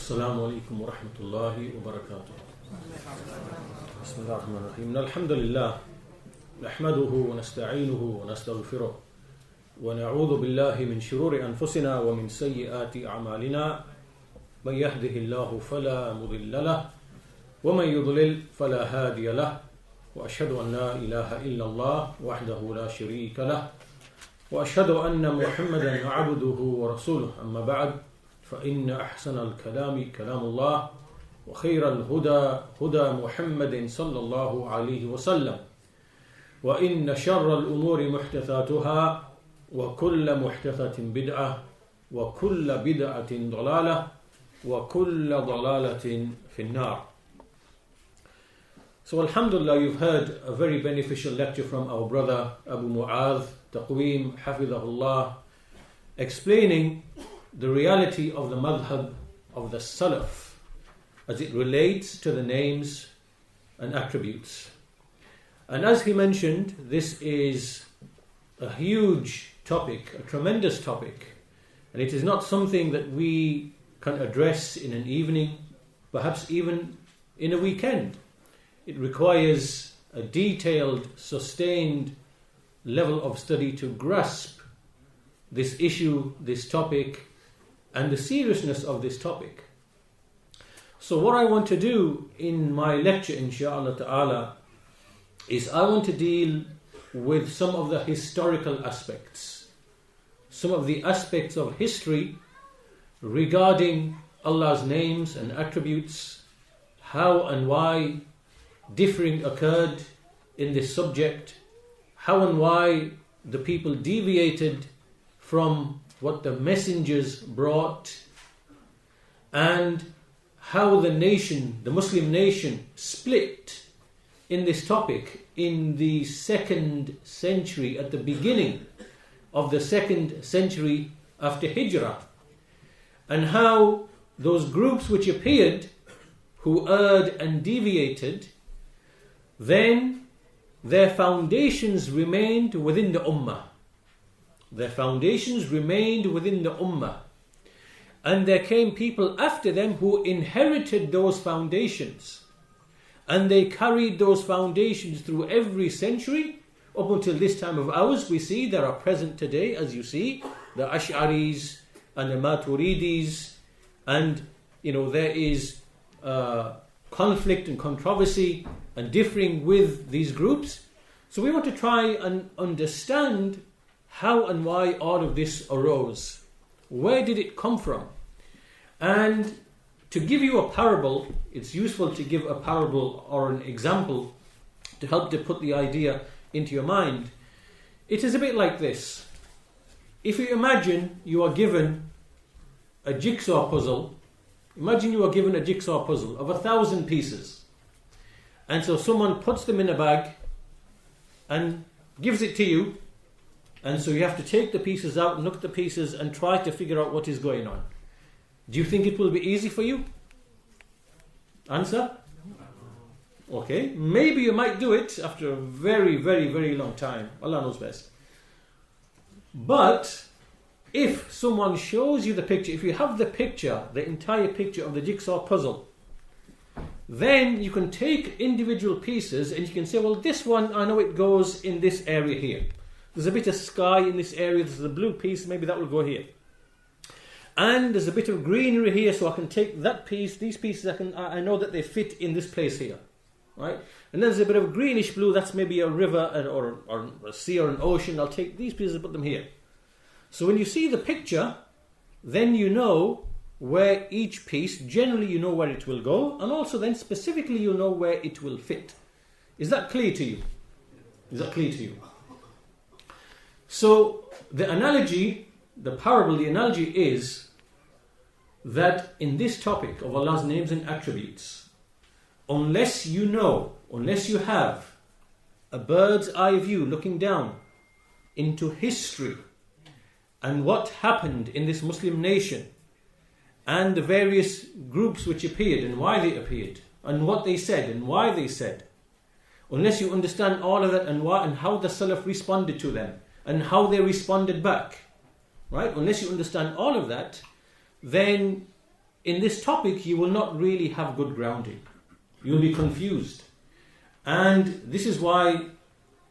Assalamu alaikum wa rahmatullahi wa barakatuh. Bismillah ar-Rahman ar-Rahim. Alhamdulillah. Nahmaduhu wa nasta'inuhu wa nastaghfiruh. Wa na'udhu billahi min shururi anfusina wa min sayyiati a'malina. Man yahdihillahu fala mudilla lah. Wa man yudlil fala hadiya lah. Wa ashhadu an la ilaha illa Allah wahdahu la sharika lah. Wa ashhadu anna Muhammadan 'abduhu wa rasuluh. Amma ba'd. فإن أحسن الكلام كلام الله وخير الهدى هدى محمد صلى الله عليه وسلم وإن شر الأمور محدثاتها وكل محدثة بدعة وكل بدعة ضلالة وكل ضلالة في النار. So alhamdulillah, you've heard a very beneficial lecture from our brother Abu Iyaad, Taqweem, حفظه, explaining the reality of the madhab of the Salaf as it relates to the names and attributes. And as he mentioned, this is a huge topic, a tremendous topic, and it is not something that we can address in an evening, perhaps even in a weekend. It requires a detailed, sustained level of study to grasp this issue, this topic, and the seriousness of this topic. So what I want to do in my lecture, inshaAllah ta'ala, is I want to deal with some of the historical aspects, some of the aspects of history regarding Allah's names and attributes, how and why differing occurred in this subject, how and why the people deviated from what the messengers brought, and how the nation, the Muslim nation, split in this topic in the 2nd century, at the beginning of the 2nd century after Hijrah, and how those groups which appeared, who erred and deviated, then their foundations remained within the Ummah. Their foundations remained within the Ummah. And there came people after them who inherited those foundations. And they carried those foundations through every century up until this time of ours. We see there are present today, as you see, the Ash'ariyyahs and the Maturidiyyahs. And, there is conflict and controversy and differing with these groups. So we want to try and understand how and why all of this arose. Where did it come from? And to give you a parable, it's useful to give a parable or an example to help to put the idea into your mind. It is a bit like this. If you imagine you are given a jigsaw puzzle, imagine you are given a jigsaw puzzle of 1,000 pieces. And so someone puts them in a bag and gives it to you. And so you have to take the pieces out and look at the pieces and try to figure out what is going on. Do you think it will be easy for you? Answer? Okay. Maybe you might do it after a very, very, very long time. Allah knows best. But if someone shows you the picture, if you have the picture, the entire picture of the jigsaw puzzle, then you can take individual pieces and you can say, well, this one, I know it goes in this area here. There's a bit of sky in this area, there's a blue piece, maybe that will go here. And there's a bit of greenery here, so I can take that piece, these pieces, I know that they fit in this place here. Right? And then there's a bit of greenish blue, that's maybe a river or a sea or an ocean, I'll take these pieces and put them here. So when you see the picture, then you know where each piece, generally you know where it will go, and also then specifically you know where it will fit. Is that clear to you? Is that clear to you? So the analogy, the parable, the analogy is that in this topic of Allah's names and attributes, unless you have a bird's eye view looking down into history and what happened in this Muslim nation and the various groups which appeared and why they appeared and what they said and why they said, unless you understand all of that and why and how the Salaf responded to them and how they responded back, right? Unless you understand all of that, then in this topic you will not really have good grounding. You'll be confused. And this is why,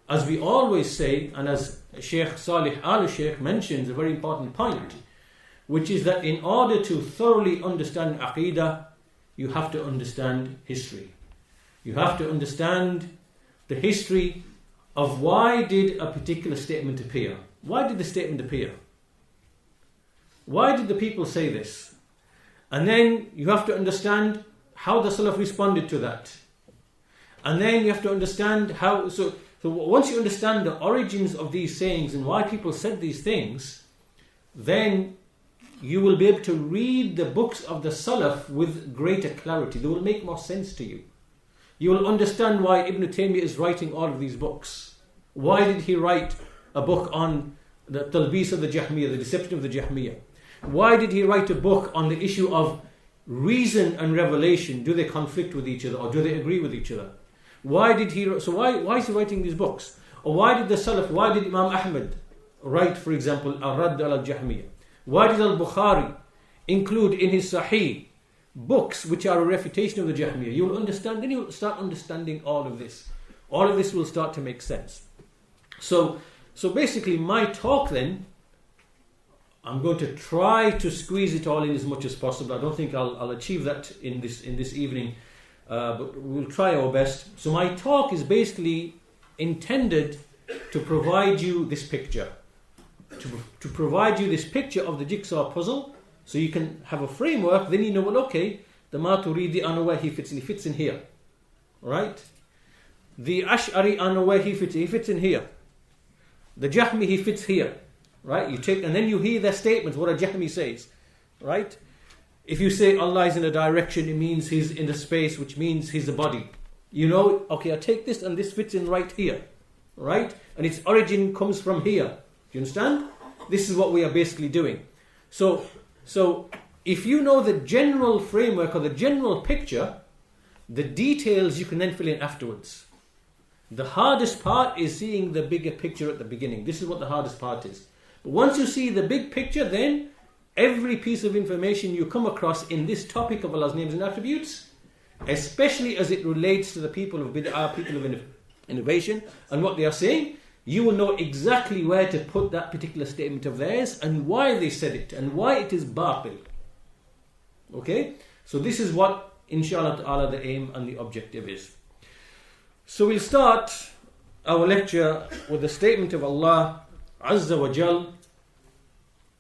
as we always say, and as Shaykh Salih al-Shaykh mentions a very important point, which is that in order to thoroughly understand Aqidah, you have to understand history. You have to understand the history of why did a particular statement appear. Why did the statement appear? Why did the people say this? And then you have to understand how the Salaf responded to that. And then you have to understand how... So once you understand the origins of these sayings and why people said these things, then you will be able to read the books of the Salaf with greater clarity. They will make more sense to you. You will understand why Ibn Taymiyyah is writing all of these books. Why did he write a book on the talbis of the Jahmiyyah, the deception of the Jahmiyyah? Why did he write a book on the issue of reason and revelation? Do they conflict with each other or do they agree with each other? Why is he writing these books? Or why did the Salaf, why did Imam Ahmad write, for example, Al-Radd al-Jahmiyyah? Why did Al-Bukhari include in his Sahih books which are a refutation of the Jahmiyyah? You will understand, then you will start understanding all of this. All of this will start to make sense. So basically my talk then, I'm going to try to squeeze it all in as much as possible. I don't think I'll achieve that in this evening, but we'll try our best. So my talk is basically intended to provide you this picture. To provide you this picture of the jigsaw puzzle, so you can have a framework. Then you know, well, okay, the Maturidi, I know where he fits in. He fits in here, right? The Ash'ari, I know where he fits in. He fits in here. The Jahmi, he fits here, right? You take, and then you hear their statements. What a Jahmi says, right? If you say Allah is in a direction, it means He's in a space, which means He's a body. You know, okay, I take this, and this fits in right here, right? And its origin comes from here. Do you understand? This is what we are basically doing. So if you know the general framework or the general picture, the details you can then fill in afterwards. The hardest part is seeing the bigger picture at the beginning. This is what the hardest part is. But once you see the big picture, then every piece of information you come across in this topic of Allah's names and attributes, especially as it relates to the people of bid'ah, people of innovation, and what they are saying, you will know exactly where to put that particular statement of theirs and why they said it and why it is batil. Okay? So this is what, inshallah ta'ala, the aim and the objective is. So we'll start our lecture with the statement of Allah Azza wa Jal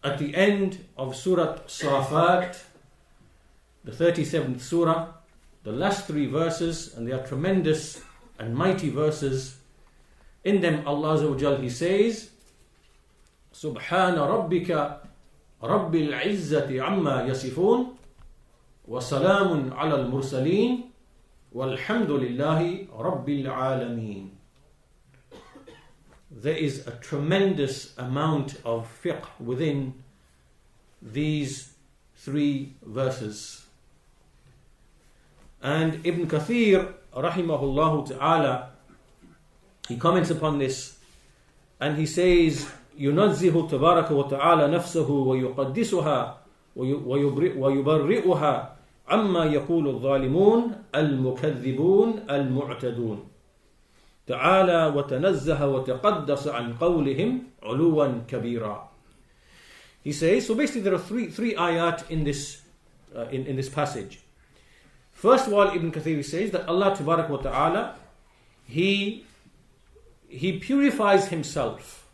at the end of Surah Safat, the 37th Surah, the last three verses, and they are tremendous and mighty verses. In them, Allah Azza wa Jal, He says, Subhana Rabbika Rabbil Izzati Amma Yasifun wa Salamun ala al-Mursaleen walhamdulillahi Rabbil Alameen. There is a tremendous amount of fiqh within these three verses. And Ibn Kathir, rahimahullah ta'ala, he comments upon this and he says, ينزه تبارك وتعالى نفسه ويقدسها ويبرئها عما يقول الظالمون المكذبون المعتدون تعالى وتنزه وتقدس عن قولهم علوا كبيرا. He says, so basically there are three ayat in this passage. First of all, Ibn Kathir says that Allah Tabarak wa Ta'ala, He purifies Himself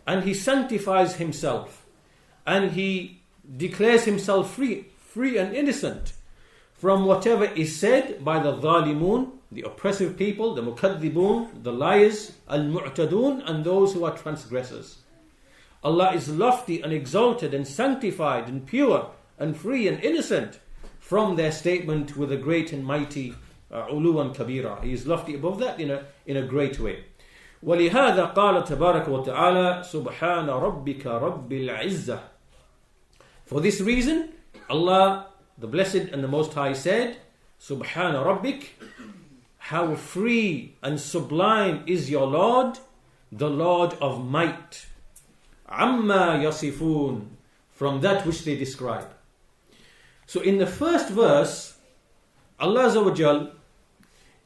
and He sanctifies Himself and He declares Himself free and innocent from whatever is said by the Zalimun, the oppressive people, the Mukaddibun, the liars, Al-Mu'tadun, and those who are transgressors. Allah is lofty and exalted and sanctified and pure and free and innocent from their statement with a great and mighty uluwan kabira. He is lofty above that in a great way. وَلِهَذَا قَالَ تَبَارَكَ وَتَعَالَى سُبْحَانَ رَبِّكَ رَبِّ الْعِزَّةِ. For this reason, Allah, the Blessed and the Most High, said, Subhana Rabbik, how free and sublime is your Lord, the Lord of might. Amma yasifun, from that which they describe. So in the first verse, Allah Azza wa Jal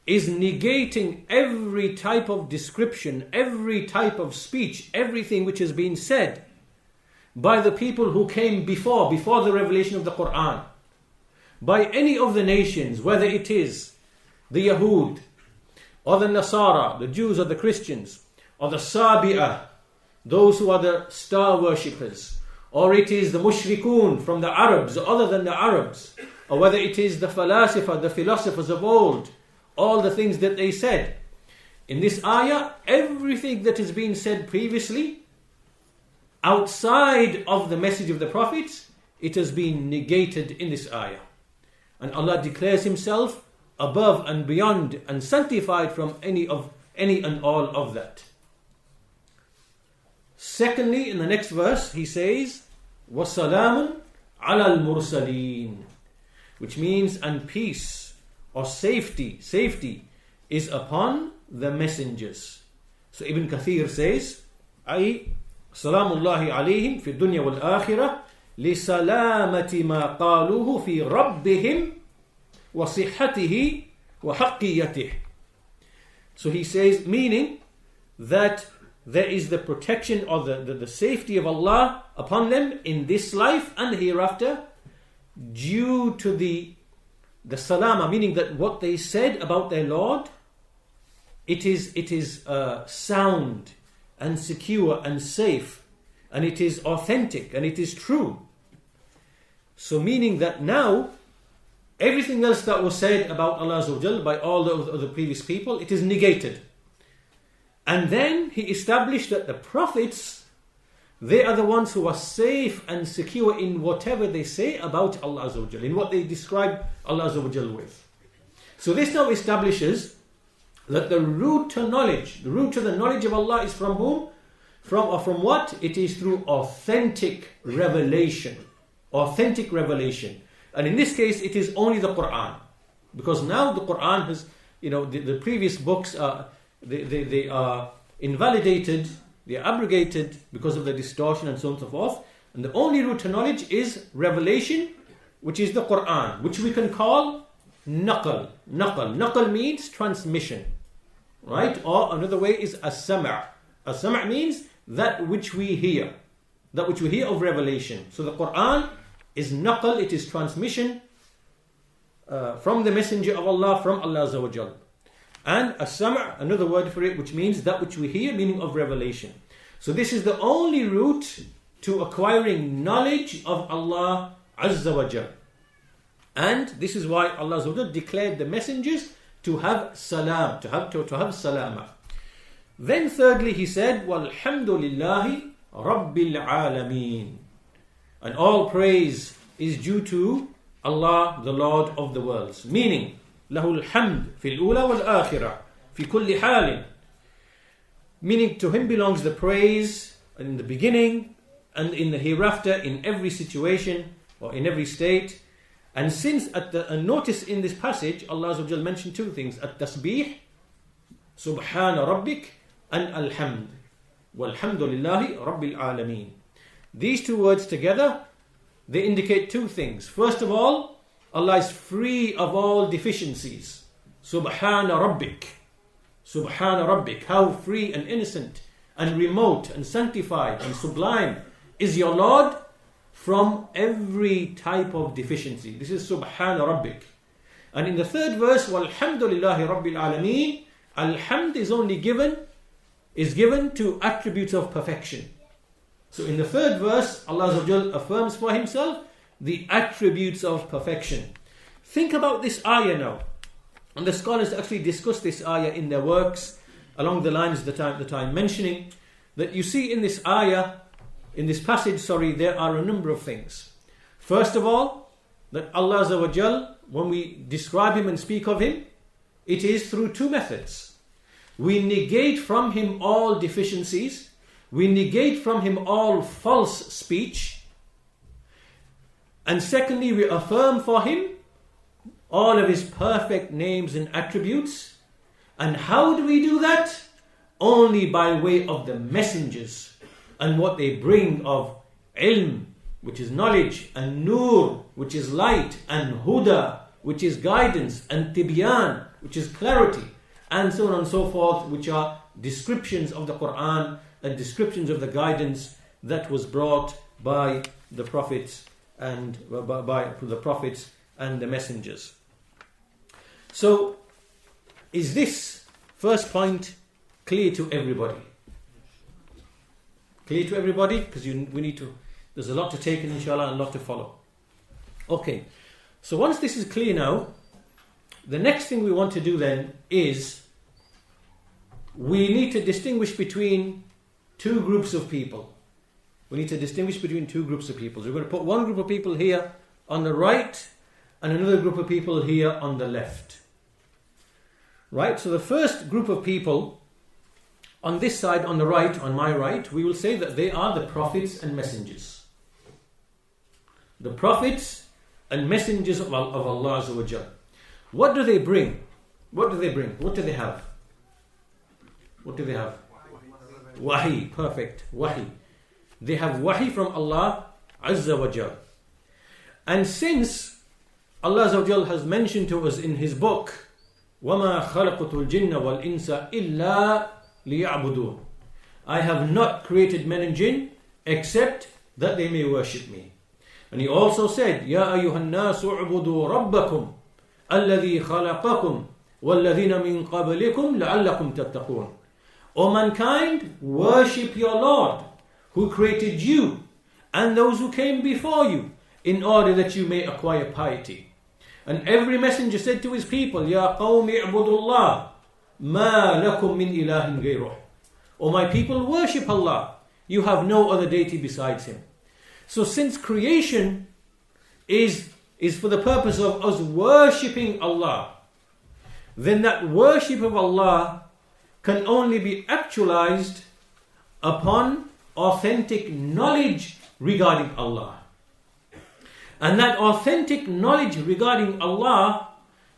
is negating every type of description, every type of speech, everything which has been said by the people who came before the revelation of the Quran, by any of the nations, whether it is the Yahud or the Nasara, the Jews or the Christians, or the Sabi'ah, those who are the star worshippers, or it is the Mushrikun from the Arabs or other than the Arabs, or whether it is the Falasifa, the philosophers of old, all the things that they said. In this ayah, everything that has been said previously, outside of the message of the prophets, it has been negated in this ayah. And Allah declares Himself above and beyond and sanctified from any and all of that. Secondly, in the next verse, He says, وَسَلَامٌ عَلَى الْمُرْسَلِينَ, which means, and peace or safety is upon the messengers. So Ibn Kathir says, أي سلام الله عليهم في الدنيا والآخرة لسلامة ما قالوه في ربهم وصحته وحقيته. So he says, meaning that there is the protection or the safety of Allah upon them in this life and hereafter, due to the salama, meaning that what they said about their Lord, it is sound and secure and safe, and it is authentic and it is true. So meaning that now everything else that was said about Allah Azza wa Jal by all the previous people, it is negated. And then He established that the prophets, they are the ones who are safe and secure in whatever they say about Allah Azza wa Jal, in what they describe Allah Azza wa Jal with. So this now establishes that the route to knowledge, the route to the knowledge of Allah is from whom? From what? It is through authentic revelation. Authentic revelation. And in this case, it is only the Quran. Because now the Quran has, the previous books they are invalidated, they are abrogated because of the distortion and so on and so forth. And the only route to knowledge is revelation, which is the Quran, which we can call naqal. Naqal means transmission. Right? Or another way is as-sam'. As-sam' means that which we hear. That which we hear of revelation. So the Quran is naqal, it is transmission from the Messenger of Allah, from Allah Azza wa Jal. And as-sam', another word for it, which means that which we hear, meaning of revelation. So this is the only route to acquiring knowledge of Allah Azza wa Jal. And this is why Allah Azza wa Jal declared the messengers to have salam, to have salama. Then thirdly He said, Walhamdulillahi Rabbil Alameen. And all praise is due to Allah, the Lord of the worlds. Meaning, Lahul Hamd fil ula wal akhirah fi kulli halin. Meaning, to Him belongs the praise in the beginning and in the hereafter, in every situation or in every state. And since notice in this passage, Allah Azza wa Jal mentioned two things: at-tasbih, subhana rabbik, and alhamd. Walhamdulillahi Rabbil Alameen. These two words together, they indicate two things. First of all, Allah is free of all deficiencies. Subhana Rabbik. Subhana Rabbik. How free and innocent and remote and sanctified and sublime is your Lord from every type of deficiency. This is Subhana Rabbik. And in the third verse, Walhamdulillahi Rabbil Alameen, Alhamd is given to attributes of perfection. So in the third verse, Allah Azza wa Jal affirms for Himself the attributes of perfection. Think about this ayah now. And the scholars actually discuss this ayah in their works along the lines that I'm mentioning. That you see in this ayah, in this passage, there are a number of things. First of all, that Allah Azza wa Jal, when we describe Him and speak of Him, it is through two methods. We negate from Him all deficiencies. We negate from Him all false speech. And secondly, we affirm for Him all of His perfect names and attributes. And how do we do that? Only by way of the messengers and what they bring of ilm which is knowledge, and Nur, which is light, and Huda, which is guidance, and Tibyan, which is clarity, and so on and so forth, which are descriptions of the Quran and descriptions of the guidance that was brought by the prophets and by the prophets and the messengers. So, is this first point clear to everybody? Clear to everybody? Because we need to. There's a lot to take in, inshallah, and a lot to follow. Okay. So once this is clear now, the next thing we want to do then is we need to distinguish between two groups of people. We need to distinguish between two groups of people. So we're going to put one group of people here on the right and another group of people here on the left. Right? So the first group of people on this side, on the right, on my right, we will say that they are the prophets and messengers. The prophets and messengers of Allah Azza wa Jal. What do they bring? What do they bring? What do they have? What do they have? Wahi. Perfect. Wahi. They have wahi from Allah Azza wa Jal. And since Allah Azza wa Jal has mentioned to us in His book, وَمَا خَلَقْتُ الْجِنَّ وَالْإِنسَ إِلَّا لِيَعْبُدُونَ, I have not created men and jinn except that they may worship me. And He also said, يَا أَيُّهَا النَّاسُ اعْبُدُوا رَبَّكُمْ الَّذِي خَلَقَكُمْ وَالَّذِينَ مِنْ قَبْلِكُمْ لَعَلَّكُمْ تَتَّقُونَ. O mankind, worship your Lord, who created you and those who came before you, in order that you may acquire piety. And every messenger said to his people, يَا قَوْمِ اعْبُدُوا اللَّهِ مَا لَكُمْ مِنْ إِلَهٍ غَيْرُهُ. O my people, worship Allah. You have no other deity besides Him. So since creation is for the purpose of us worshipping Allah, then that worship of Allah can only be actualized upon authentic knowledge regarding Allah. And that authentic knowledge regarding Allah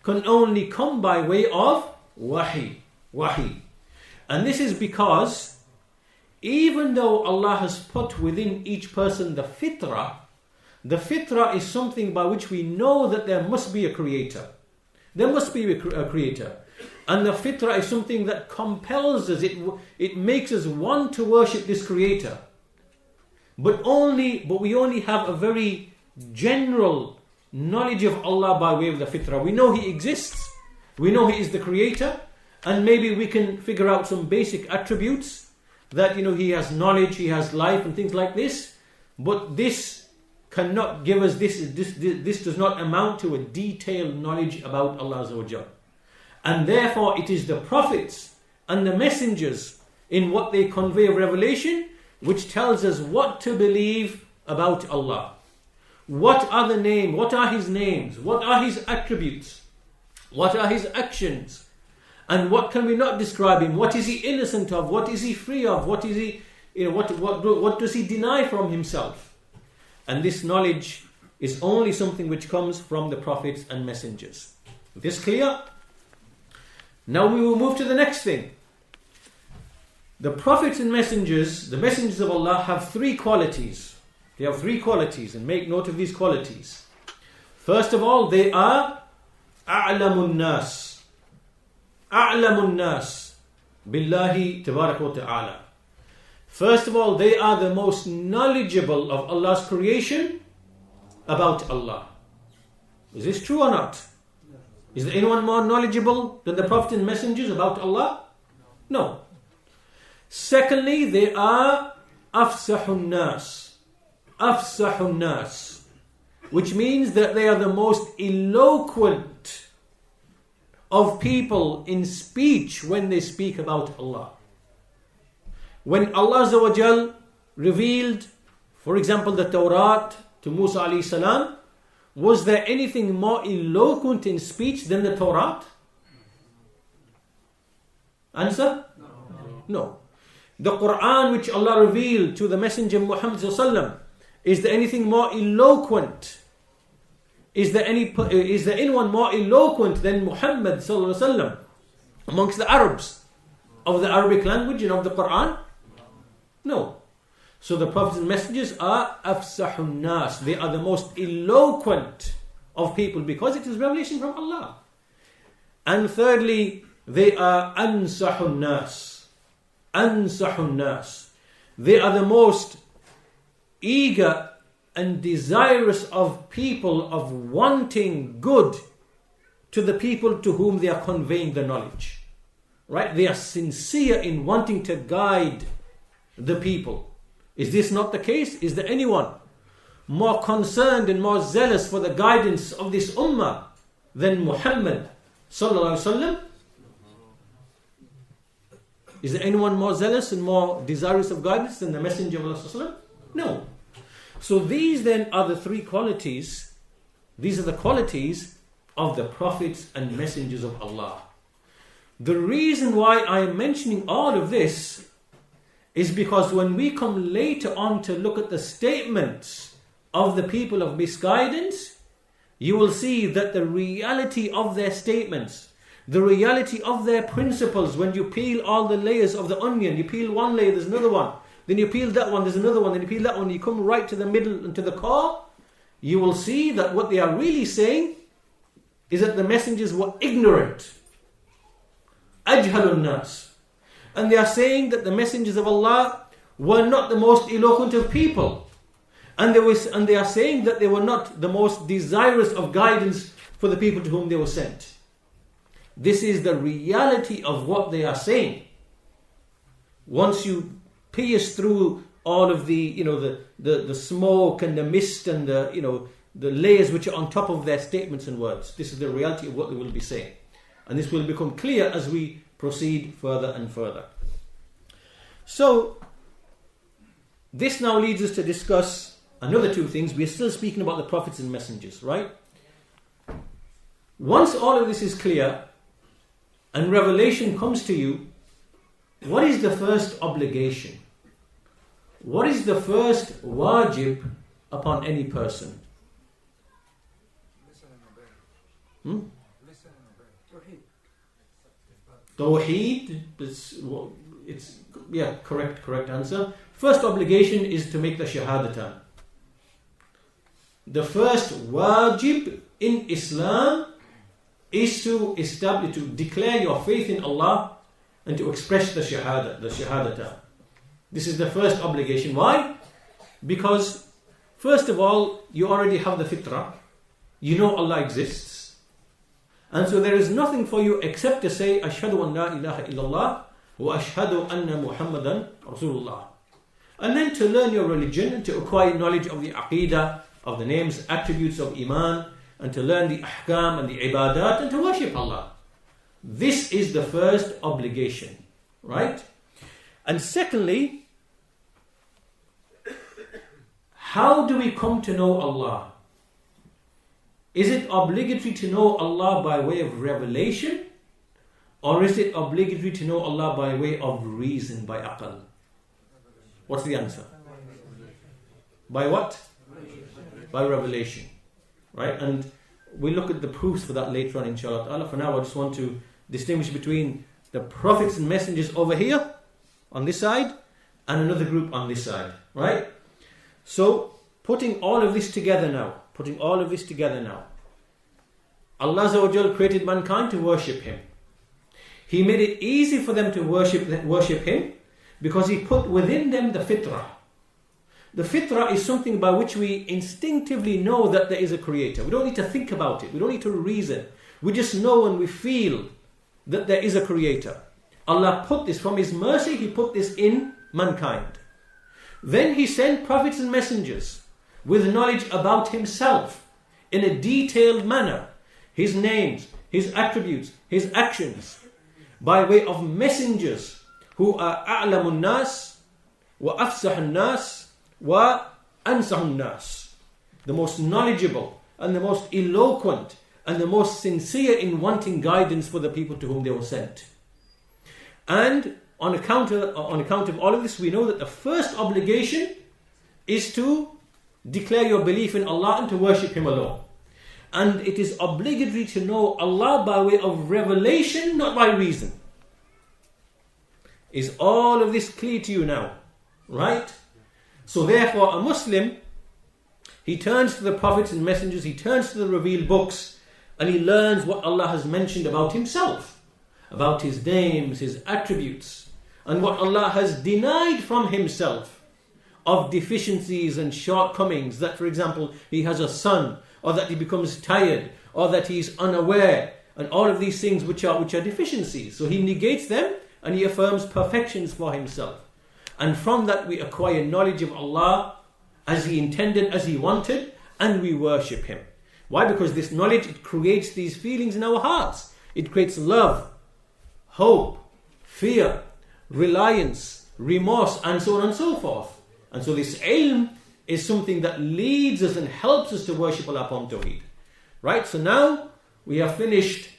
can only come by way of wahi. Wahi. And this is because even though Allah has put within each person the fitrah is something by which we know that there must be a creator. There must be a creator. And the fitrah is something that compels us, it makes us want to worship this creator. But we only have a very general knowledge of Allah by way of the fitrah. We know He exists, we know He is the creator, and maybe we can figure out some basic attributes that He has knowledge, He has life and things like this. But this cannot give us this does not amount to a detailed knowledge about Allah Azza wa Jal. And therefore it is the prophets and the messengers in what they convey of revelation which tells us what to believe about Allah. What are the names? What are His names? What are His attributes? What are His actions? And what can we not describe Him? What is He innocent of? What is He free of? What is He? What does He deny from Himself? And this knowledge is only something which comes from the prophets and messengers. Is this clear? Now we will move to the next thing. The prophets and messengers, the messengers of Allah, have three qualities. They have three qualities, and make note of these qualities. First of all, they are أعلم الناس. أعلم الناس بالله تبارك وتعالى. First of all, they are the most knowledgeable of Allah's creation about Allah. Is this true or not? Is there anyone more knowledgeable than the prophets and messengers about Allah? No. Secondly, they are أفسح الناس. أفسح الناس, which means that they are the most eloquent of people in speech when they speak about Allah. When Allah Azza wa Jal revealed, for example, the Tawrat to Musa alayhi salam, was there anything more eloquent in speech than the Tawrat? Answer? No. The Quran which Allah revealed to the Messenger Muhammad sallallahu alaihi wasallam, is there anything more eloquent? Is there anyone more eloquent than Muhammad sallallahu alaihi wasallam amongst the Arabs of the Arabic language and of the Quran? No. So the prophets and messengers are afsahun nas. They are the most eloquent of people because it is revelation from Allah. And thirdly, they are ansahun nas. Ansahun nas. They are the most eager and desirous of people of wanting good to the people to whom they are conveying the knowledge. Right? They are sincere in wanting to guide the people. Is this not the case? Is there anyone more concerned and more zealous for the guidance of this ummah than Muhammad sallallahu alaihi wasallam? Is there anyone more zealous and more desirous of guidance than the Messenger of Allah sallallahu alaihi wasallam? No. So these then are the three qualities. These are the qualities of the prophets and messengers of Allah. The reason why I am mentioning all of this is because when we come later on to look at the statements of the people of misguidance, you will see that the reality of their statements, the reality of their principles, when you peel all the layers of the onion, you peel one layer, there's another one, then you peel that one, there's another one, then you peel that one, you come right to the middle and to the core, you will see that what they are really saying is that the messengers were ignorant. Ajhalun nas. And they are saying that the messengers of Allah were not the most eloquent of people. And they are saying that they were not the most desirous of guidance for the people to whom they were sent. This is the reality of what they are saying. Once you pierce through all of the smoke and the mist and the layers which are on top of their statements and words, this is the reality of what they will be saying. And this will become clear as we proceed further and further. So, this now leads us to discuss another two things. We are still speaking about the prophets and messengers, right? Once all of this is clear and revelation comes to you, what is the first obligation? What is the first wajib upon any person? Listen and obey. Tawheed. Tawheed, correct answer. First obligation is to make the shahadatan. The first wajib in Islam is to establish, to declare your faith in Allah and to express the shahadatan. This is the first obligation. Why? Because first of all, you already have the fitrah. You know Allah exists. And so there is nothing for you except to say, Ashhadu an la ilaha illallah wa ashhadu anna Muhammadan Rasulullah. And then to learn your religion and to acquire knowledge of the aqidah, of the names, attributes of Iman, and to learn the ahkam and the ibadat and to worship Allah. This is the first obligation, right? And secondly, how do we come to know Allah? Is it obligatory to know Allah by way of revelation? Or is it obligatory to know Allah by way of reason, by aql? What's the answer? By what? By revelation. Right? And we'll look at the proofs for that later on, inshallah. For now, I just want to distinguish between the prophets and messengers over here, on this side, and another group on this side. Right? So, putting all of this together now, Allah Azza wa Jal created mankind to worship Him. He made it easy for them to worship Him because He put within them the fitrah. The fitrah is something by which we instinctively know that there is a creator. We don't need to think about it. We don't need to reason. We just know and we feel that there is a creator. Allah put this, from His mercy, He put this in mankind. Then He sent prophets and messengers with knowledge about Himself in a detailed manner. His names, His attributes, His actions, by way of messengers who are a'lamun nas wa afsahun nas wa ansahun nas, the most knowledgeable and the most eloquent and the most sincere in wanting guidance for the people to whom they were sent. And on account of all of this, we know that the first obligation is to declare your belief in Allah and to worship Him alone. And it is obligatory to know Allah by way of revelation, not by reason. Is all of this clear to you now? Right? So therefore a Muslim, he turns to the prophets and messengers, he turns to the revealed books, and he learns what Allah has mentioned about himself, about his names, his attributes, and what Allah has denied from himself of deficiencies and shortcomings, that for example he has a son, or that he becomes tired, or that he's unaware, and all of these things which are deficiencies. So he negates them and he affirms perfections for himself. And from that we acquire knowledge of Allah as He intended, as He wanted, and we worship Him. Why? Because this knowledge, it creates these feelings in our hearts. It creates love, hope, fear, reliance, remorse, and so on and so forth. And so this ilm is something that leads us and helps us to worship Allah upon Tawheed. Right? So now we have finished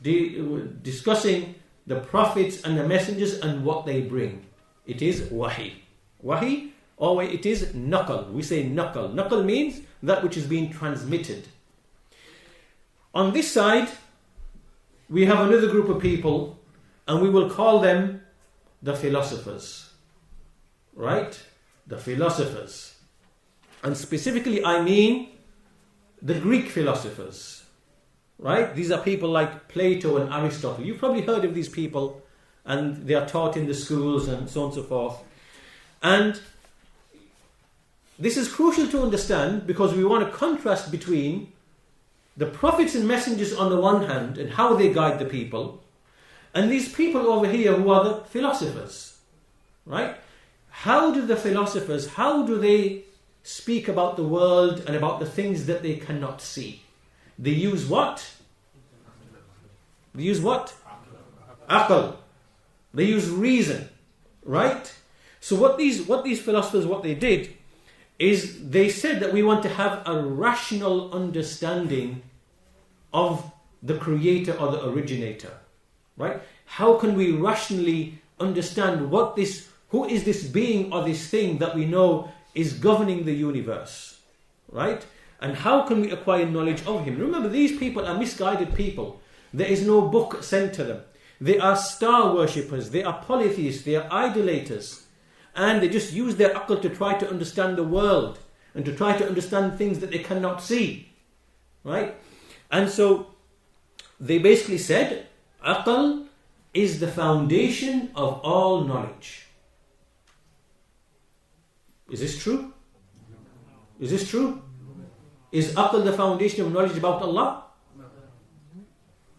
discussing the prophets and the messengers and what they bring. It is wahi. Wahi, or it is naqal. We say naqal. Naqal means that which is being transmitted. On this side, we have another group of people, and we will call them the philosophers. Right? The philosophers. And specifically, I mean the Greek philosophers. Right? These are people like Plato and Aristotle. You've probably heard of these people, and they are taught in the schools and so on and so forth. And this is crucial to understand because we want to contrast between the prophets and messengers on the one hand and how they guide the people, and these people over here who are the philosophers. Right? How do the philosophers, how do they speak about the world and about the things that they cannot see? They use what? They use what? Aql. They use reason. Right? So what these philosophers, what they did is they said that we want to have a rational understanding of the creator or the originator. Right? How can we rationally understand who is this being or this thing that we know is governing the universe? Right? And how can we acquire knowledge of him? Remember, these people are misguided people. There is no book sent to them. They are star worshippers. They are polytheists. They are idolaters. And they just use their aql to try to understand the world and to try to understand things that they cannot see. Right? And so they basically said, aql is the foundation of all knowledge. Is this true? Is this true? Is aql the foundation of knowledge about Allah?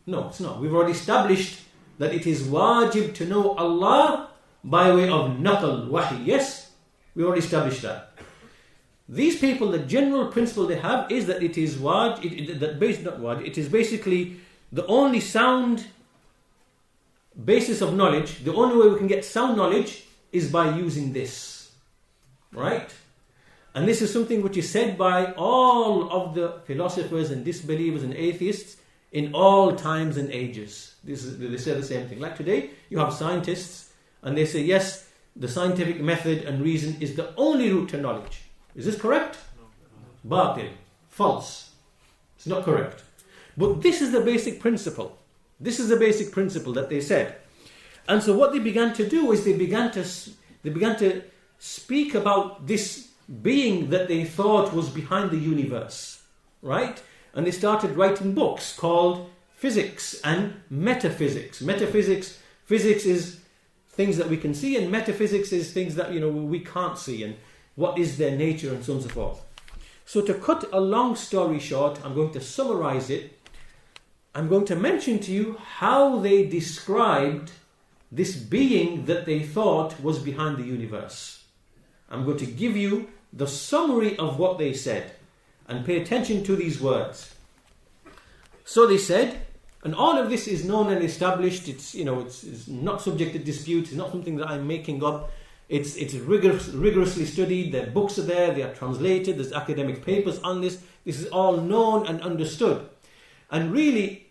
No, it's not. We've already established that it is wajib to know Allah by way of naql, wahi. Yes? We already established that. These people, the general principle they have is that it is it is basically the only sound basis of knowledge. The only way we can get sound knowledge is by using this. Right? And this is something which is said by all of the philosophers and disbelievers and atheists in all times and ages. They say the same thing. Like today, you have scientists and they say, yes, the scientific method and reason is the only route to knowledge. Is this correct? No. Batil. False. It's not correct. But this is the basic principle. This is the basic principle that they said. And so what they began to do is they began to speak about this being that they thought was behind the universe. Right? And they started writing books called Physics and Metaphysics. Physics is things that we can see, and metaphysics is things that we can't see, and what is their nature and so on and so forth. So to cut a long story short, I'm going to summarize it. I'm going to mention to you how they described this being that they thought was behind the universe. I'm going to give you the summary of what they said. And pay attention to these words. So they said, and all of this is known and established. It's not subject to dispute. It's not something that I'm making up. It's rigorously studied. Their books are there. They are translated. There's academic papers on this. This is all known and understood. And really,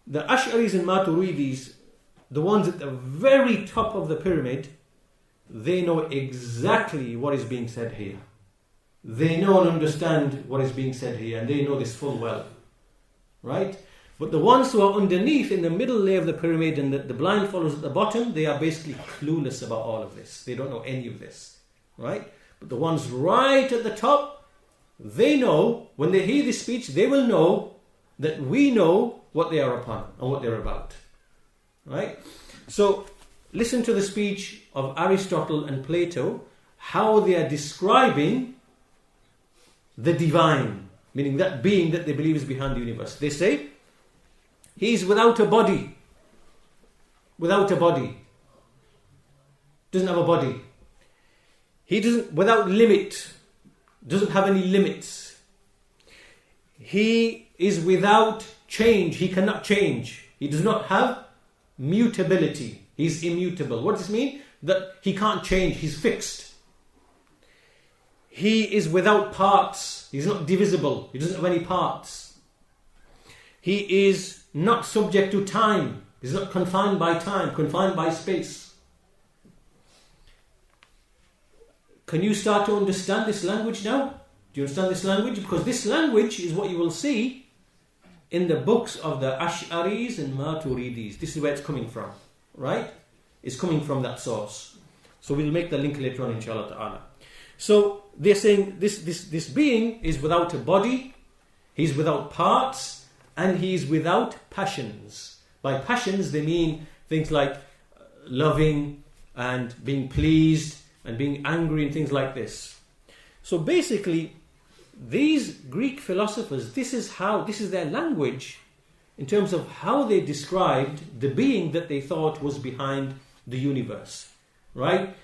the Ash'ariyyahs and Maturidiyyahs, the ones at the very top of the pyramid, they know exactly what is being said here. They know and understand what is being said here, and they know this full well. Right? But the ones who are underneath, in the middle layer of the pyramid, and the blind followers at the bottom, they are basically clueless about all of this. They don't know any of this. Right? But the ones right at the top, they know, when they hear this speech, they will know that we know what they are upon and what they're about. Right? So, listen to the speech of Aristotle and Plato, how they are describing the divine, meaning that being that they believe is behind the universe. They say, he is without a body. Without a body. Doesn't have a body. He doesn't, without limit, doesn't have any limits. He is without change. He cannot change. He does not have mutability. He's immutable. What does this mean? That he can't change. He's fixed. He is without parts. He's not divisible. He doesn't have any parts. He is not subject to time. He's not confined by time, confined by space. Can you start to understand this language now? Do you understand this language? Because this language is what you will see in the books of the Ash'aris and Maturidiyyahs. This is where it's coming from, right? It's coming from that source. So we'll make the link later on, inshallah ta'ala. So they're saying this being is without a body, he's without parts, and he's without passions. By passions, they mean things like loving and being pleased and being angry and things like this. So basically, these Greek philosophers, this is their language in terms of how they described the being that they thought was behind the universe. Right?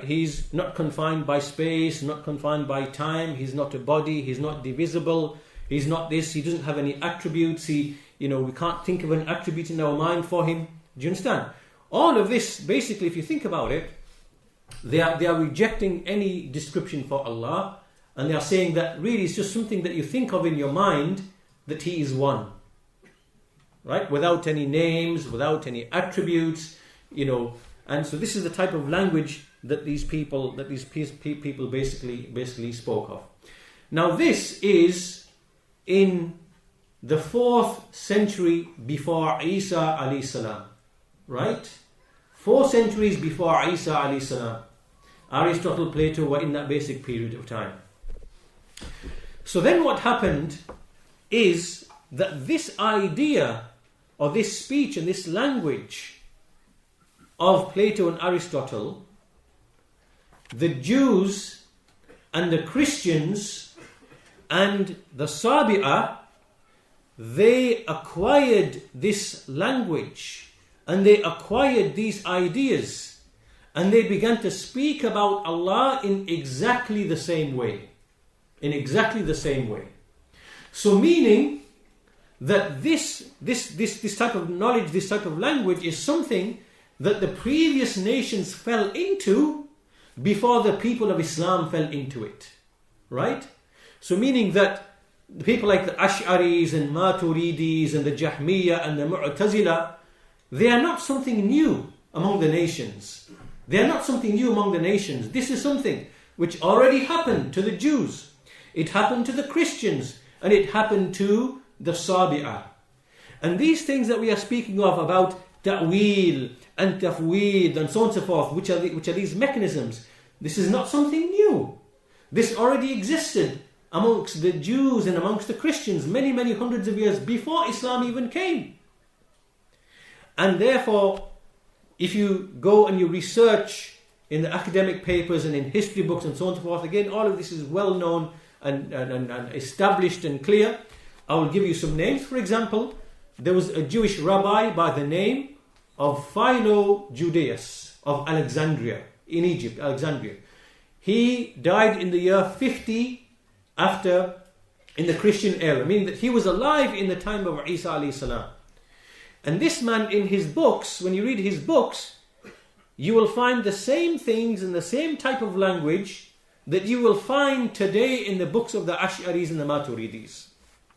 He's not confined by space, not confined by time, he's not a body, he's not divisible, he's not this, he doesn't have any attributes, we can't think of an attribute in our mind for him. Do you understand? All of this, basically, if you think about it, they are rejecting any description for Allah, and they are saying that really it's just something that you think of in your mind, that He is one. Right? Without any names, without any attributes, and so this is the type of language that these people basically spoke of. Now this is in the 4th century before Isa alayhi salam. Right? 4 centuries before Isa alayhi salam. Aristotle, Plato were in that basic period of time. So then what happened is that this idea or this speech and this language of Plato and Aristotle, the Jews and the Christians and the Sabi'ah, they acquired this language and they acquired these ideas and they began to speak about Allah in exactly the same way. In exactly the same way. So meaning that this type of knowledge, this type of language is something that the previous nations fell into before the people of Islam fell into it. Right? So meaning that the people like the Ash'aris and Maturidiyyahs and the Jahmiyyah and the Mu'tazila, they are not something new among the nations. They are not something new among the nations. This is something which already happened to the Jews. It happened to the Christians and it happened to the Sabi'ah. And these things that we are speaking of about ta'wil and tafweed and so on and so forth, which are these mechanisms, this is not something new. This already existed amongst the Jews and amongst the Christians many hundreds of years before Islam even came. And therefore, if you go and you research in the academic papers and in history books and so on and so forth, again, all of this is well known and established and clear. I will give you some names. For example, there was a Jewish rabbi by the name of Philo Judaeus of Alexandria, in Egypt, Alexandria. He died in the year 50 after, in the Christian era, meaning that he was alive in the time of Isa alayhi salam. And this man, in his books, when you read his books, you will find the same things and the same type of language that you will find today in the books of the Ash'aris and the Maturidiyyahs.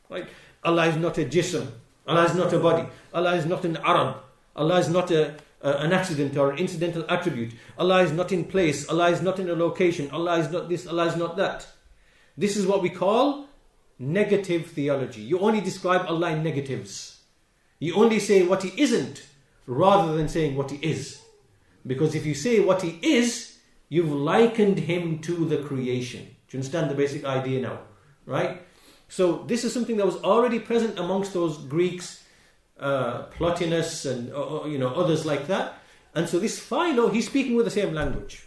Right? Allah is not a jism. Allah is not a body. Allah is not an Arab. Allah is not an accident or an incidental attribute. Allah is not in place. Allah is not in a location. Allah is not this. Allah is not that. This is what we call negative theology. You only describe Allah in negatives. You only say what He isn't rather than saying what He is. Because if you say what He is, you've likened him to the creation. Do you understand the basic idea now? Right? So this is something that was already present amongst those Greeks, Plotinus and others like that. And so this Philo, he's speaking with the same language.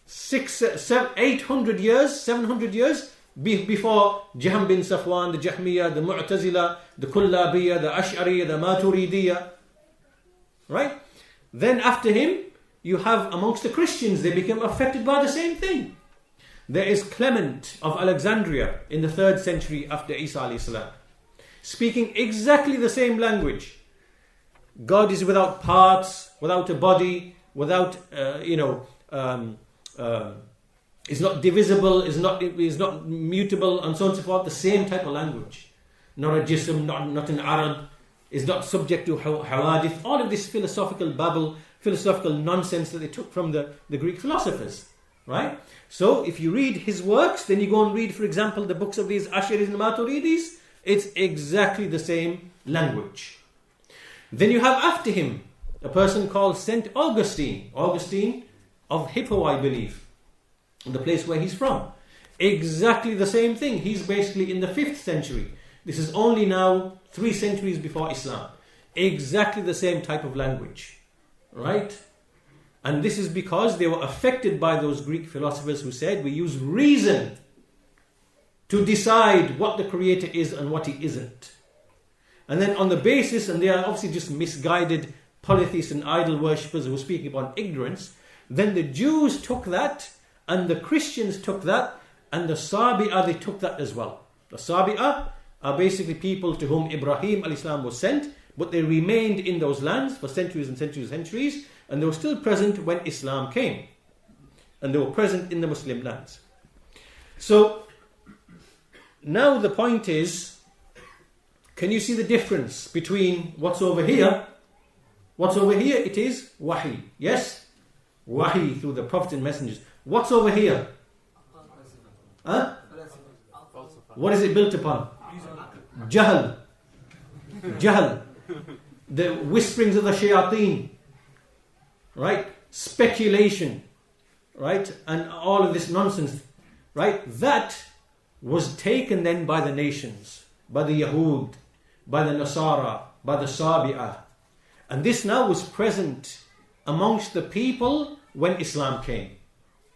800 years, 700 years before Jahm bin Safwan, the Jahmiyyah, the Mu'tazila, the Kullabiyyah, the Ash'ariyyah, the Maturidiyyah. Right? Then after him, you have amongst the Christians, they became affected by the same thing. There is Clement of Alexandria in the 3rd century after Isa alayhi salam, speaking exactly the same language. God is without parts, without a body, without, is not divisible, is not mutable, and so on and so forth. The same type of language. Not a jism, not an Arab, is not subject to hawadith. All of this philosophical babble, philosophical nonsense that they took from the Greek philosophers. Right? So if you read his works, then you go and read, for example, the books of these Ash'ariyyahs and Maturidis, it's exactly the same language. Then you have after him a person called St. Augustine of Hippo, I believe, the place where he's from. Exactly the same thing. He's basically in the 5th century. This is only now 3 centuries before Islam. Exactly the same type of language. Right? And this is because they were affected by those Greek philosophers who said we use reason to decide what the creator is and what he isn't. And then on the basis, and they are obviously just misguided polytheists and idol worshippers who are speaking upon ignorance, then the Jews took that, and the Christians took that, and the Sabi'ah, they took that as well. The Sabi'ah are basically people to whom Ibrahim al-Islam was sent, but they remained in those lands for centuries and centuries and centuries, and they were still present when Islam came. And they were present in the Muslim lands. So, now the point is, can you see the difference between what's over here? What's over here? It is wahi. Yes? Wahi through the prophets and messengers. What's over here? Huh? What is it built upon? Jahl. Jahl. The whisperings of the shayateen. Right? Speculation. Right? And all of this nonsense. Right? That was taken then by the nations. By the Yahud. By the Nasara. By the Sabi'ah. And this now was present amongst the people when Islam came.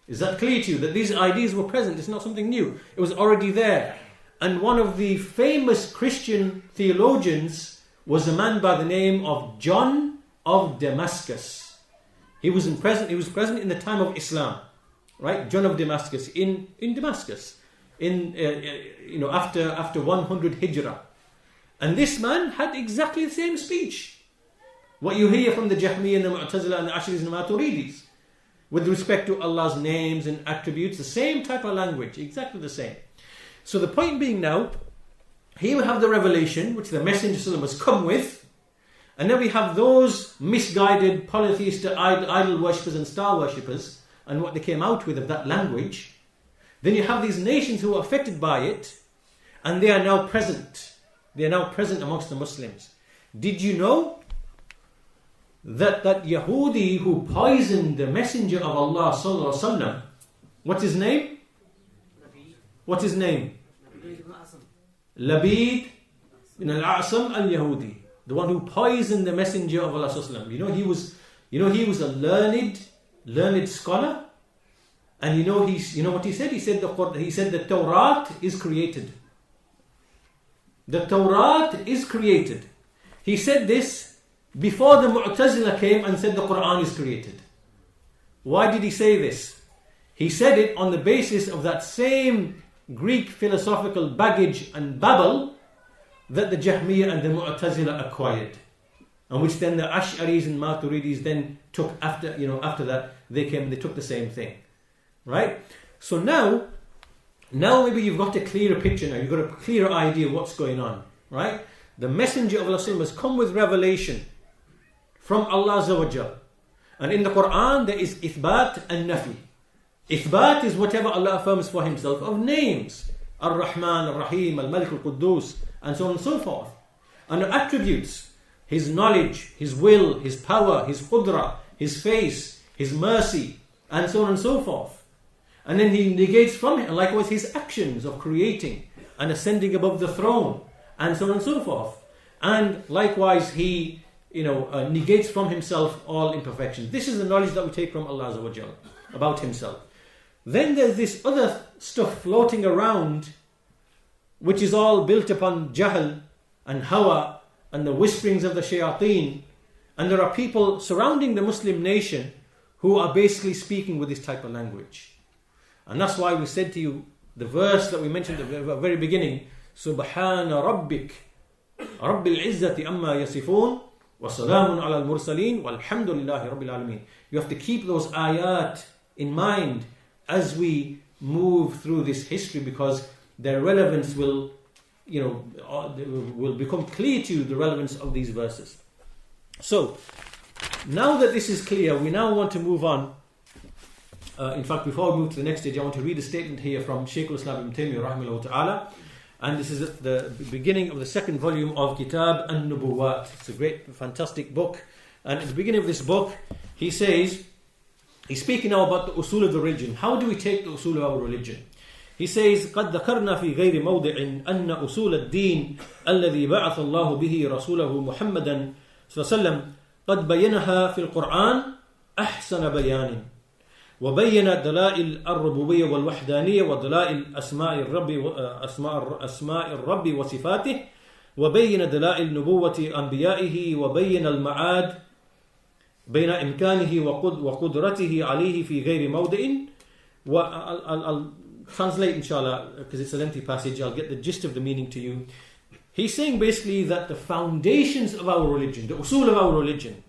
Is that clear to you? That these ideas were present. It's not something new. It was already there. And one of the famous Christian theologians was a man by the name of John of Damascus. He was present in the time of Islam. Right? John of Damascus in Damascus. After 100 Hijrah. And this man had exactly the same speech. What you hear from the Jahmiyyah and the Mu'tazila and the Ash'ariyyahs and the Maturidis. With respect to Allah's names and attributes, the same type of language, exactly the same. So the point being now, here we have the revelation, which the Messenger has come with, and then we have those misguided polytheist idol worshippers and star worshippers, and what they came out with of that language. Then you have these nations who are affected by it, and they are now present. They are now present amongst the Muslims. Did you know that Yahudi who poisoned the Messenger of Allah sallallahu alaihi wasallam, what's his name? What's his name? Labid bin al-A'sam al-Yahudi, the one who poisoned the Messenger of Allah sallallahu alaihi wasallam. He was a learned scholar, and you know what he said? He said the Torah is created. The Torah is created. He said this before the Mu'tazila came and said the Quran is created. Why did he say this? He said it on the basis of that same Greek philosophical baggage and babble that the Jahmiyyah and the Mu'tazila acquired, and which then the Ash'aris and Maturidis then took after that they took the same thing. Right? So now maybe you've got a clearer picture now, you've got a clearer idea of what's going on. Right? The Messenger of Allah has come with revelation from Allah Azza wa Jal. And in the Quran there is Ithbat and Nafi. Ithbat is whatever Allah affirms for himself of names. Ar-Rahman, Ar-Rahim, Al-Malik, Al-Quddus, and so on and so forth. And attributes, his knowledge, his will, his power, his qudra, his face, his mercy, and so on and so forth. And then he negates from it, and likewise his actions of creating and ascending above the throne, and so on and so forth. And likewise he negates from himself all imperfections. This is the knowledge that we take from Allah Azza wa Jal about himself. Then there's this other stuff floating around, which is all built upon jahl and hawa and the whisperings of the shayateen. And there are people surrounding the Muslim nation who are basically speaking with this type of language. And that's why we said to you, the verse that we mentioned at the very beginning, Subhana Rabbik, Rabbil Izzati Amma Yasifun, wa Salamun ala al-Mursaleen, walhamdulillahi Rabbil Alameen. You have to keep those ayat in mind as we move through this history, because their relevance will become clear to you, the relevance of these verses. So, now that this is clear, we now want to move on. In fact, before we move to the next stage, I want to read a statement here from Shaykh Ibn Taymiyyah rahimahullah ta'ala. And this is at the beginning of the second volume of Kitab an-Nubuwat. It's a great, fantastic book. And at the beginning of this book, he says, he's speaking now about the usul of the religion. How do we take the usul of our religion? He says, قَدْ ذَكَرْنَا فِي غَيْرِ مَوْضِعٍ أَنَّ أُصُولَ الدِّينِ الَّذِي بَعَثَ اللَّهُ بِهِ رَسُولَهُ مُحَمَّدًا صلى الله عليه وسلم قد بينها في القرآن أحسن بيان وبين دلائل الربوبية والوحدانية ودلائل أسماء الرب وصفاته وبين دلائل نبوة أنبيائه وبين المعاد بين إمكانه وقدرته عليه في غير موضع. I'll translate inshallah, because it's a lengthy passage. I'll get the gist of the meaning to you. He's saying basically that the foundations of our religion, the usul of our religion,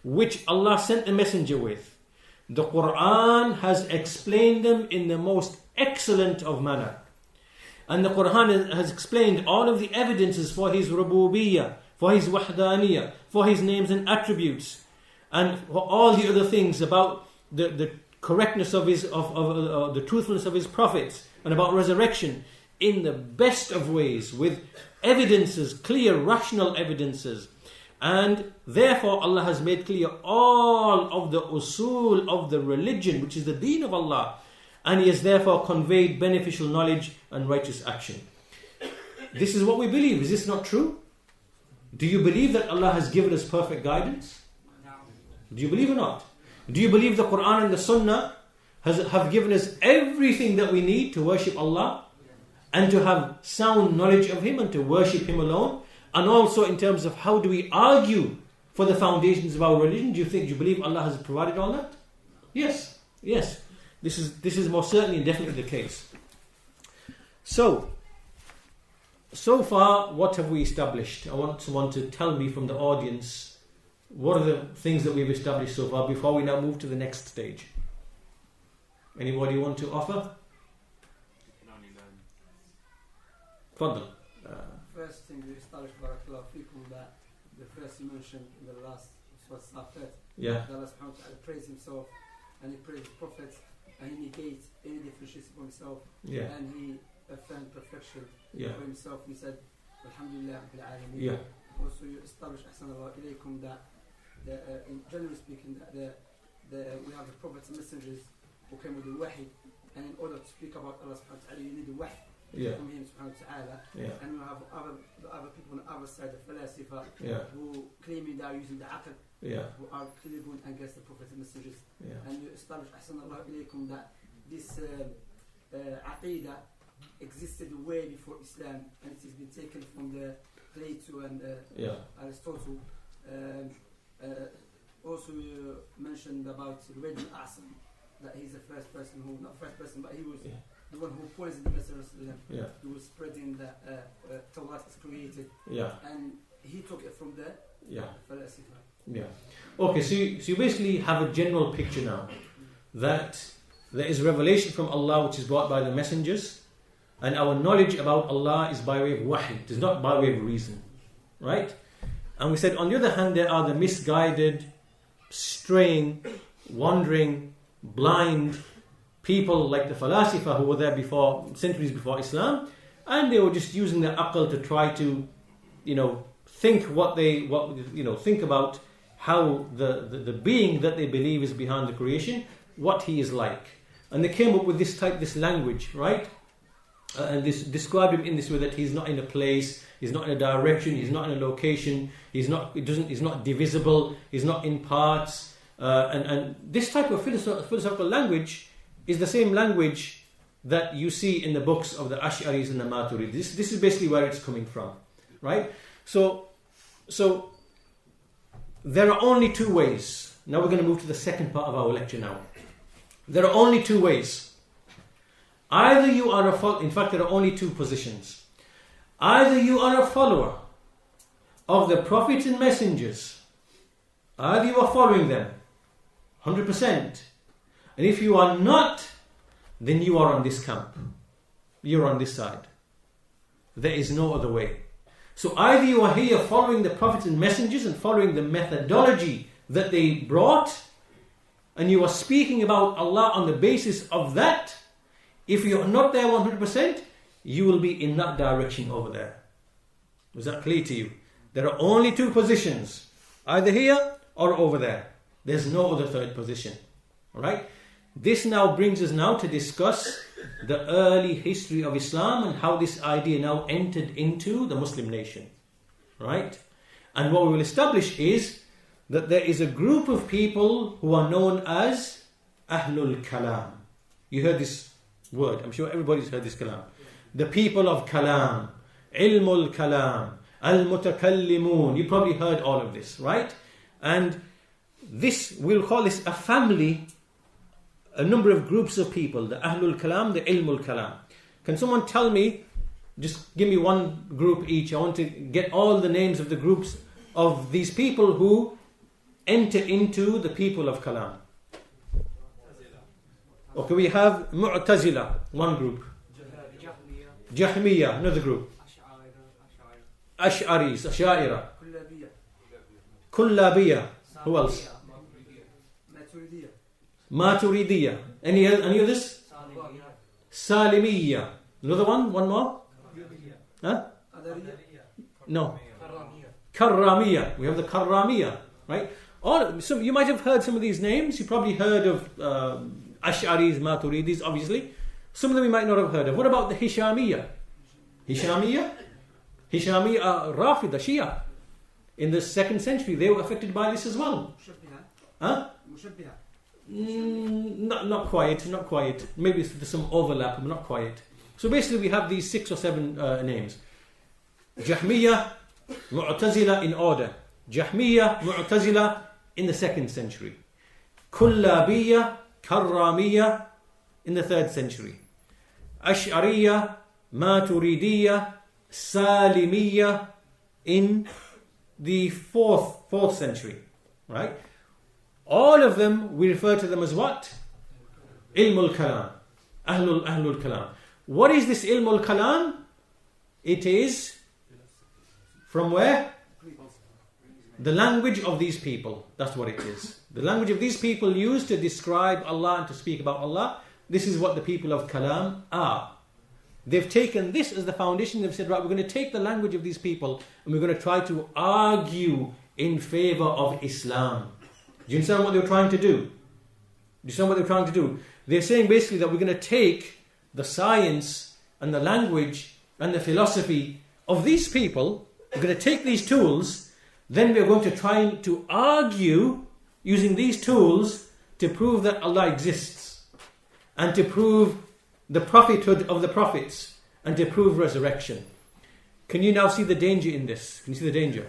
which Allah sent the messenger with, the Quran has explained them in the most excellent of manner. And the Quran has explained all of the evidences for his rububiyyah, for his wahdaniyah, for his names and attributes, and for all the other things about the correctness of the truthfulness of his prophets, and about resurrection, in the best of ways, with evidences, clear, rational evidences. And therefore Allah has made clear all of the usul of the religion, which is the deen of Allah, and He has therefore conveyed beneficial knowledge and righteous action. This is what we believe. Is this not true? Do you believe that Allah has given us perfect guidance? Do you believe or not? Do you believe the Quran and the Sunnah have given us everything that we need to worship Allah and to have sound knowledge of Him and to worship Him alone? And also in terms of how do we argue for the foundations of our religion? Do you believe Allah has provided all that? Yes. This is most certainly and definitely the case. So far, what have we established? I want someone to tell me from the audience, what are the things that we've established so far before we now move to the next stage? Anybody want to offer? Fadl. First thing we established, barakallahu fikum, that the first you mentioned in the last was Safet. Yeah. Allah subhanahu wa ta'ala praised Himself and He praised the prophets and He negates any differences for Himself. Yeah. And He affirmed perfection for Himself. He said, Alhamdulillah Rabbil Alameen. Yeah. Also you established Ahsanallahu ilaykum that generally speaking that we have the prophets and messengers who came with the wahi, and in order to speak about Allah subhanahu wa ta'ala you need the wahi from Him subhanahu wa ta'ala. And we have the other people on the other side, the Philosophers, who claiming they are using the aql, who are clearly going against the prophets and messengers. And you establish Ahsanallahu ilaykum that this aqidah existed way before Islam, and it has been taken from the Plato and Aristotle. Also you mentioned about Ruwayd al-Asam, that he's the first person who, not first person, but he was the one who poisoned the Messenger, who was spreading that Torah is created, and he took it from the philosopher. Okay, so you basically have a general picture now that there is revelation from Allah which is brought by the messengers, and our knowledge about Allah is by way of wahi, it is not by way of reason, right? And we said on the other hand there are the misguided, straying, wandering, blind people like the Falasifa who were there before, centuries before Islam, and they were just using their aql to try to, think think about how the being that they believe is behind the creation, what he is like. And they came up with this language, right? And this described him in this way, that he's not in a place, he's not in a direction, he's not in a location, he's not divisible, he's not in parts. And this type of philosophical language is the same language that you see in the books of the Ash'aris and the Maturidiyyah. This is basically where it's coming from, right? So there are only two ways. Now we're going to move to the second part of our lecture now. There are only two ways. Either you are a follower, in fact there are only two positions. Either you are a follower of the prophets and messengers, either you are following them 100%, and if you are not, then you are on this camp, you're on this side. There is no other way. So either you are here following the prophets and messengers and following the methodology that they brought, and you are speaking about Allah on the basis of that. If you're not there 100%, you will be in that direction over there. Was that clear to you? There are only two positions, either here or over there. There's no other third position. Alright? This now brings us now to discuss the early history of Islam and how this idea now entered into the Muslim nation. Right? And what we will establish is that there is a group of people who are known as Ahlul-Kalam. You heard this word. I'm sure everybody's heard this kalam. The people of Kalam, Ilmul Kalam, Al-Mutakallimun. You probably heard all of this, right? And this, we'll call this a family, a number of groups of people. The Ahlul Kalam, the Ilmul Kalam. Can someone tell me, just give me one group each. I want to get all the names of the groups of these people who enter into the people of Kalam. Okay, we have Mu'tazila, one group. Jahmiyyah, another group. Ash'aris, Ash'ariyyah. Kullabiyyah. Who else? Maturidiyyah. Any others? Salimiyyah. Another one more? Huh? No. Karramiyyah. We have the Karramiyyah, right? You might have heard some of these names. You probably heard of Ash'aris, Maturidis, obviously. Some of them you might not have heard of. What about the Hishamiyyah? Hishamiyyah are Rafida, Shia. In the 2nd century, they were affected by this as well. Huh? Not quite. Maybe there's some overlap, but not quite. So basically we have these 6 or 7 names. Jahmiyyah, Mu'tazila in order. Jahmiyyah, Mu'tazila in the 2nd century. Kullabiyyah, Karramiyyah in the 3rd century. Ash'ariyyah, Maturidiyyah, Salimiyyah in the 4th century. Right? All of them, we refer to them as what? Ilmul Kalam. Ahlul Kalam. What is this Ilmul Kalam? It is from where? The language of these people. That's what it is. The language of these people used to describe Allah and to speak about Allah. This is what the people of Kalam are. They've taken this as the foundation. They've said, right, we're going to take the language of these people and we're going to try to argue in favor of Islam. Do you understand what they were trying to do? They're saying basically that we're going to take the science and the language and the philosophy of these people. We're going to take these tools. Then we're going to try to argue using these tools to prove that Allah exists and to prove the prophethood of the prophets and to prove resurrection. Can you now see the danger in this? Can you see the danger?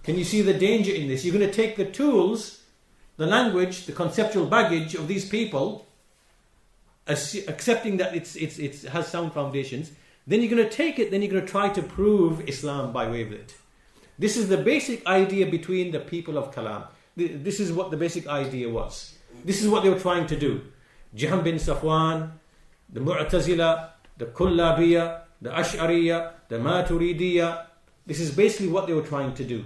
Can you see the danger in this? You're going to take the tools, the language, the conceptual baggage of these people, accepting that it has sound foundations. Then you're going to take it, then you're going to try to prove Islam by way of it. This is the basic idea between the people of Kalam. This is what the basic idea was. This is what they were trying to do. Jahm bin Safwan, the Mu'tazila, the Kullabiyyah, the Ash'ariyyah, the Maturidiyyah. This is basically what they were trying to do.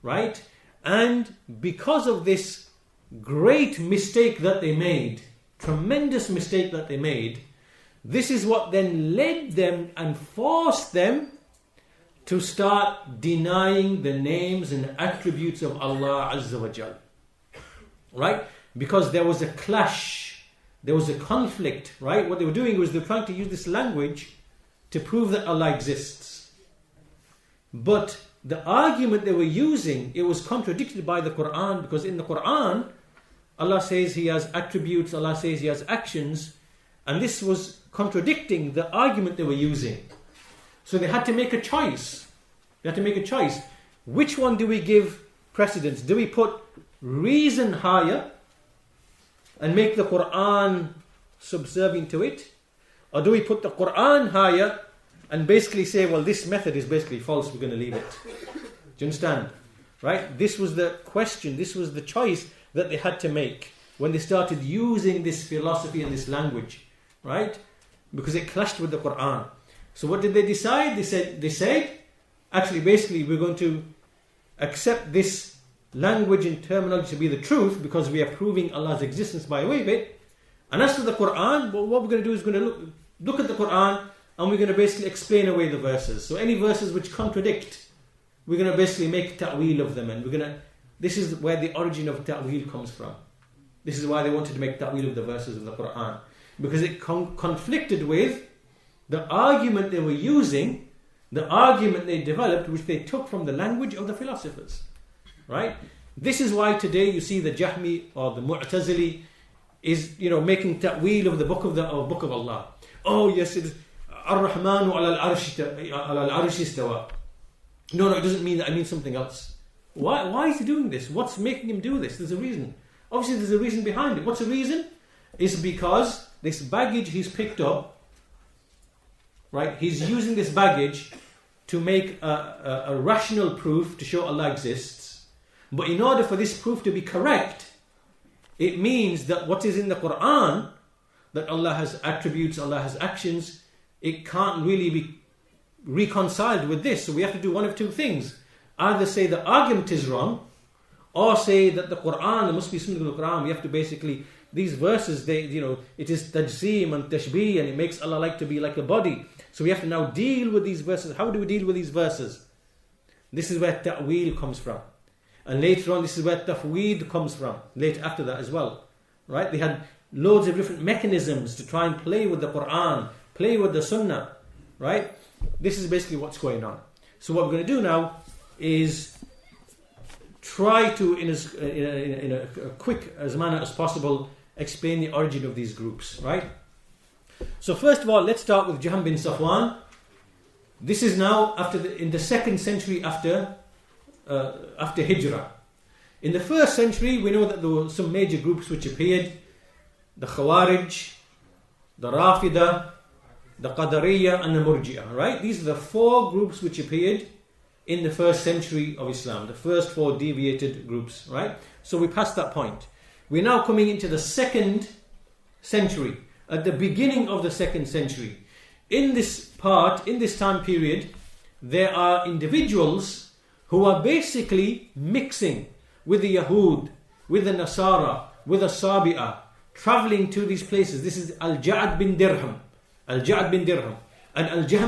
Right? And because of this great mistake that they made, tremendous mistake that they made, this is what then led them and forced them to start denying the names and attributes of Allah Azza wa Jal. Right? because there was a clash, there was a conflict, right? What they were doing was they were trying to use this language to prove that Allah exists. But the argument they were using, it was contradicted by the Quran, because in the Quran, Allah says He has attributes, Allah says He has actions, and this was contradicting the argument they were using. So they had to make a choice. They had to make a choice. Which one do we give precedence? Do we put reason higher and make the Quran subservient to it? Or do we put the Quran higher and basically say, well, this method is basically false, we're going to leave it? Do you understand? Right? This was the question, this was the choice that they had to make when they started using this philosophy and this language. Right? Because it clashed with the Quran. So what did they decide? They said, actually, basically, we're going to accept this language and terminology to be the truth because we are proving Allah's existence by way of it. And as for the Quran, well, what we're going to do is we're going to look at the Quran and we're going to basically explain away the verses. So any verses which contradict, we're going to basically make ta'wil of them, and this is where the origin of ta'wil comes from. This is why they wanted to make ta'wil of the verses of the Quran, because it conflicted with the argument they were using, the argument they developed, which they took from the language of the philosophers. Right? This is why today you see the Jahmi or the Mu'tazili is, making ta'wil of the book of Allah. Oh yes, it is Ar-Rahmanu ala al-arshi istawa. No, it doesn't mean that. It means something else. Why is he doing this? What's making him do this? There's a reason. Obviously there's a reason behind it. What's the reason? It's because this baggage he's picked up, right? He's using this baggage to make a rational proof to show Allah exists. But in order for this proof to be correct, it means that what is in the Quran, that Allah has attributes, Allah has actions, it can't really be reconciled with this. So we have to do one of two things. Either say the argument is wrong, or say that the Quran, there must be something in the Quran. We have to basically, these verses, it is tajseem and tashbih, and it makes Allah like to be like a body. So we have to now deal with these verses. How do we deal with these verses? This is where ta'wil comes from. And later on, this is where tafweed comes from. Later after that as well. Right? They had loads of different mechanisms to try and play with the Quran, play with the Sunnah. Right? This is basically what's going on. So what we're going to do now is try to, in a quick as manner as possible, explain the origin of these groups. Right? So first of all, let's start with Jahm bin Safwan. This is now in the 2nd century after Hijrah. In the 1st century, we know that there were some major groups which appeared: the Khawarij, the Rafidah, the Qadariyah, and the Murji'ah. Right? These are the 4 groups which appeared in the 1st century of Islam. The first 4 deviated groups. Right? So we passed that point. We're now coming into the 2nd century. At the beginning of the 2nd century. In this time period, there are individuals who are basically mixing with the Yahud, with the Nasara, with the Sabi'ah, traveling to these places. This is Al-Ja'ad bin Dirham, and Al-Jahm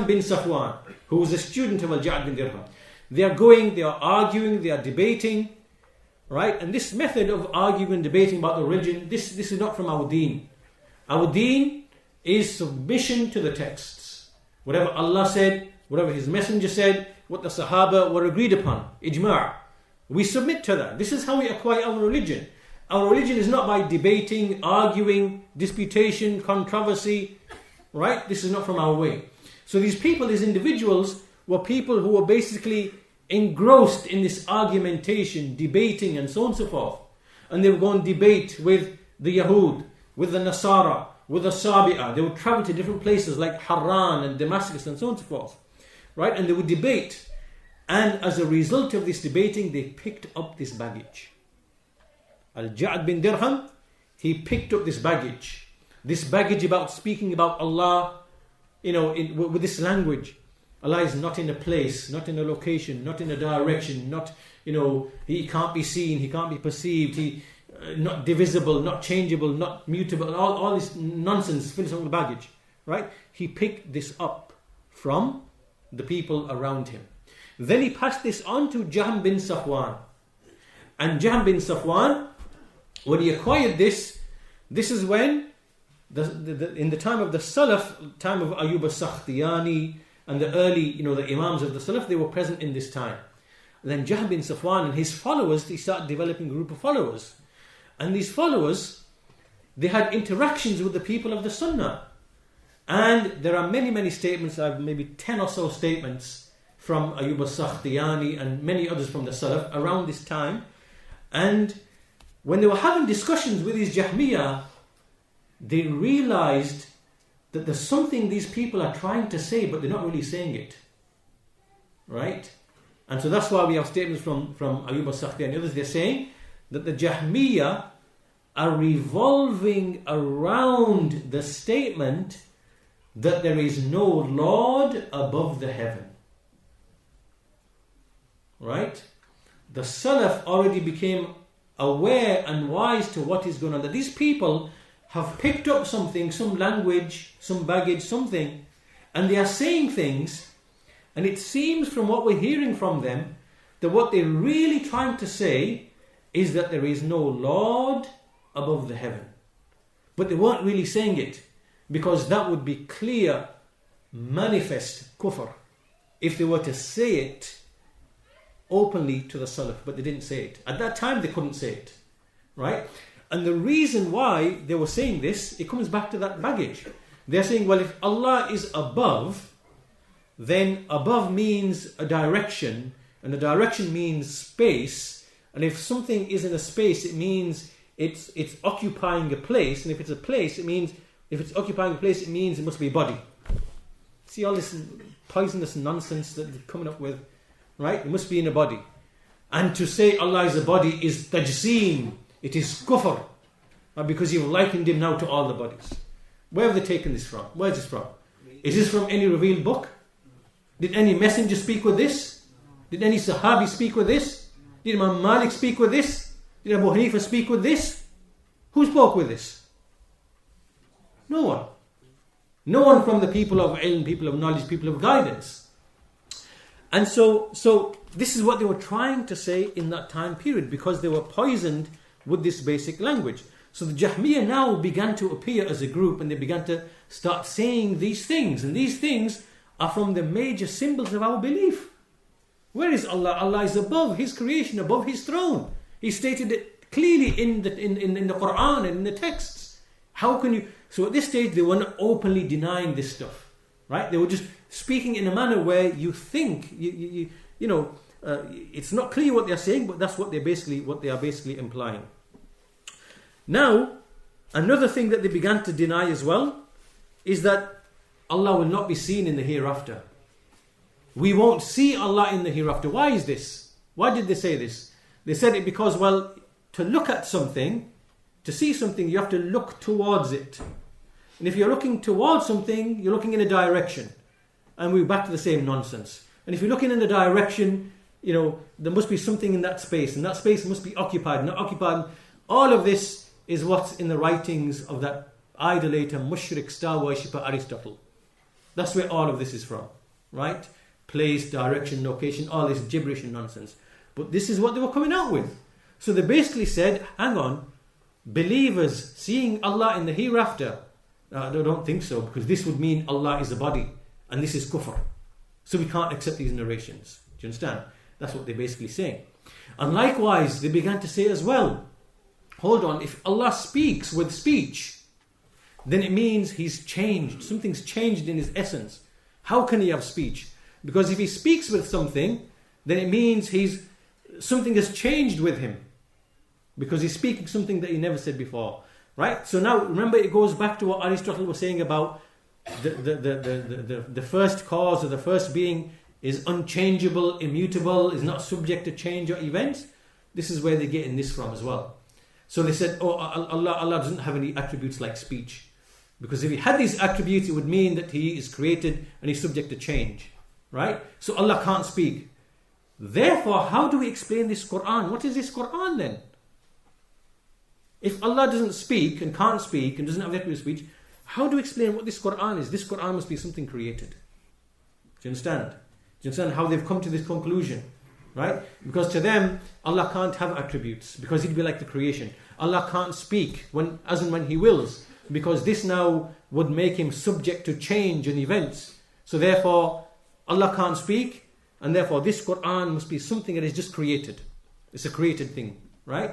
bin Safwan, who was a student of Al-Ja'ad bin Dirham. They are going, they are arguing, they are debating, right? And this method of arguing and debating about the religion, this is not from our deen. Our deen is submission to the texts. Whatever Allah said, whatever His Messenger said, what the Sahaba were agreed upon, ijma'. We submit to that. This is how we acquire our religion. Our religion is not by debating, arguing, disputation, controversy. Right? This is not from our way. So these people, these individuals, were people who were basically engrossed in this argumentation, debating, and so on and so forth. And they would go and debate with the Yahud, with the Nasara, with the Sabi'ah. They would travel to different places like Harran and Damascus and so on and so forth. Right? And they would debate. And as a result of this debating, they picked up this baggage. Al-Ja'ad bin Dirham, he picked up this baggage. This baggage about speaking about Allah, with this language. Allah is not in a place, not in a location, not in a direction, He can't be seen, He can't be perceived, not divisible, not changeable, not mutable, all this nonsense, philosophical baggage, right? He picked this up from the people around him. Then he passed this on to Jahm bin Safwan. And Jahm bin Safwan, when he acquired this, this is when, in the time of the Salaf, time of Ayyub as-Sakhtiyani, and the early, the Imams of the Salaf, they were present in this time. And then Jahm bin Safwan and his followers, he started developing a group of followers. And these followers, they had interactions with the people of the Sunnah. And there are many, many statements, I have maybe 10 or so statements from Ayyub as-Sakhtiyani and many others from the Salaf around this time. And when they were having discussions with these Jahmiyyah, they realized that there's something these people are trying to say, but they're not really saying it. Right? And so that's why we have statements from Ayyub as-Sakhtiyani and others. They're saying that the Jahmiyyah are revolving around the statement that there is no Lord above the heaven. Right? The Salaf already became aware and wise to what is going on. That these people have picked up something, some language, some baggage, something, and they are saying things, and it seems from what we're hearing from them that what they're really trying to say is that there is no Lord above the heaven. But they weren't really saying it, because that would be clear, manifest kufr if they were to say it openly to the Salaf, but they didn't say it. At that time they couldn't say it. Right? And the reason why they were saying this, it comes back to that baggage. They're saying, well, if Allah is above, then above means a direction, and a direction means space, and if something is in a space, it means it's occupying a place, and if it's a place, it means, if it's occupying a place, it means it must be a body. See all this poisonous nonsense that they're coming up with, right? It must be in a body. And to say Allah is a body is tajseem. It is kufr, because you've likened him now to all the bodies. Where have they taken this from? Where is this from? Is this from any revealed book? Did any messenger speak with this? Did any Sahabi speak with this? Did Imam Malik speak with this? Did Abu Hanifa speak with this? Who spoke with this? No one. No one from the people of ilm, people of knowledge, people of guidance. And so this is what they were trying to say in that time period, because they were poisoned with this basic language. So the Jahmiyyah now began to appear as a group, and they began to start saying these things. And these things are from the major symbols of our belief. Where is Allah? Allah is above His creation, above His throne. He stated it clearly in the Quran and in the texts. How can you... So at this stage they were not openly denying this stuff. Right? They were just speaking in a manner where you think, it's not clear what they're saying, but that's what they are basically implying. Now, another thing that they began to deny as well is that Allah will not be seen in the hereafter. We won't see Allah in the hereafter. Why is this? Why did they say this? They said it because, well, to look at something, to see something, you have to look towards it. And if you're looking towards something, you're looking in a direction. And we're back to the same nonsense. And if you're looking in the direction, there must be something in that space, and that space must be occupied, not occupied. All of this is what's in the writings of that idolater, mushrik, star worshipper Aristotle. That's where all of this is from, right? Place, direction, location, all this gibberish and nonsense. But this is what they were coming out with. So they basically said, hang on, believers seeing Allah in the hereafter, I don't think so, because this would mean Allah is a body, and this is kufr. So we can't accept these narrations. Do you understand? That's what they're basically saying. And likewise, they began to say as well, hold on, if Allah speaks with speech, then it means He's changed. Something's changed in His essence. How can He have speech? Because if He speaks with something, then it means something has changed with Him. Because He's speaking something that He never said before. Right? So now, remember, it goes back to what Aristotle was saying about the first cause, or the first being is unchangeable, immutable, is not subject to change or events. This is where they're getting this from as well. So they said, Allah doesn't have any attributes like speech. Because if He had these attributes, it would mean that He is created and He's subject to change. Right? So Allah can't speak. Therefore, how do we explain this Quran? What is this Quran then? If Allah doesn't speak and can't speak and doesn't have the attribute of speech, how do we explain what this Quran is? This Quran must be something created. Do you understand? Do you understand how they've come to this conclusion? Right? Because to them, Allah can't have attributes, because He'd be like the creation. Allah can't speak as and when He wills, because this now would make Him subject to change and events. So therefore, Allah can't speak, and therefore this Quran must be something that is just created. It's a created thing, right?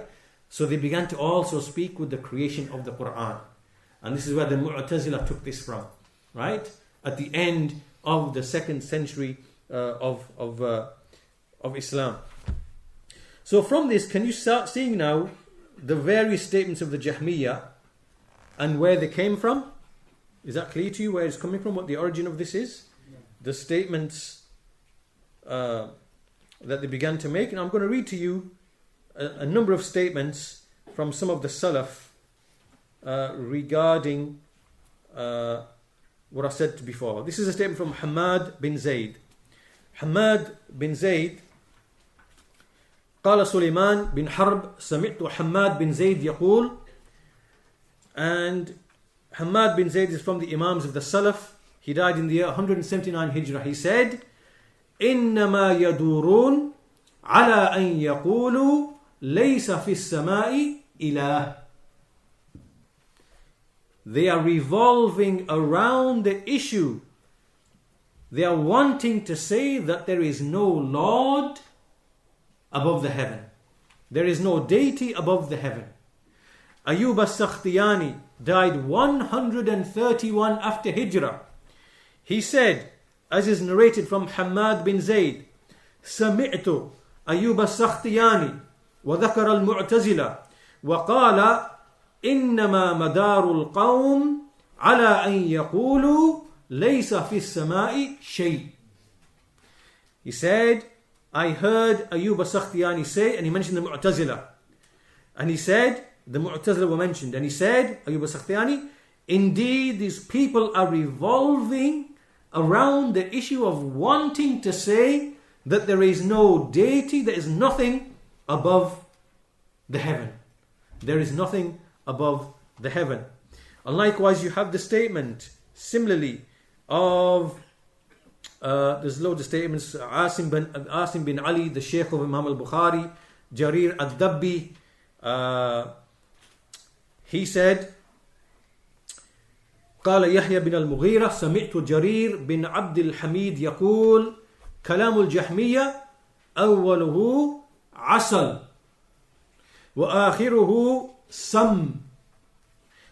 So they began to also speak with the creation of the Quran. And this is where the Mu'tazila took this from, right? At the end of the 2nd century of Islam. So from this, can you start seeing now the various statements of the Jahmiyyah and where they came from? Is that clear to you, where it's coming from, what the origin of this is? Yeah. The statements that they began to make. And I'm going to read to you a number of statements from some of the Salaf regarding what I said before. This is a statement from Hamad bin Zayd. Hamad bin Zayd قال سليمان بن حرب سمعت حماد بن زيد يقول, and Hamad bin Zayd is from the Imams of the Salaf. He died in the year 179 Hijrah. He said, إنما يدورون على أن يقولوا ليس في السماء إله. They are revolving around the issue. They are wanting to say that there is no Lord above the heaven. There is no deity above the heaven. Ayyub as-Sakhtiyani died 131 after Hijrah. He said, as is narrated from Hamad bin Zayd, سمعت أيوب السختياني وذكر المعتزلة وقال إنما مدار القوم على أن يقولوا ليس في السماء شيء. He said, I heard Ayyub as-Sakhtiyani say, and he mentioned the Mu'tazila. And he said, the Mu'tazila were mentioned, and he said, Ayyub as-Sakhtiyani, indeed these people are revolving around the issue of wanting to say that there is no deity, there is nothing above the heaven. There is nothing above the heaven. And likewise you have the statement, similarly, of there's loads of statements. Asim bin Ali, the Shaykh of Imam al-Bukhari, Jarir ad-Dabbi, he said, قال يحيى بن المغيرة سمعت جرير بن عبد الحميد يقول كلام الجهمية أوله عسل وآخره سم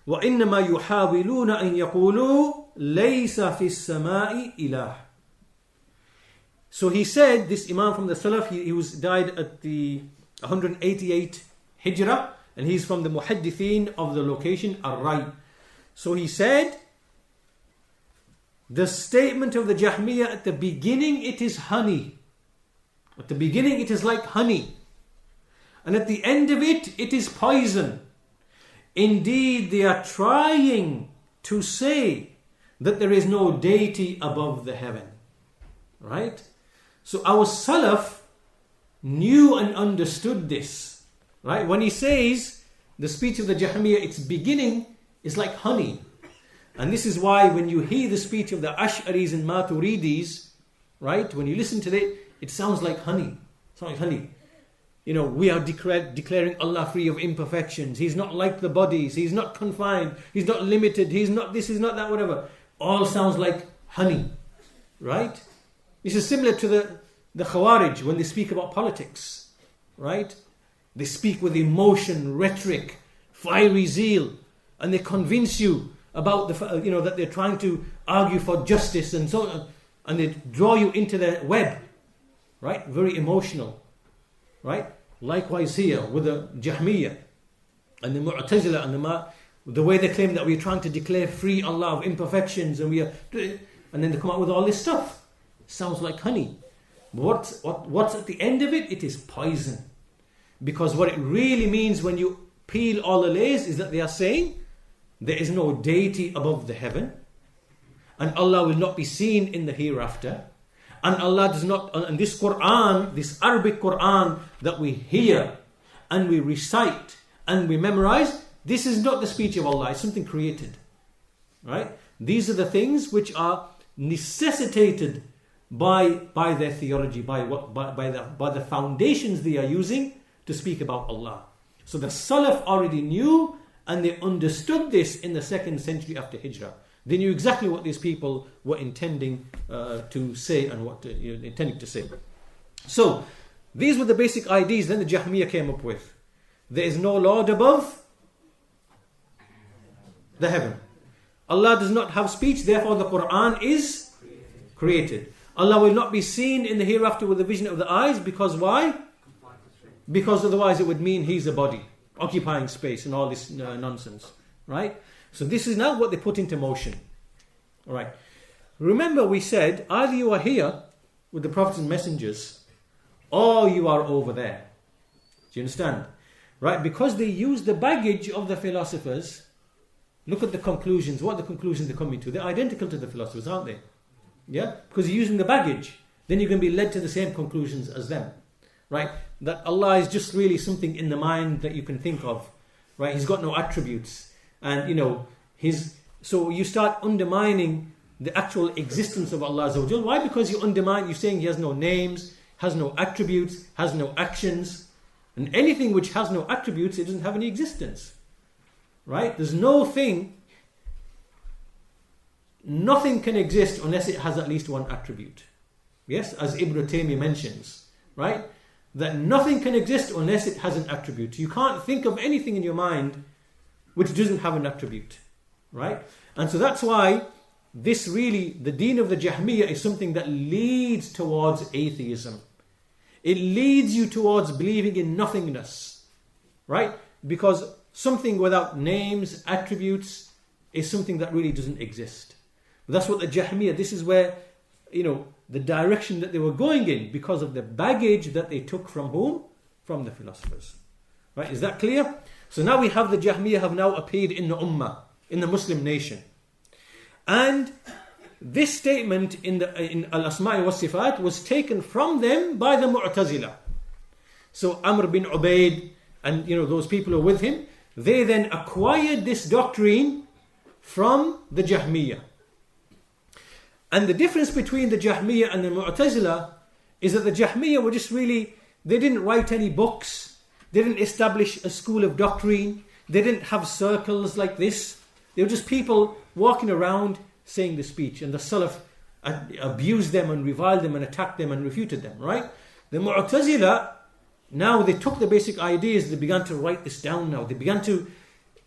وإنما يحاولون أن يقولوا ليس في السماء إله. So he said, this Imam from the Salaf, he died at the 188 Hijrah, and he's from the Muhaddithin of the location Ar-Ray. So he said, the statement of the Jahmiyyah at the beginning, it is honey. At the beginning it is like honey. And at the end of it, it is poison. Indeed, they are trying to say that there is no deity above the heaven. Right? So our Salaf knew and understood this. Right? When he says the speech of the Jahmiyyah, its beginning is like honey. And this is why when you hear the speech of the Ash'aris and Maturidis, right? When you listen to it, it sounds like honey. It sounds like honey. You know, we are declaring Allah free of imperfections. He's not like the bodies. He's not confined. He's not limited. He's not this, he's not that, whatever. All sounds like honey. Right? This is similar to the Khawarij when they speak about politics. Right? They speak with emotion, rhetoric, fiery zeal. And they convince you about that they're trying to argue for justice and so on. And they draw you into their web. Right? Very emotional. Right? Likewise here with the Jahmiyyah and the Mu'tazila and the way they claim that we're trying to declare free Allah of imperfections and then they come out with all this stuff. Sounds like honey. What's at the end of it? It is poison. Because what it really means when you peel all the layers is that they are saying there is no deity above the heaven and Allah will not be seen in the hereafter. And Allah does not, and this Quran, this Arabic Quran that we hear and we recite and we memorize, this is not the speech of Allah, it's something created. Right? These are the things which are necessitated by their theology, by the foundations they are using to speak about Allah. So the Salaf already knew and they understood this in the 2nd century after Hijrah. They knew exactly what these people were intending to say and what intending to say. So these were the basic ideas then the Jahmiyyah came up with. There is no Lord above the heaven. Allah does not have speech, therefore the Quran is created. Allah will not be seen in the hereafter with the vision of the eyes, because why? Because otherwise it would mean He's a body, occupying space and all this nonsense. Right? So this is now what they put into motion. Alright. Remember we said, either you are here with the prophets and messengers, or you are over there. Do you understand? Right? Because they use the baggage of the philosophers. Look at the conclusions. What are the conclusions they're coming to? They're identical to the philosophers, aren't they? Yeah? Because you're using the baggage. Then you're going to be led to the same conclusions as them. Right? That Allah is just really something in the mind that you can think of. Right? He's got no attributes. And so you start undermining the actual existence of Allah Azza wa Jal. Why? Because you're saying He has no names, has no attributes, has no actions. And anything which has no attributes, it doesn't have any existence. Right? There's nothing can exist unless it has at least one attribute. Yes, as Ibn Taymiyyah mentions, right? That nothing can exist unless it has an attribute. You can't think of anything in your mind which doesn't have an attribute, right? And so that's why this really, the deen of the Jahmiyyah is something that leads towards atheism. It leads you towards believing in nothingness, right? Because something without names, attributes, is something that really doesn't exist. But that's what the Jahmiyyah, this is where, the direction that they were going in, because of the baggage that they took from whom? From the philosophers. Right? Is that clear? So now we have the Jahmiyyah have now appeared in the Ummah, in the Muslim nation. And this statement in Al-Asma'i wa Sifat was taken from them by the Mu'tazila. So Amr bin Ubaid and those people who are with him, they then acquired this doctrine from the Jahmiyyah. And the difference between the Jahmiyyah and the Mu'tazila is that the Jahmiyyah were just really, they didn't write any books, they didn't establish a school of doctrine, they didn't have circles like this. They were just people walking around saying the speech, and the Salaf abused them and reviled them and attacked them and refuted them, right? The Mu'tazila, now they took the basic ideas, they began to write this down now. They began to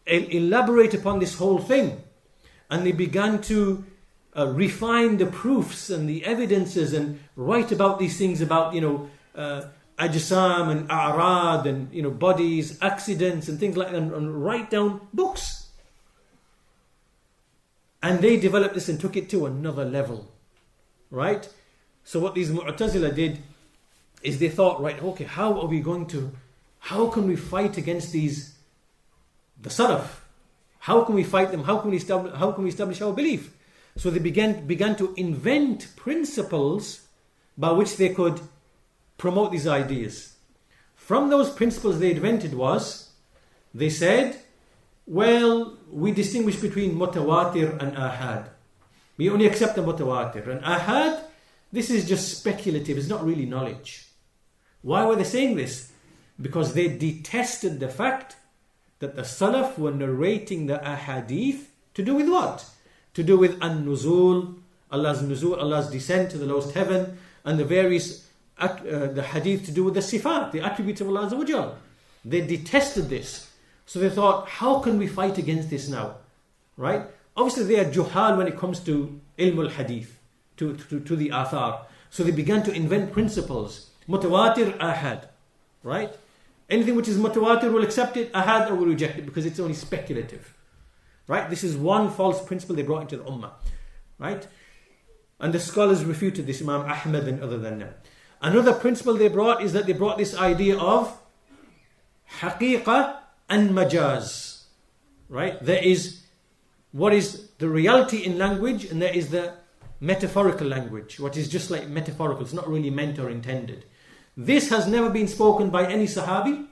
elaborate upon this whole thing. And they began to refine the proofs and the evidences and write about these things about, ajsam and a'rad and, bodies, accidents and things like that, and write down books. And they developed this and took it to another level. Right? So what these Mu'tazila did is they thought, right, okay, how can we fight against the Salaf? How can we fight them? How can we establish our belief? So they began to invent principles by which they could promote these ideas. From those principles they invented they said, well, we distinguish between mutawatir and ahad. We only accept the mutawatir. And ahad, this is just speculative, it's not really knowledge. Why were they saying this? Because they detested the fact that the Salaf were narrating the ahadith to do with what? To do with an-nuzul, Allah's descent to the lowest heaven, and the various the hadith to do with the sifat, the attributes of Allah Azza wa Jal. They detested this. So they thought, how can we fight against this now? Right? Obviously they are juhal when it comes to ilm al-hadith, to the athar. So they began to invent principles. Mutawatir, ahad. Right? Anything which is mutawatir, we'll accept it. Ahad, or we'll reject it because it's only speculative. Right? This is one false principle they brought into the ummah. Right? And the scholars refuted this, Imam Ahmad and other than them. Another principle they brought is that they brought this idea of haqiqah and majaz. Right? There is what is the reality in language, and there is the metaphorical language, what is just like metaphorical, it's not really meant or intended. This has never been spoken by any sahabi,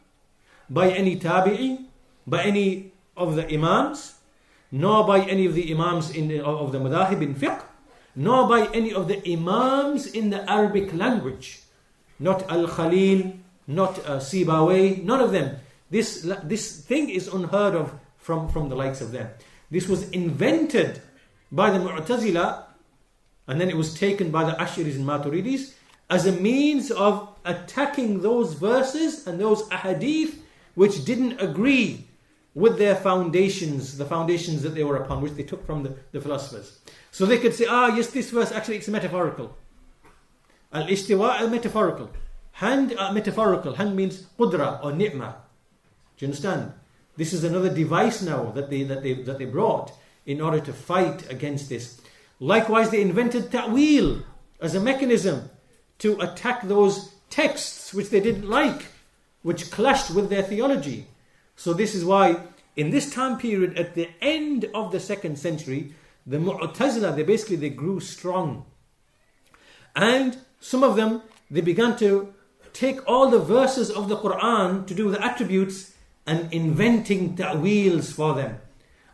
by any tabi'i, by any of the imams, nor by any of the imams of the madahib in fiqh, nor by any of the imams in the Arabic language. Not Al-Khalil, not Sibawayh, none of them. This thing is unheard of from the likes of them. This was invented by the Mu'tazila, and then it was taken by the Ash'ariyyahs and Maturidis as a means of attacking those verses and those ahadith which didn't agree with their foundations, the foundations that they were upon, which they took from the philosophers. So they could say, yes, this verse actually it's metaphorical. Al-Istiwa metaphorical. Hand metaphorical. Hand means qudra or ni'mah. Do you understand? This is another device now that they brought in order to fight against this. Likewise, they invented ta'wil as a mechanism to attack those texts which they didn't like, which clashed with their theology. So this is why in this time period, at the end of the 2nd century, the Mu'tazila, they grew strong. And some of them, they began to take all the verses of the Quran to do with the attributes and inventing ta'wils for them.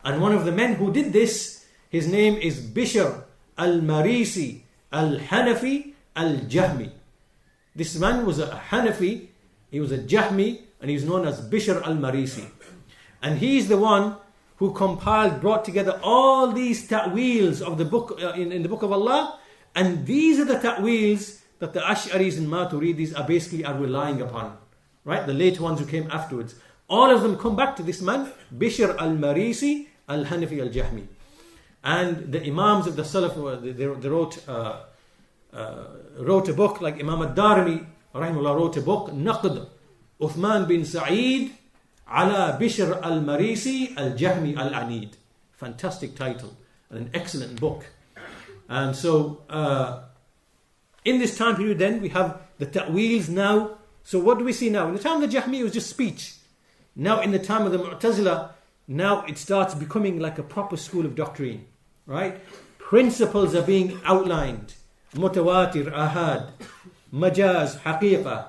And one of the men who did this, his name is Bishr al-Marisi al-Hanafi al-Jahmi. This man was a Hanafi, he was a Jahmi, and he was known as Bishr al-Marisi. And he's the one who brought together all these ta'wils of the book in the book of Allah, and these are the ta'wils that the Ash'aris and Maturidis are relying upon. Right? The later ones who came afterwards. All of them come back to this man, Bishr al-Marisi al-Hanafi al-Jahmi. And the Imams of the Salaf, they wrote a book, like Imam al-Darimi, rahimahullah, wrote a book, Naqd Uthman bin Sa'id ala Bishr al-Marisi al-Jahmi al-Anid. Fantastic title and an excellent book. And so, in this time period then, we have the ta'wils now. So what do we see now? In the time of the Jahmiyyah, it was just speech. Now in the time of the Mu'tazila, now it starts becoming like a proper school of doctrine. Right? Principles are being outlined. Mutawatir, ahad, majaz, haqiqah.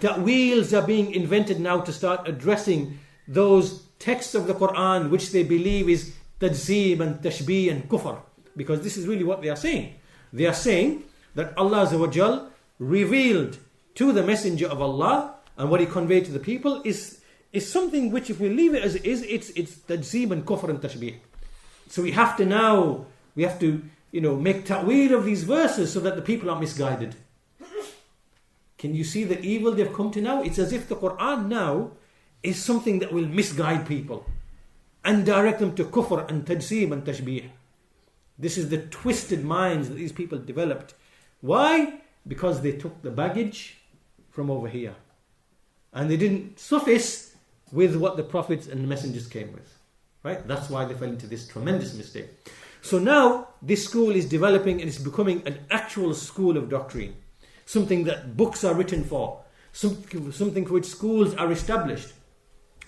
Ta'wils are being invented now to start addressing those texts of the Quran which they believe is tajzeeb and tashbih and kufr. Because this is really what they are saying. They are saying that Allah Azza wa Jal revealed to the Messenger of Allah, and what he conveyed to the people is something which, if we leave it as it is, it's tajzeeb and kufr and tashbih. So we have to make ta'wil of these verses so that the people are misguided. Can you see the evil they've come to now? It's as if the Quran now is something that will misguide people and direct them to kufr and tajzeeb and tashbih. This is the twisted minds that these people developed. Why? Because they took the baggage from over here. And they didn't suffice with what the prophets and the messengers came with. Right? That's why they fell into this tremendous mistake. So now, this school is developing and it's becoming an actual school of doctrine. Something that books are written for. Something for which schools are established.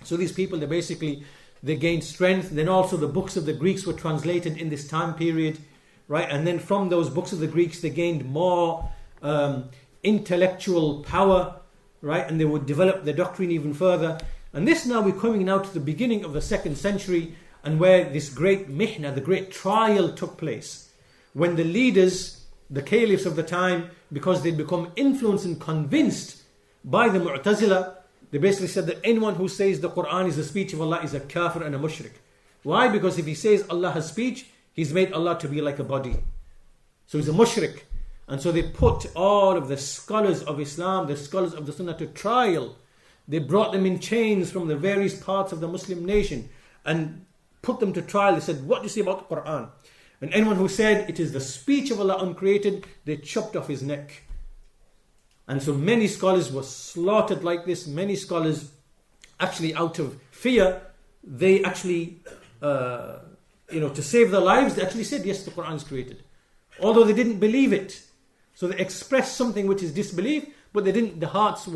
So these people, they gained strength. Then also the books of the Greeks were translated in this time period. Right? And then from those books of the Greeks, they gained more intellectual power. Right? And they would develop their doctrine even further. And this now, we're coming now to the beginning of the 2nd century, and where this great mihna, the great trial took place. When the leaders, the caliphs of the time, because they'd become influenced and convinced by the Mu'tazila, they basically said that anyone who says the Quran is the speech of Allah is a kafir and a mushrik. Why? Because if he says Allah has speech, he's made Allah to be like a body. So he's a mushrik. And so they put all of the scholars of Islam, the scholars of the Sunnah, to trial. They brought them in chains from the various parts of the Muslim nation and put them to trial. They said, what do you say about the Quran? And anyone who said it is the speech of Allah uncreated, they chopped off his neck. And so many scholars were slaughtered like this. Many scholars, actually out of fear, they actually, to save their lives, they actually said, yes, the Quran is created. Although they didn't believe it. So they expressed something which is disbelief, but the hearts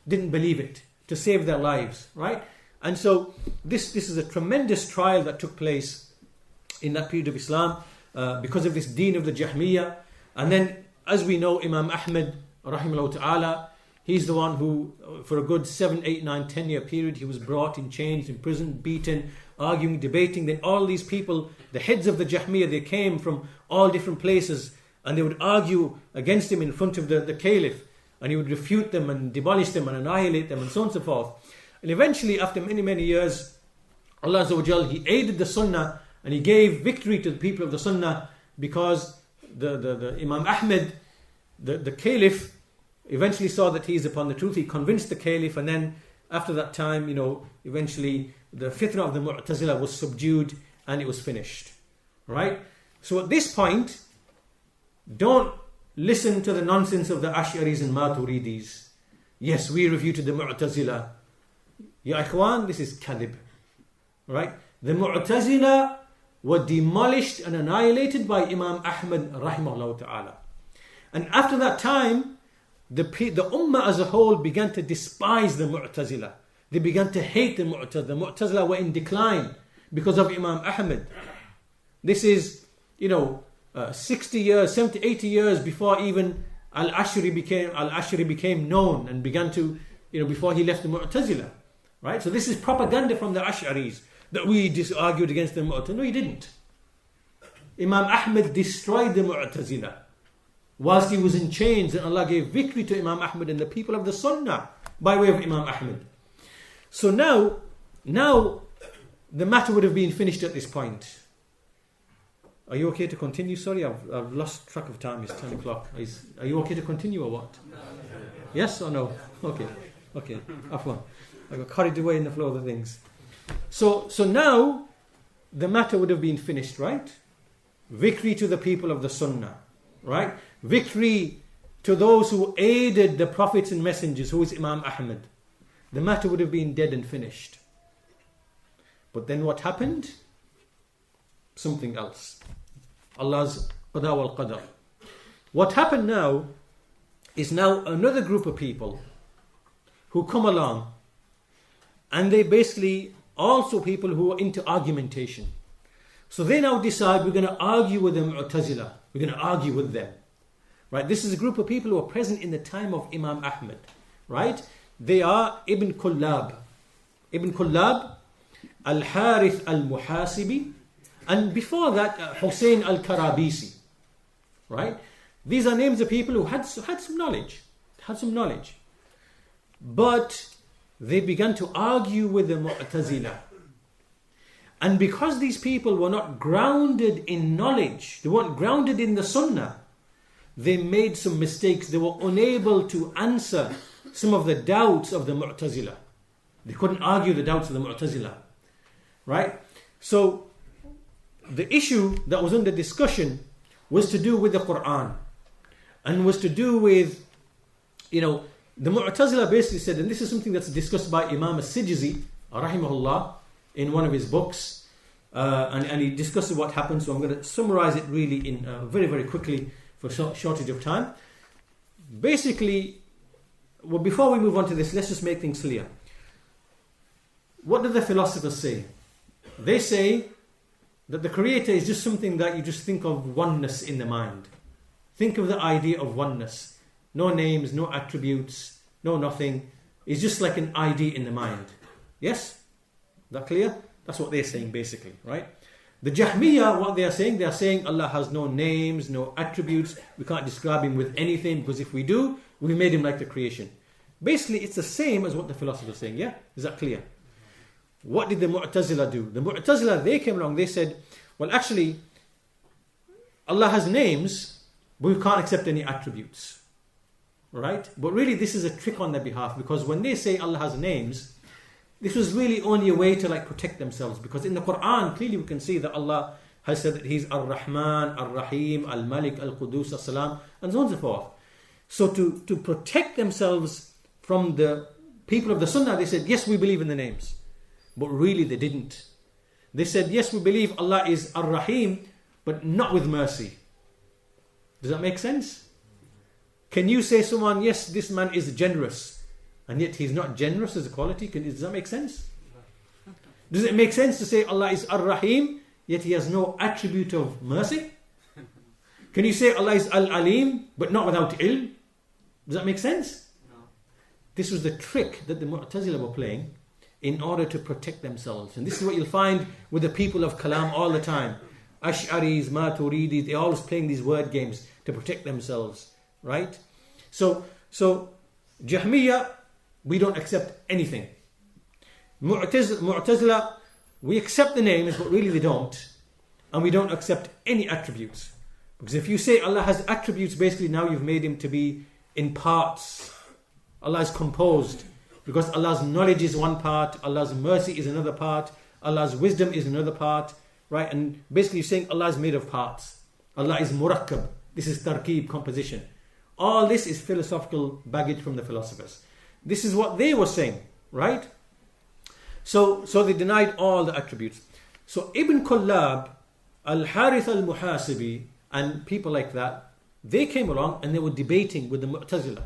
didn't believe it to save their lives, right? And so this is a tremendous trial that took place in that period of Islam because of this deen of the Jahmiyyah. And then, as we know, Imam Ahmad, rahimahullah ta'ala, he's the one who, for a good 7, 8, 9, 10 year period, he was brought in chains, in prison, beaten, arguing, debating. Then all these people, the heads of the Jahmiyyah, they came from all different places and they would argue against him in front of the caliph. And he would refute them and demolish them and annihilate them and so on and so forth. And eventually, after many, many years, Allah Azza wa Jal, He aided the Sunnah and He gave victory to the people of the Sunnah, because the Imam Ahmed, the Caliph, eventually saw that he is upon the truth. He convinced the Caliph, and then after that time, eventually the fitna of the Mu'tazila was subdued and it was finished. Right? So at this point, don't listen to the nonsense of the Ash'aris and Maturidis. Yes, we refuted the Mu'tazila. Ya Ikhwan, this is kadhib. Right? The Mu'tazila were demolished and annihilated by Imam Ahmad rahimahullah ta'ala. And after that time, the Ummah as a whole began to despise the Mu'tazila. They began to hate the Mu'tazila. The Mu'tazila were in decline because of Imam Ahmad. This is, 60 years, 70, 80 years before even Al-Ash'ari became known and began to, before he left the Mu'tazila. Right? So this is propaganda from the Ash'aris, that we argued against the Mu'tazila. No, he didn't. Imam Ahmad destroyed the Mu'tazila whilst he was in chains, and Allah gave victory to Imam Ahmad and the people of the Sunnah by way of Imam Ahmad. So now the matter would have been finished at this point. Are you okay to continue? Sorry, I've lost track of time. It's 10 o'clock. Are you okay to continue or what? Yes or no? Okay. Afwan. I got carried away in the flow of the things. So now the matter would have been finished, right? Victory to the people of the Sunnah, right? Victory to those who aided the prophets and messengers, who is Imam Ahmad. The matter would have been dead and finished. But then what happened? Something else. Allah's qada wal qadar. What happened now is now another group of people who come along, and they basically also people who are into argumentation. So they now decide, we're going to argue with the Mu'tazila. We're going to argue with them. Right? This is a group of people who are present in the time of Imam Ahmad. Right? They are Ibn Kullab, Al-Harith Al-Muhasibi, and before that Hussein Al-Karabisi. Right? These are names of people who had some knowledge. But they began to argue with the Mu'tazila. And because these people were not grounded in knowledge, they weren't grounded in the Sunnah, they made some mistakes. They were unable to answer some of the doubts of the Mu'tazila. They couldn't argue the doubts of the Mu'tazila. Right? So the issue that was under discussion was to do with the Quran, and was to do with, the Mu'tazila basically said, and this is something that's discussed by Imam as-Sijizi rahimahullah in one of his books, and he discusses what happened. So I'm going to summarize it really in very, very quickly for shortage of time. Basically, well, before we move on to this, let's just make things clear. What do the philosophers say? They say that the Creator is just something that you just think of oneness in the mind. Think of the idea of oneness. No names, no attributes, no nothing. It's just like an idea in the mind. Yes? Is that clear? That's what they're saying basically, right? The Jahmiyyah, what they are saying Allah has no names, no attributes. We can't describe Him with anything, because if we do, we made Him like the creation. Basically, it's the same as what the philosophers are saying, yeah? Is that clear? What did the Mu'tazila do? The Mu'tazila, they came along, they said, well actually, Allah has names, but we can't accept any attributes. Right? But really this is a trick on their behalf, because when they say Allah has names, this was really only a way to protect themselves, because in the Quran clearly we can see that Allah has said that He's Ar-Rahman, Ar-Rahim, Al-Malik, Al-Qudus, As-Salam, and so on and so forth. So to protect themselves from the people of the Sunnah, they said, yes, we believe in the names. But really they didn't. They said, yes, we believe Allah is Ar-Rahim, but not with mercy. Does that make sense? Can you say someone, yes, this man is generous, and yet he's not generous as a quality? Does that make sense? Does it make sense to say Allah is Ar-Rahim, yet He has no attribute of mercy? Can you say Allah is Al-Alim, but not without ilm? Does that make sense? No. This was the trick that the Mu'tazila were playing in order to protect themselves. And this is what you'll find with the people of Kalam all the time. Ash'aris, Maturidiyyah, they're always playing these word games to protect themselves. Right? So Jahmiyyah, we don't accept anything. Mu'tazila, we accept the names, but really they don't. And we don't accept any attributes. Because if you say Allah has attributes, basically now you've made him to be in parts. Allah is composed. Because Allah's knowledge is one part, Allah's mercy is another part, Allah's wisdom is another part. Right? And basically you're saying Allah is made of parts. Allah is murakkab. This is tarkeeb, composition. All this is philosophical baggage from the philosophers. This is what they were saying. Right? So they denied all the attributes. So Ibn Kullab, Al-Harith al-Muhasibi, and people like that, they came along and they were debating with the Mu'tazila.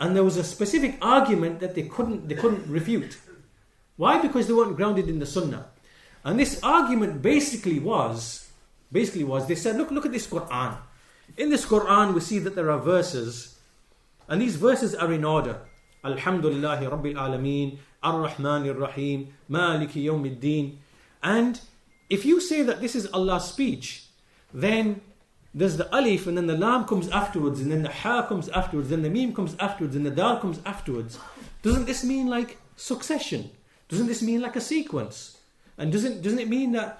And there was a specific argument that they couldn't refute. Why? Because they weren't grounded in the Sunnah. And this argument basically was, they said, look at this Quran. In this Quran we see that there are verses, and these verses are in order. Alhamdulillahi Rabbil Alameen, Ar-Rahmanir Rahim, Maliki Yawmiddin. And if you say that this is Allah's speech, then there's the alif, and then the lam comes afterwards, and then the ha comes afterwards, then the mim comes afterwards, and the dal comes afterwards. Doesn't this mean like succession? Doesn't this mean like a sequence? And doesn't it mean that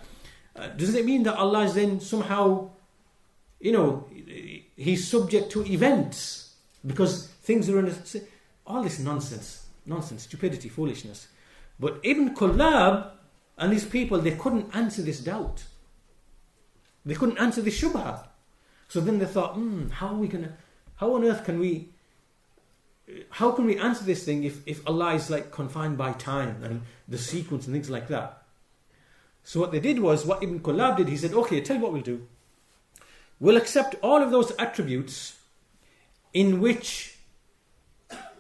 Allah is then somehow, He's subject to events because things are in all this nonsense, stupidity, foolishness. But Ibn Kullab and these people, they couldn't answer this doubt. They couldn't answer this shubha. So then they thought, how on earth can we answer this thing if Allah is like confined by time and the sequence and things like that? So what they did was, what Ibn Kullab did, he said, okay, tell you what we'll do. We'll accept all of those attributes in which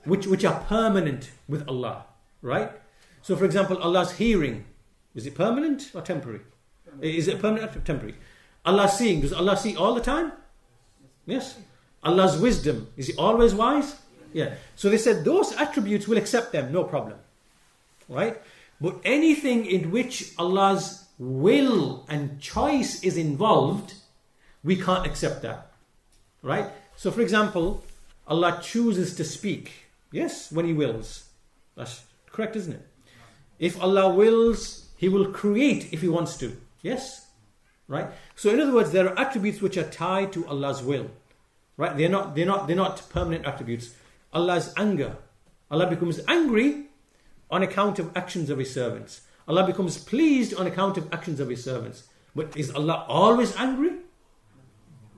are permanent with Allah, right? So for example, Allah's hearing, is it permanent or temporary? Is it permanent or temporary? Allah's seeing, does Allah see all the time? Yes. Allah's wisdom, is He always wise? Yeah. So they said those attributes, we'll accept them, no problem. Right? But anything in which Allah's will and choice is involved, we can't accept that. Right? So for example, Allah chooses to speak. Yes, when He wills. That's correct, isn't it? If Allah wills, He will create if He wants to. Yes? Right? So in other words, there are attributes which are tied to Allah's will. Right? They're not permanent attributes. Allah's anger. Allah becomes angry on account of actions of His servants. Allah becomes pleased on account of actions of His servants. But is Allah always angry?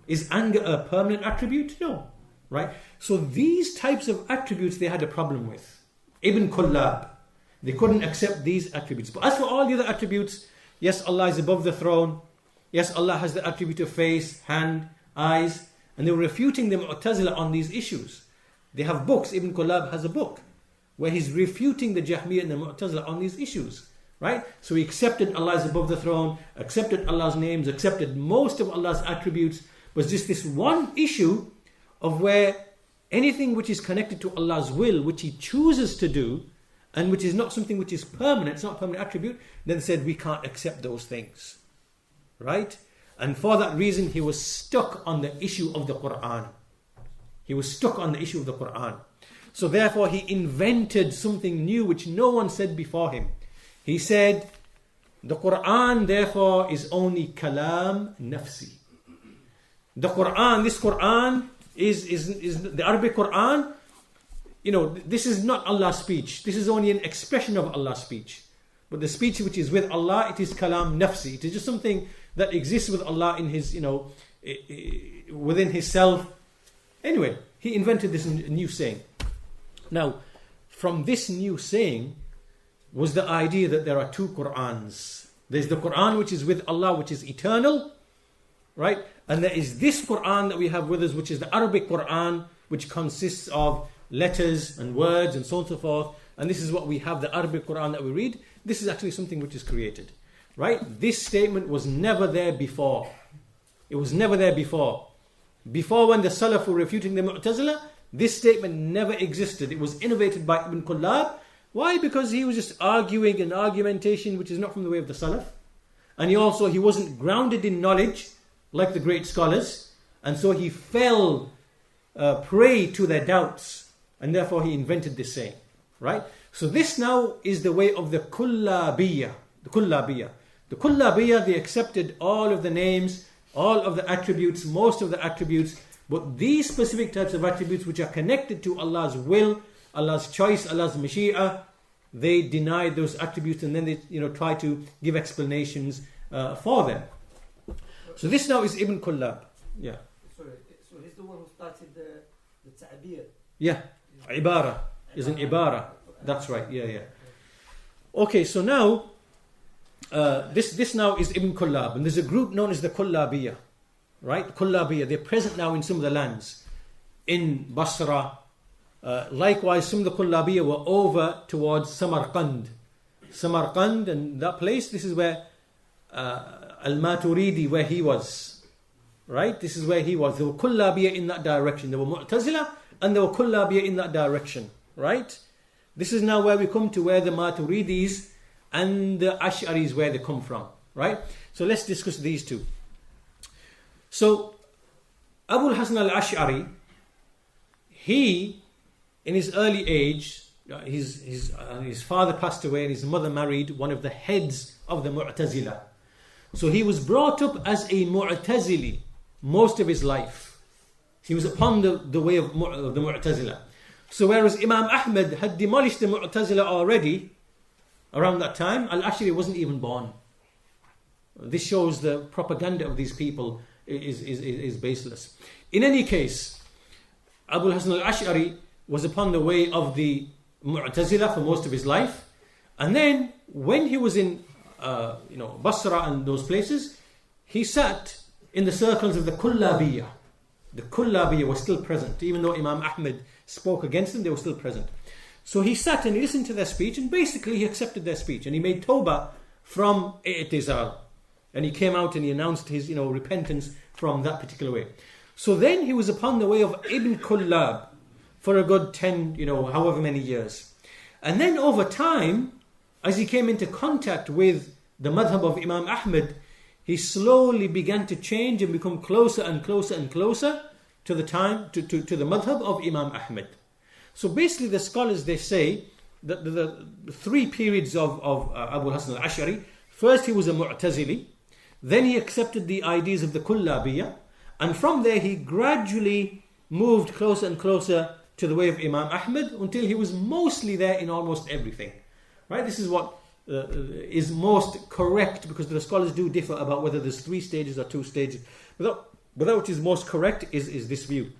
Is anger a permanent attribute? No. Right? So these types of attributes they had a problem with. Ibn Kullab. They couldn't accept these attributes. But as for all the other attributes, yes, Allah is above the throne. Yes, Allah has the attribute of face, hand, eyes. And they were refuting the Mu'tazila on these issues. They have books. Ibn Kullab has a book where he's refuting the Jahmiyyah and the Mu'tazila on these issues. Right? So he accepted Allah is above the throne, accepted Allah's names, accepted most of Allah's attributes. Was just this one issue of where anything which is connected to Allah's will, which He chooses to do, and which is not something which is permanent, it's not a permanent attribute, then said we can't accept those things. Right? And for that reason, he was stuck on the issue of the Quran. He was stuck on the issue of the Quran. So therefore, he invented something new which no one said before him. He said, the Quran therefore is only kalam nafsi. The Quran, this Quran is the Arabic Quran. This is not Allah's speech. This is only an expression of Allah's speech. But the speech which is with Allah, it is kalam nafsi. It is just something that exists with Allah in His, within His self. Anyway, he invented this new saying. Now, from this new saying was the idea that there are two Qur'ans. There's the Qur'an which is with Allah, which is eternal, right? And there is this Qur'an that we have with us, which is the Arabic Qur'an, which consists of letters and words and so on and so forth. And this is what we have, the Arabic Qur'an that we read. This is actually something which is created. Right? This statement was never there before. It was never there before. Before, when the Salaf were refuting the Mu'tazila, this statement never existed. It was innovated by Ibn Kullab. Why? Because he was just arguing an argumentation which is not from the way of the Salaf. And he wasn't grounded in knowledge like the great scholars. And so he fell prey to their doubts. And therefore he invented this saying. Right? So this now is the way of the Kullabiyyah. The Kullabiyyah. The Kullabiyyah, they accepted all of the names, all of the attributes, most of the attributes, but these specific types of attributes which are connected to Allah's will, Allah's choice, Allah's mashi'ah, they denied those attributes, and then they try to give explanations for them. So this now is Ibn Kullab. Yeah. Sorry, so he's the one who started the ta'bir. Yeah. Ibara is an ibara. That's right. Yeah. Okay, so now this now is Ibn Kullab, and there's a group known as the Kullabiyyah. Right? Kullabiyyah. They're present now in some of the lands. In Basra. Likewise, some of the Kullabiyyah were over towards Samarkand. Samarkand and that place, this is where Al-Maturidi, where he was. Right? This is where he was. There were Kullabiyyah in that direction. There were Mu'tazila and there were Kullabiyyah in that direction. Right? This is now where we come to where the Maturidis and the Ash'aris, where they come from. Right? So let's discuss these two. So, Abu al-Hasan al-Ash'ari, he, in his early age, his father passed away and his mother married one of the heads of the Mu'tazila. So he was brought up as a Mu'tazili most of his life. He was upon the way of the Mu'tazila. So whereas Imam Ahmad had demolished the Mu'tazila already, around that time, Al-Ash'ari wasn't even born. This shows the propaganda of these people is baseless. In any case, Abu al-Hasan al-Ash'ari was upon the way of the Mu'tazila for most of his life, and then when he was in Basra and those places, he sat in the circles of the Kullabiyyah. The Kullabiyyah was still present, even though Imam Ahmad spoke against them, they were still present. So he sat and he listened to their speech, and basically he accepted their speech, and he made tawbah from i'tizal, and he came out and he announced his repentance from that particular way. So then he was upon the way of Ibn Kullab for a good 10, however many years. And then over time, as he came into contact with the madhab of Imam Ahmad, he slowly began to change and become closer and closer and closer to the the madhab of Imam Ahmad. So basically the scholars, they say that the three periods of Abu Hasan al-Ash'ari, first he was a Mu'tazili, then he accepted the ideas of the Kullabiyyah, and from there he gradually moved closer and closer to the way of Imam Ahmad until he was mostly there in almost everything. Right? This is what is most correct, because the scholars do differ about whether there's 3 stages or 2 stages. But that which is most correct is this view.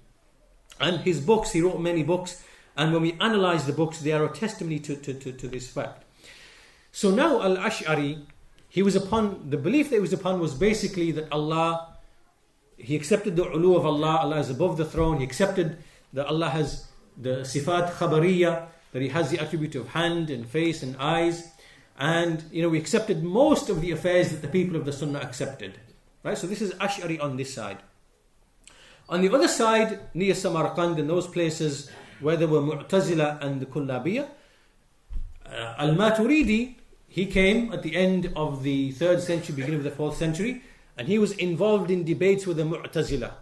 And his books, he wrote many books, and when we analyze the books, they are a testimony to this fact. So now Al-Ash'ari, he was upon, the belief that he was upon was basically that Allah, he accepted the ulu of Allah, Allah is above the throne, he accepted that Allah has the sifat khabariyah, that he has the attribute of hand and face and eyes, and we accepted most of the affairs that the people of the Sunnah accepted. Right? So this is Ash'ari on this side. On the other side, near Samarkand and those places where there were Mu'tazila and the Kullabiyyah, Al-Maturidi, he came at the end of the 3rd century, beginning of the 4th century, and he was involved in debates with the Mu'tazila.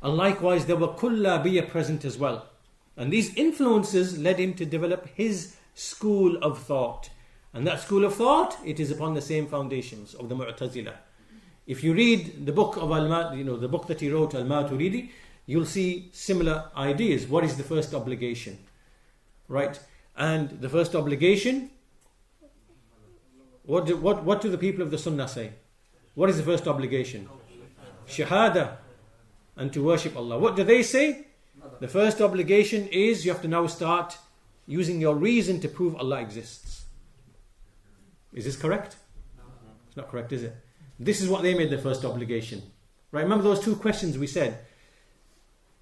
And likewise, there were Kullabiyyah present as well. And these influences led him to develop his school of thought. And that school of thought, it is upon the same foundations of the Mu'tazila. If you read the book of the book that he wrote, Al-Maturidi, you'll see similar ideas. What is the first obligation? Right? And the first obligation, what do the people of the Sunnah say? What is the first obligation? Shahada, and to worship Allah. What do they say? The first obligation is you have to now start using your reason to prove Allah exists. Is this correct? It's not correct, is it? This is what they made the first obligation. Right? Remember those 2 questions we said.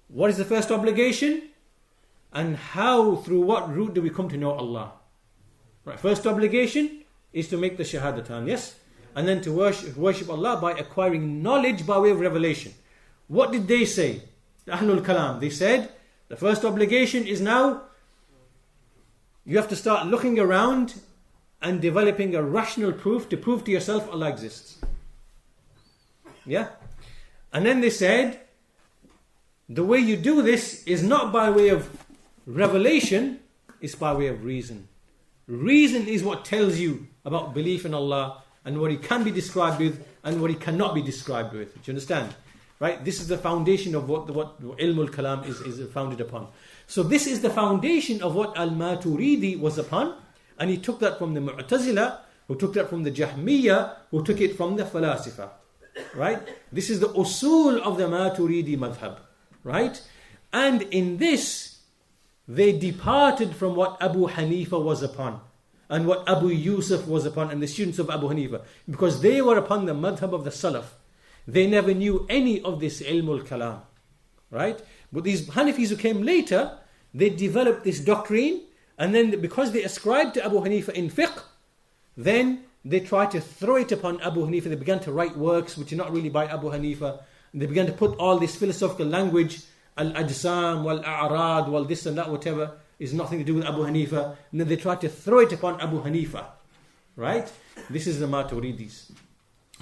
What is the first obligation? And how, through what route do we come to know Allah? Right? First obligation is to make the shahadatan, yes? And then to worship Allah by acquiring knowledge by way of revelation. What did they say? The Ahlul-Kalam, they said, the first obligation is now, you have to start looking around and developing a rational proof to prove to yourself Allah exists. Yeah? And then they said, the way you do this is not by way of revelation, is by way of reason. Reason is what tells you about belief in Allah and what He can be described with and what He cannot be described with. Do you understand? Right? This is the foundation of what Ilmul-Kalam is founded upon. So this is the foundation of what Al-Maturidi was upon, and he took that from the Mu'tazila, who took that from the Jahmiyyah, who took it from the Falasifa. Right? This is the usul of the Maturidi madhab. Right? And in this, they departed from what Abu Hanifa was upon, and what Abu Yusuf was upon, and the students of Abu Hanifa, because they were upon the madhab of the Salaf. They never knew any of this Ilmul Kalam. Right? But these Hanafis who came later, they developed this doctrine, and then because they ascribed to Abu Hanifa in fiqh, then they tried to throw it upon Abu Hanifa. They began to write works which are not really by Abu Hanifa. And they began to put all this philosophical language, al-ajsam, wal-a'rad, wal this and that, whatever, is nothing to do with Abu Hanifa. And then they tried to throw it upon Abu Hanifa. Right? This is the Maturidis.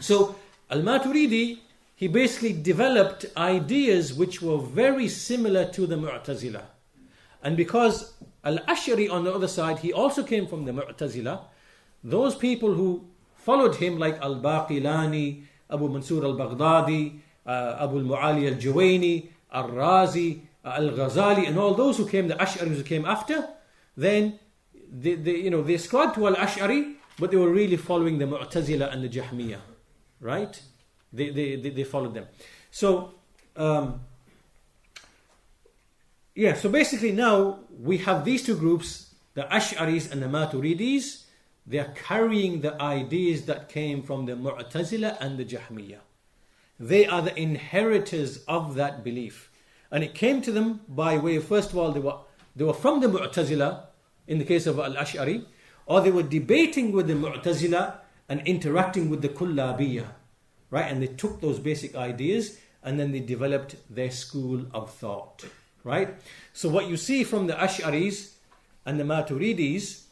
So, Al-Maturidi, he basically developed ideas which were very similar to the Mu'tazila. And because Al-Ash'ari on the other side, he also came from the Mu'tazila, those people who followed him like Al-Baqilani, Abu Mansur Al-Baghdadi, Abu Al-Mu'ali Al-Juwayni, Al-Razi, Al-Ghazali, and all those who came, the Ash'aris who came after, then they ascribed to Al-Ash'ari, but they were really following the Mu'tazila and the Jahmiyyah. Right? They followed them. So, so basically now we have these two groups, the Ash'aris and the Maturidis. They are carrying the ideas that came from the Mu'tazila and the Jahmiyyah. They are the inheritors of that belief. And it came to them by way of, first of all, they were from the Mu'tazila, in the case of Al-Ash'ari, or they were debating with the Mu'tazila and interacting with the Kullabiyyah. Right? And they took those basic ideas and then they developed their school of thought. Right? So what you see from the Ash'aris and the Maturidis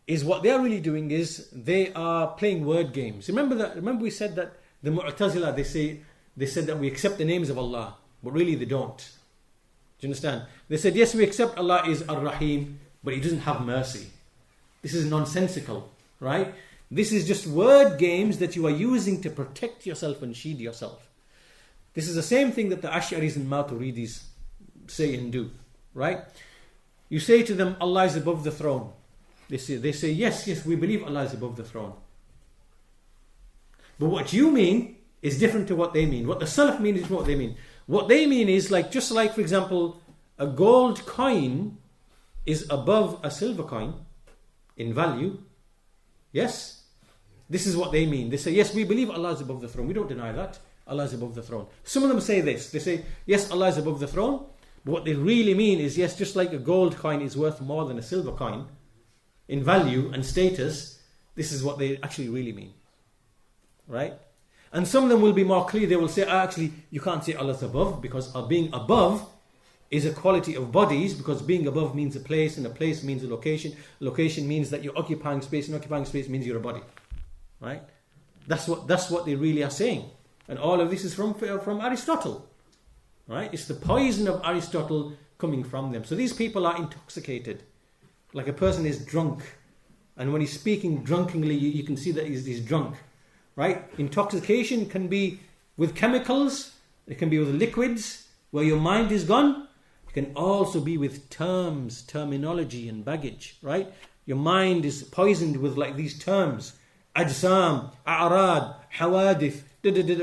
is what they are really doing is they are playing word games. Remember we said that the Mu'tazila, they said that we accept the names of Allah, but really they don't. Do you understand? They said, yes, we accept Allah is Ar-Rahim, but He doesn't have mercy. This is nonsensical, right? This is just word games that you are using to protect yourself and shield yourself. This is the same thing that the Ash'aris and Maturidis say and do, right? You say to them, Allah is above the throne. They say, yes, we believe Allah is above the throne. But what you mean is different to what they mean. What the Salaf mean is what they mean. What they mean is just like, for example, a gold coin is above a silver coin in value. Yes? This is what they mean. They say, yes, we believe Allah is above the throne. We don't deny that. Allah is above the throne. Some of them say this. They say, yes, Allah is above the throne. But what they really mean is, yes, just like a gold coin is worth more than a silver coin in value and status, this is what they actually really mean. Right? And some of them will be more clear. They will say, actually, you can't say Allah is above, because being above is a quality of bodies, because being above means a place, and a place means a location. Location means that you're occupying space, and occupying space means you're a body. Right? That's what they really are saying. And all of this is from Aristotle. Right? It's the poison of Aristotle coming from them. So these people are intoxicated. Like a person is drunk. And when he's speaking drunkenly, you can see that he's drunk. Right? Intoxication can be with chemicals. It can be with liquids, where your mind is gone. It can also be with terms, terminology and baggage. Right? Your mind is poisoned with like these terms. Ajsam, a'rad, hawadith,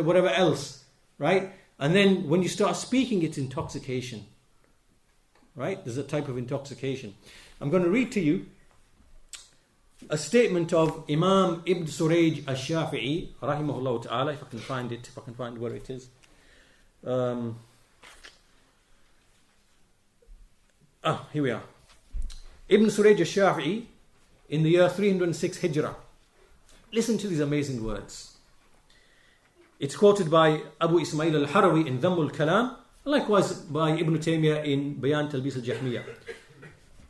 whatever else. Right? And then when you start speaking, it's intoxication. Right? There's a type of intoxication. I'm going to read to you a statement of Imam Ibn Surayj al-Shafi'i, rahimahullah ta'ala, if I can find where it is. Here we are. Ibn Surayj al-Shafi'i, in the year 306 Hijrah. Listen to these amazing words. It's quoted by Abu Ismail al-Harawi in Ahlul-Kalam, likewise by Ibn Taymiyyah in Bayan Talbis al-Jahmiyyah.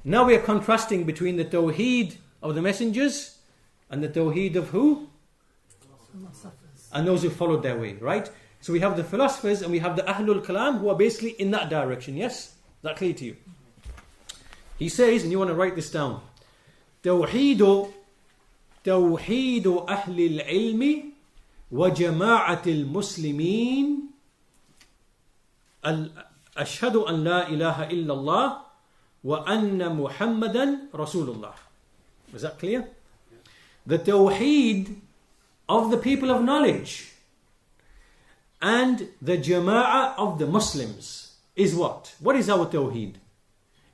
Now we are contrasting between the Tawheed of the messengers and the Tawheed of who? And those who followed their way, right? So we have the philosophers and we have the Ahlul-Kalam who are basically in that direction, yes? Is that clear to you? He says, and you want to write this down, توحيد أهل العلم وجماعة المسلمين أشهد أن لا إله إلا الله وأن محمدا رسول الله. Is that clear? The tawheed of the people of knowledge and the jama'ah of the Muslims is what? What is our tawheed?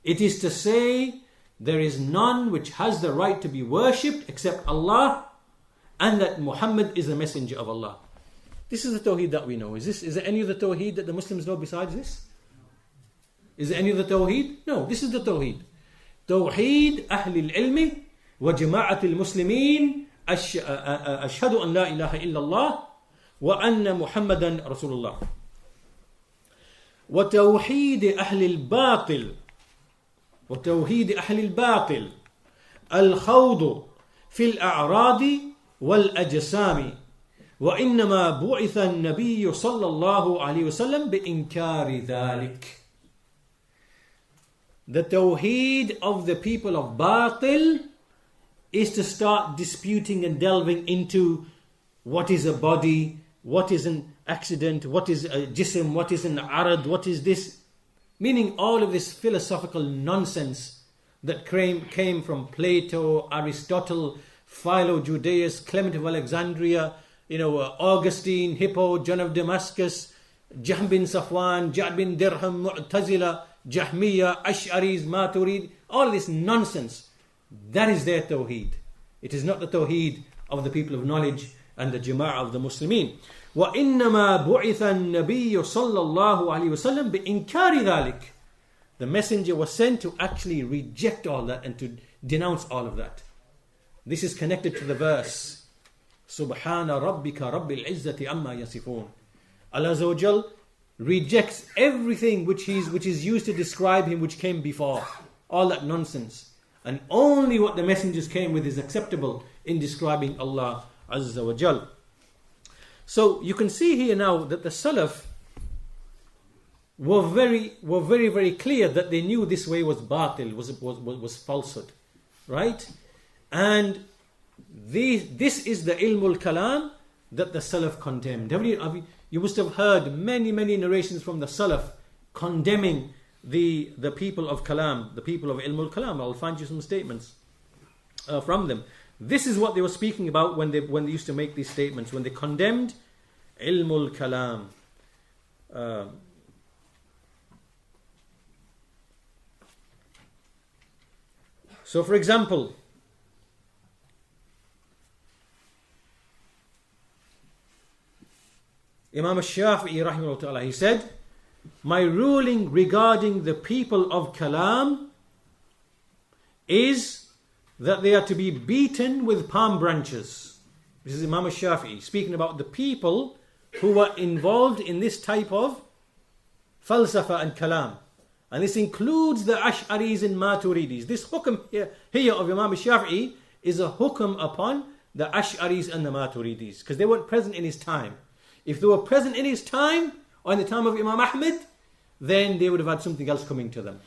It is to say there is none which has the right to be worshipped except Allah, and that Muhammad is the messenger of Allah. This is the tawheed that we know. Is there any other tawheed that the Muslims know besides this? Is there any other tawheed? No, this is the tawheed. Tawheed Ahlul Ilmi wa Jama'atul Muslimin ashhadu an la ilaha illallah wa anna Muhammadan Rasulullah. Wa tawheed Ahlul Batil وتوحيد أهل الباطل الخوض في الأعراض والأجسام وإنما بعث النبي صلى الله عليه وسلم بإنكار ذلك. The tawheed of the people of batil is to start disputing and delving into what is a body, what is an accident, what is a jism, what is an arad, what is this. Meaning all of this philosophical nonsense that came from Plato, Aristotle, Philo, Judaeus, Clement of Alexandria, Augustine, Hippo, John of Damascus, Jahm bin Safwan, Ja'd bin Dirham, Mu'tazila, Jahmiyyah, Ash'ariyyah Maturidiyyah, all this nonsense. That is their tawheed. It is not the tawheed of the people of knowledge and the jama'ah of the Muslimin. وَإِنَّمَا بُعِثَ النَّبِيُّ صَلَّى اللَّهُ عَلَيْهِ وَسَلَّمْ بِإِنْكَارِ ذَلِكَ. The messenger was sent to actually reject all that and to denounce all of that. This is connected to the verse سُبْحَانَ رَبِّكَ رَبِّ الْعِزَّةِ عَمَّا يَصِفُونَ. Allah Azza wa Jal rejects everything which is used to describe him which came before. All that nonsense. And only what the messengers came with is acceptable in describing Allah Azza wa Jal. So you can see here now that the Salaf were very, very clear that they knew this way was batil, was falsehood, right? And this is the Ahlul-Kalam that the Salaf condemned. You must have heard many narrations from the Salaf condemning the people of Kalam, the people of Ahlul-Kalam. I'll find you some statements from them. This is what they were speaking about when they used to make these statements, when they condemned Ahlul-Kalam. So for example, Imam al-Shafi'i rahimahullah ta'ala, he said, my ruling regarding the people of Kalam is that they are to be beaten with palm branches. This is Imam al-Shafi'i speaking about the people who were involved in this type of falsafa and kalam. And this includes the Ash'ariyyahs and Maturidiyyahs. This hukm here of Imam al-Shafi'i is a hukm upon the Ash'ariyyahs and the Maturidiyyahs, because they weren't present in his time. If they were present in his time, or in the time of Imam Ahmed, then they would have had something else coming to them.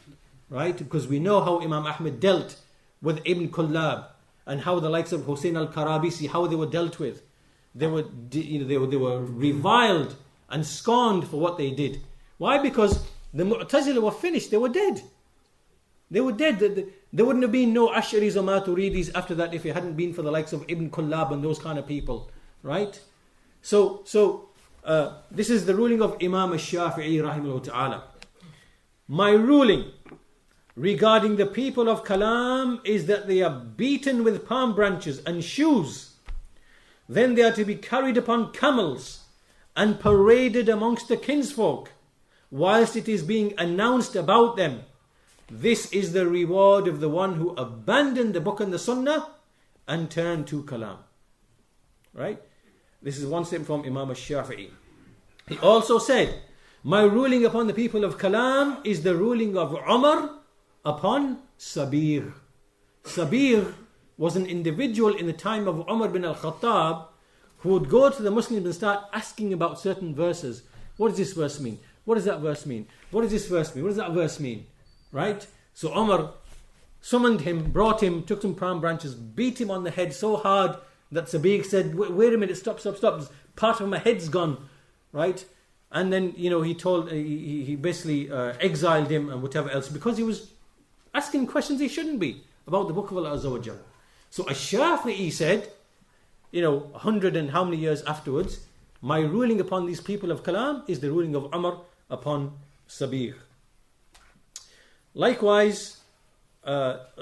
Right? Because we know how Imam Ahmed dealt with Ibn Kullab, and how the likes of Hussein al-Karabisi, how they were dealt with. They were reviled and scorned for what they did. Why? Because the Mu'tazila were finished. They were dead. They were dead. There wouldn't have been no Ash'ariyyahs or Maturidis after that if it hadn't been for the likes of Ibn Kullab and those kind of people. Right? So this is the ruling of Imam al-Shafi'i rahimahullah ta'ala. My ruling regarding the people of Kalam is that they are beaten with palm branches and shoes. Then they are to be carried upon camels and paraded amongst the kinsfolk, whilst it is being announced about them, this is the reward of the one who abandoned the book and the sunnah and turned to Kalam. Right? This is one statement from Imam al-Shafi'i. He also said, my ruling upon the people of Kalam is the ruling of Umar upon Sabir. Sabir was an individual in the time of Umar bin al-Khattab who would go to the Muslims and start asking about certain verses. What does this verse mean? What does that verse mean? What does this verse mean? What does that verse mean? Right? So Umar summoned him, brought him, took some palm branches, beat him on the head so hard that Sabiq said, wait a minute, stop, part of my head's gone, right? And then, he basically exiled him and whatever else, because he was asking questions he shouldn't be about the book of Allah Azza wa Jal. So Ash-Shafi'i said, 100 and how many years afterwards, my ruling upon these people of Kalam is the ruling of Umar upon Sabiq. Likewise,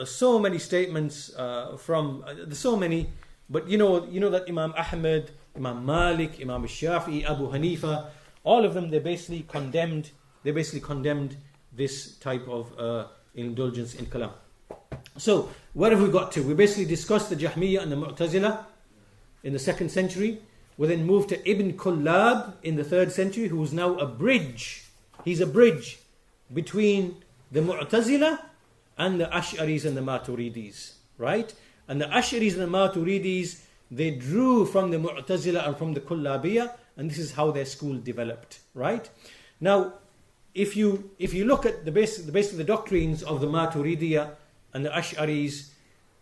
so many statements there's so many, but you know that Imam Ahmad, Imam Malik, Imam Shafi'i, Abu Hanifa, all of them, they basically condemned this type of indulgence in Kalam. So, where have we got to? We basically discussed the Jahmiyyah and the Mu'tazila in the 2nd century. We then moved to Ibn Kullab in the 3rd century, who is now a bridge. He's a bridge between the Mu'tazila and the Ash'aris and the Maturidis, right? And the Ash'aris and the Maturidis, they drew from the Mu'tazila and from the Kullabiyyah, and this is how their school developed, right? Now, if you look at the basic doctrines of the Maturidiyyah and the Ash'aris,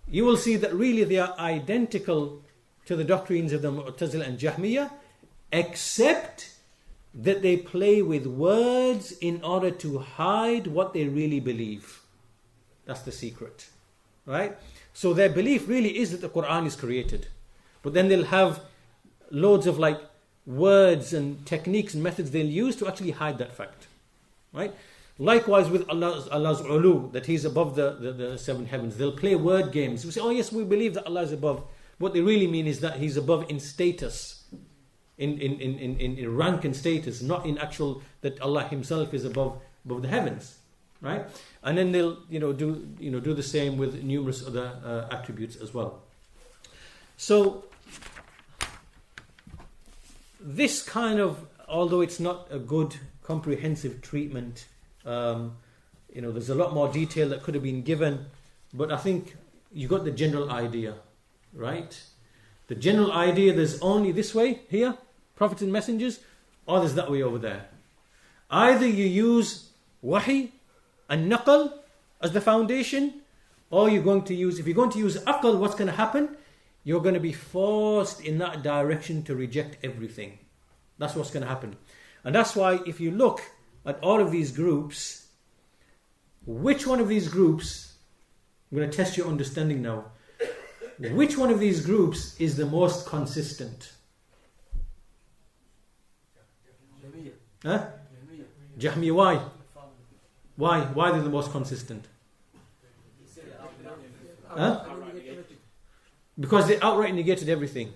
you will see that really they are identical to the doctrines of the Mu'tazila and Jahmiyyah, except that they play with words in order to hide what they really believe. That's the secret, right? So their belief really is that the Quran is created, but then they'll have loads of words and techniques and methods they'll use to actually hide that fact, right? Likewise with Allah's ulu, that He's above the 7 heavens. They'll play word games. We say, oh yes, we believe that Allah is above. What they really mean is that He's above in status, in rank and status, not in actual that Allah Himself is above the heavens, right? And then they'll do the same with numerous other attributes as well. So this kind of, although it's not a good comprehensive treatment, there's a lot more detail that could have been given, but I think you got the general idea, right? The general idea, there's only this way here, prophets and messengers, or there's that way over there. Either you use wahi and naql as the foundation, or if you're going to use aql, what's going to happen? You're going to be forced in that direction to reject everything. That's what's going to happen. And that's why if you look at all of these groups, which one of these groups, I'm going to test your understanding now, which one of these groups is the most consistent? Huh? Jahmiyyah. Why? Why they're the most consistent? Huh? Because they outright negated everything.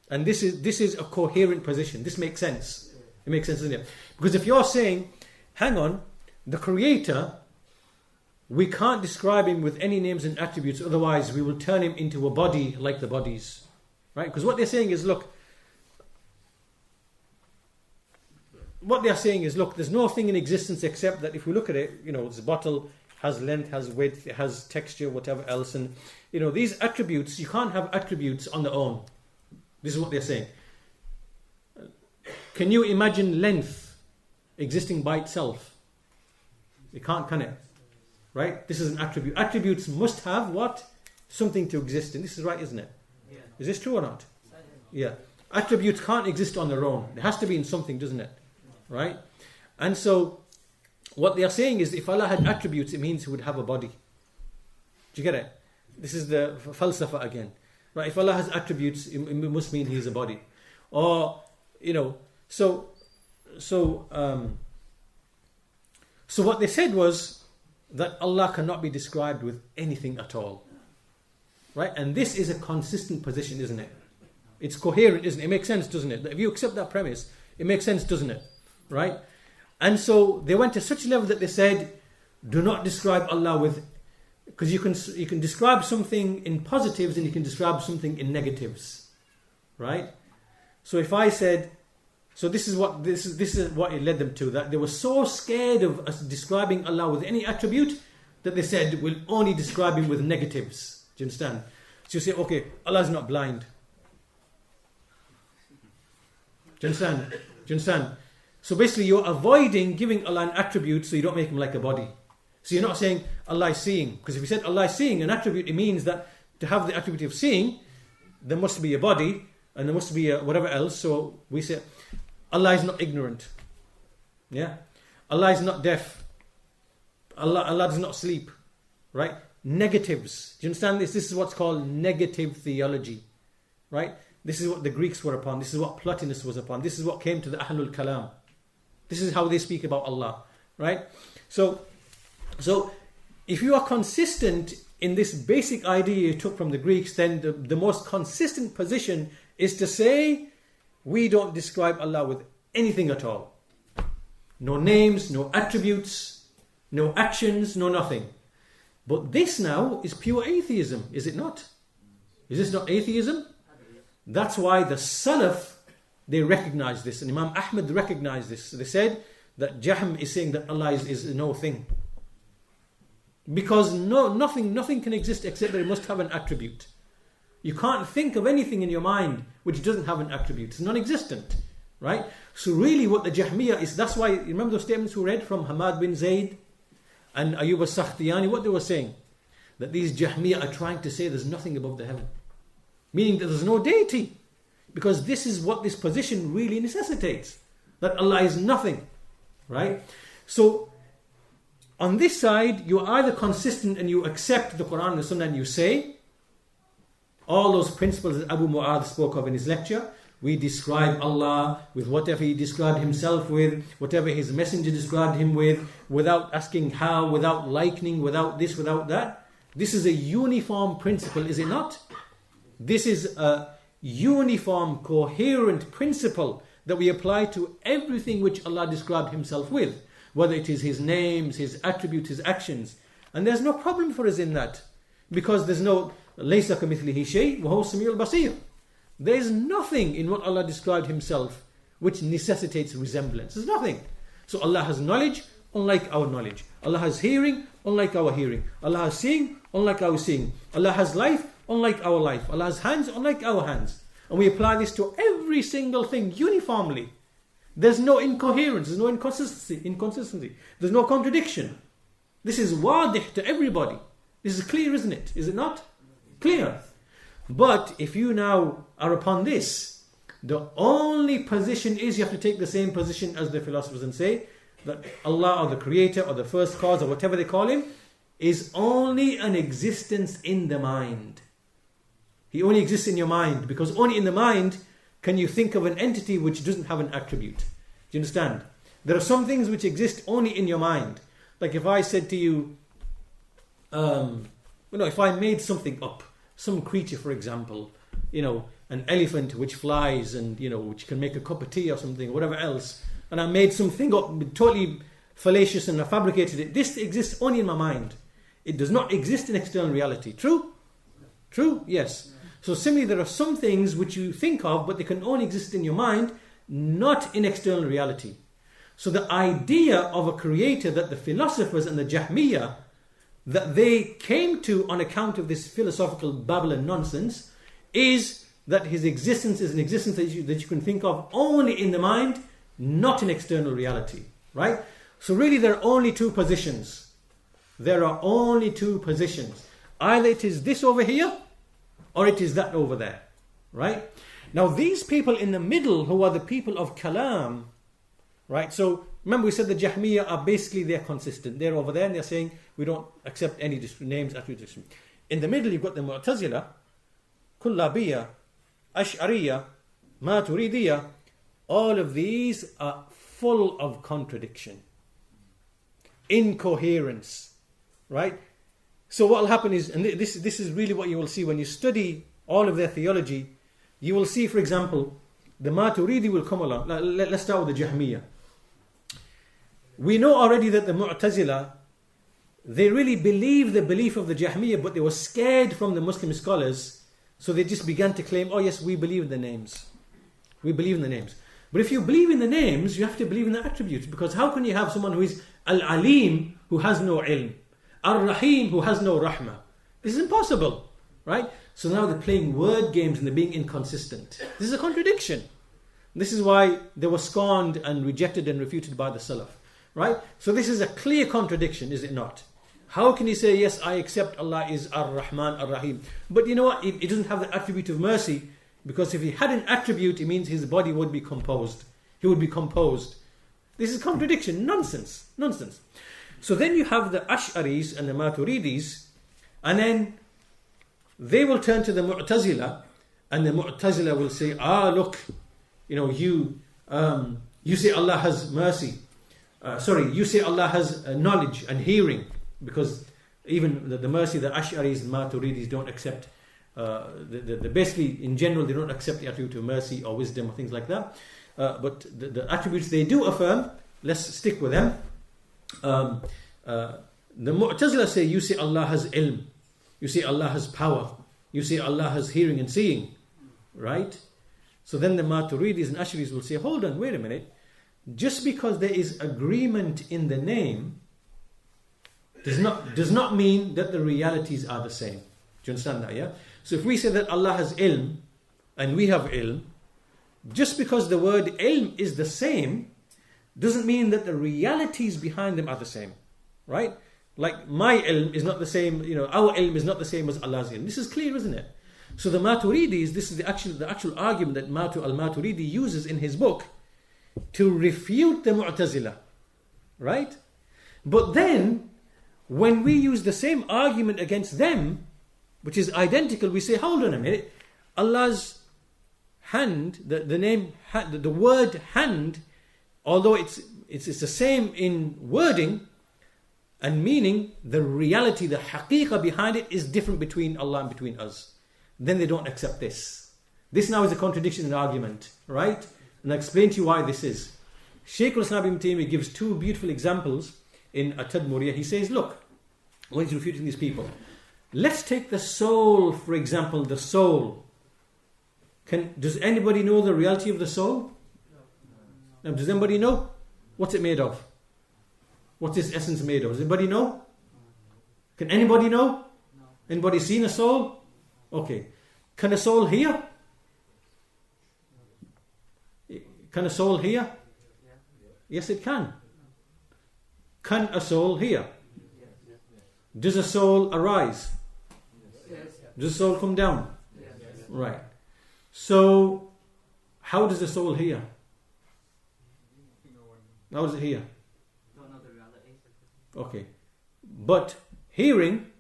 And this is a coherent position. This makes sense. It makes sense, doesn't it? Because if you're saying, hang on, the Creator, we can't describe Him with any names and attributes, otherwise we will turn Him into a body like the bodies. Right? Because what they're saying is, look, there's no thing in existence except that if we look at it, this bottle has length, has width, it has texture, whatever else. And, these attributes, you can't have attributes on their own. This is what they're saying. Can you imagine length existing by itself? You can't, can it? Right? This is an attribute. Attributes must have what? Something to exist in. This is right, isn't it? Yeah. Is this true or not? Yeah. Attributes can't exist on their own. It has to be in something, doesn't it? Right? And so, what they are saying is, if Allah had attributes, it means He would have a body. Do you get it? This is the falsafa again. Right? If Allah has attributes, it must mean He is a body. Or, so what they said was that Allah cannot be described with anything at all. Right? And this is a consistent position, isn't it? It's coherent, isn't it? It makes sense, doesn't it? If you accept that premise, it makes sense, doesn't it? Right? And so they went to such a level that they said, do not describe Allah with, because you can describe something in positives and you can describe something in negatives. Right? So if I said, so this is what it led them to, that they were so scared of us describing Allah with any attribute that they said we'll only describe Him with negatives. Do you understand? So you say, okay, Allah is not blind. Do you understand? So basically you're avoiding giving Allah an attribute so you don't make Him like a body. So you're not saying Allah is seeing, because if you said Allah is seeing an attribute, it means that to have the attribute of seeing, there must be a body and there must be a whatever else. So we say Allah is not ignorant. Yeah, Allah is not deaf. Allah does not sleep. Right? Negatives. Do you understand this? This is what's called negative theology. Right? This is what the Greeks were upon. This is what Plotinus was upon. This is what came to the Ahlul-Kalam. This is how they speak about Allah. Right? So if you are consistent in this basic idea you took from the Greeks, then the most consistent position is to say we don't describe Allah with anything at all. No names, no attributes, no actions, no nothing. But this now is pure atheism, is it not? Is this not atheism? That's why the Salaf, they recognize this, and Imam Ahmad recognized this. They said that Jahm is saying that Allah is no thing. Because nothing can exist except that it must have an attribute. You can't think of anything in your mind which doesn't have an attribute. It's non-existent. Right? So really what the Jahmiyyah is, that's why, you remember those statements we read from Hamad bin Zayd and Ayyub al-Sakhtiyani, what they were saying? That these Jahmiyyah are trying to say there's nothing above the heaven. Meaning that there's no deity. Because this is what this position really necessitates. That Allah is nothing. Right? So, on this side, you're either consistent and you accept the Quran and the Sunnah and you say all those principles that Abu Iyaad spoke of in his lecture. We describe Allah with whatever He described Himself with, whatever His Messenger described Him with, without asking how, without likening, without this, without that. This is a uniform principle, is it not? This is a uniform, coherent principle that we apply to everything which Allah described Himself with, whether it is His names, His attributes, His actions. And there's no problem for us in that, because there's no لَيْسَ كَمِثْلِهِ شَيْءٍ وَهُوَ السَّمِيعُ الْبَصِيرُ. There is nothing in what Allah described Himself which necessitates resemblance. There's nothing. So Allah has knowledge unlike our knowledge. Allah has hearing unlike our hearing. Allah has seeing unlike our seeing. Allah has life unlike our life. Allah has hands unlike our hands. And we apply this to every single thing uniformly. There's no incoherence, there's no inconsistency, there's no contradiction. This is wadih to everybody. This is clear, isn't it? Is it not? Clear. But if you now are upon this, the only position is you have to take the same position as the philosophers and say that Allah or the creator or the first cause or whatever they call Him is only an existence in the mind. He only exists in your mind, because only in the mind can you think of an entity which doesn't have an attribute. Do you understand? There are some things which exist only in your mind. Like if I said to you, if I made something up, some creature, for example, an elephant which flies and, which can make a cup of tea or something, whatever else, and I made something up, totally fallacious, and I fabricated it. This exists only in my mind. It does not exist in external reality. True? True? Yes. So similarly, there are some things which you think of, but they can only exist in your mind, not in external reality. So the idea of a creator that the philosophers and the Jahmiyyah, that they came to on account of this philosophical babble and nonsense, is that His existence is an existence that you can think of only in the mind, not in external reality. Right? So really there are only two positions. There are only two positions. Either it is this over here, or it is that over there. Right? Now these people in the middle, who are the people of Kalam, right? So remember we said the Jahmiyyah are basically, they're consistent. They're over there and they're saying we don't accept any names, attributes. In the middle you've got the Mu'tazila, Kullabiyyah, Ash'ariyyah, Maturidiyyah. All of these are full of contradiction, incoherence, right? So what will happen is, and this is really what you will see when you study all of their theology, you will see, for example, the Maturidi will come along. Let's start with the Jahmiyyah. We know already that the Mu'tazila, they really believe the belief of the Jahmiyyah, but they were scared from the Muslim scholars, so they just began to claim, oh yes, we believe in the names. We believe in the names. But if you believe in the names, you have to believe in the attributes, because how can you have someone who is Al-Alim, who has no ilm, Ar-Rahim, who has no rahmah? This is impossible, right? So now they're playing word games and they're being inconsistent. This is a contradiction. This is why they were scorned and rejected and refuted by the Salaf, right? So this is a clear contradiction, is it not? How can you say, yes, I accept Allah is Ar-Rahman, Ar-Rahim? But you know what? It doesn't have the attribute of mercy, because if he had an attribute, it means his body would be composed. He would be composed. This is contradiction, nonsense. So then you have the Ash'aris and the Maturidis, and then they will turn to the Mu'tazila, and the Mu'tazila will say, look, you say Allah has mercy. You say Allah has knowledge and hearing, because even the mercy, the Ash'aris and Maturidis don't accept, basically in general they don't accept the attribute of mercy or wisdom or things like that. But the attributes they do affirm, let's stick with them. The Mu'tazila say, you say Allah has ilm, you say Allah has power, you say Allah has hearing and seeing, right? So then the Maturidis and Ash'aris will say, hold on, wait a minute. Just because there is agreement in the name does not mean that the realities are the same. Do you understand that? Yeah. So if we say that Allah has ilm and we have ilm, just because the word ilm is the same doesn't mean that the realities behind them are the same, right? Like my ilm is not the same. Our ilm is not the same as Allah's ilm. This is clear, isn't it? So the Maturidis, this is the actual argument that al-Maturidi uses in his book to refute the Mu'tazila, right? But then, when we use the same argument against them, which is identical, we say, hold on a minute, Allah's hand, the word hand, although it's the same in wording and meaning, the reality, the haqiqah behind it is different between Allah and between us. Then they don't accept this. This now is a contradiction in argument, right? And I'll explain to you why this is. Shaykh Ibn Taymiyyah gives two beautiful examples in At-Tadmuriyah. He says, look, when he's refuting these people, let's take the soul, for example, the soul. Does anybody know the reality of the soul? Now, does anybody know? What's it made of? What's its essence made of? Does anybody know? Can anybody know? Anybody seen a soul? Okay. Can a soul hear? Can a soul hear? Yes, it can. Can a soul hear? Does a soul arise? Does a soul come down? Right. So, how does the soul hear? How does it hear? Okay. But hearing,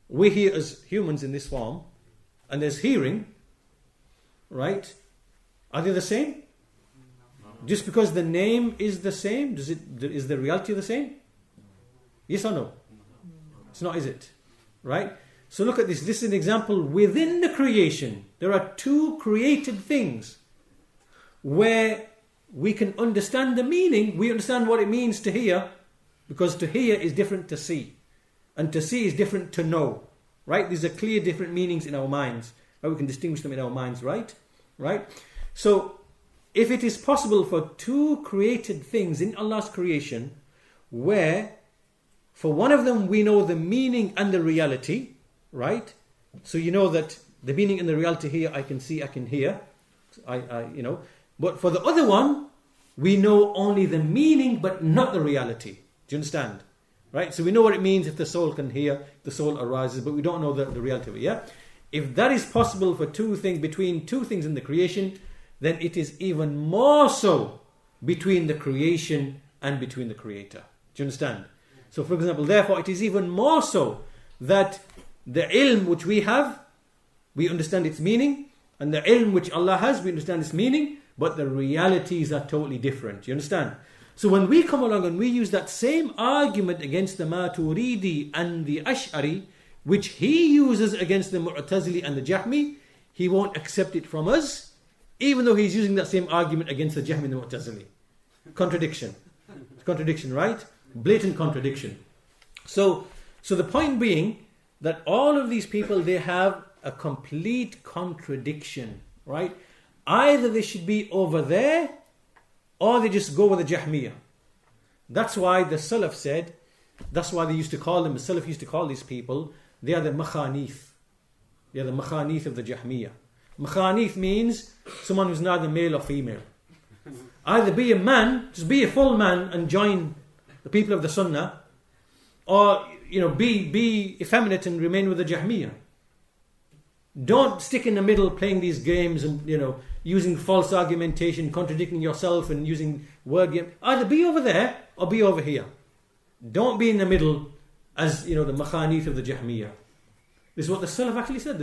we hear as humans in this form, and there's hearing, right? Are they the same? Just because the name is the same, is the reality the same? Yes or no? It's not, is it? Right? So look at this. This is an example within the creation. There are two created things where we can understand the meaning. We understand what it means to hear, because to hear is different to see. And to see is different to know. Right? These are clear different meanings in our minds. Right? We can distinguish them in our minds, right? Right? So, if it is possible for two created things in Allah's creation, where for one of them we know the meaning and the reality, right? So you know that the meaning and the reality here, I can see, I can hear, But for the other one, we know only the meaning but not the reality. Do you understand? Right? So we know what it means if the soul can hear, the soul arises, but we don't know the reality of it. Yeah? If that is possible for between two things in the creation, then it is even more so between the creation and between the creator. Do you understand? So for example, therefore it is even more so that the ilm which we have, we understand its meaning, and the ilm which Allah has, we understand its meaning, but the realities are totally different. You understand? So when we come along and we use that same argument against the Maturidi and the Ash'ari, which he uses against the Mu'tazili and the Jahmi, he won't accept it from us, even though he's using that same argument against the Jahmi and the Mu'tazili. Contradiction. Contradiction, right? Blatant contradiction. So the point being that all of these people, they have a complete contradiction, right? Either they should be over there, or they just go with the Jahmiyyah. That's why the Salaf said, that's why they used to call them, the Salaf used to call these people, they are the makhanith. They are the makhanith of the Jahmiyyah. Makhanith means someone who's neither male or female. Either be a man, just be a full man and join the people of the Sunnah, or be effeminate and remain with the Jahmiyyah. Don't stick in the middle playing these games and using false argumentation, contradicting yourself and using word game. Either be over there or be over here. Don't be in the middle as the makhanith of the Jahmiyyah. This is what the Salaf actually said.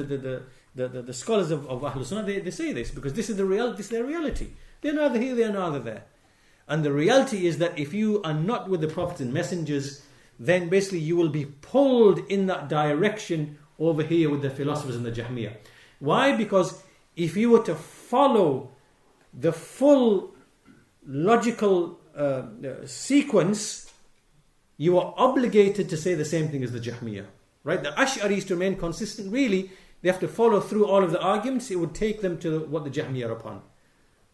The scholars of Ahlul Sunnah, they say this because this is their reality. They're neither here, they're neither there. And the reality is that if you are not with the prophets and messengers, then basically you will be pulled in that direction over here with the philosophers and the Jahmiyyah. Why? Because if you were to follow the full logical sequence, you are obligated to say the same thing as the Jahmiyyah. Right? The Ash'aris, to remain consistent, really, they have to follow through all of the arguments. It would take them to what the Jahmiyyah are upon.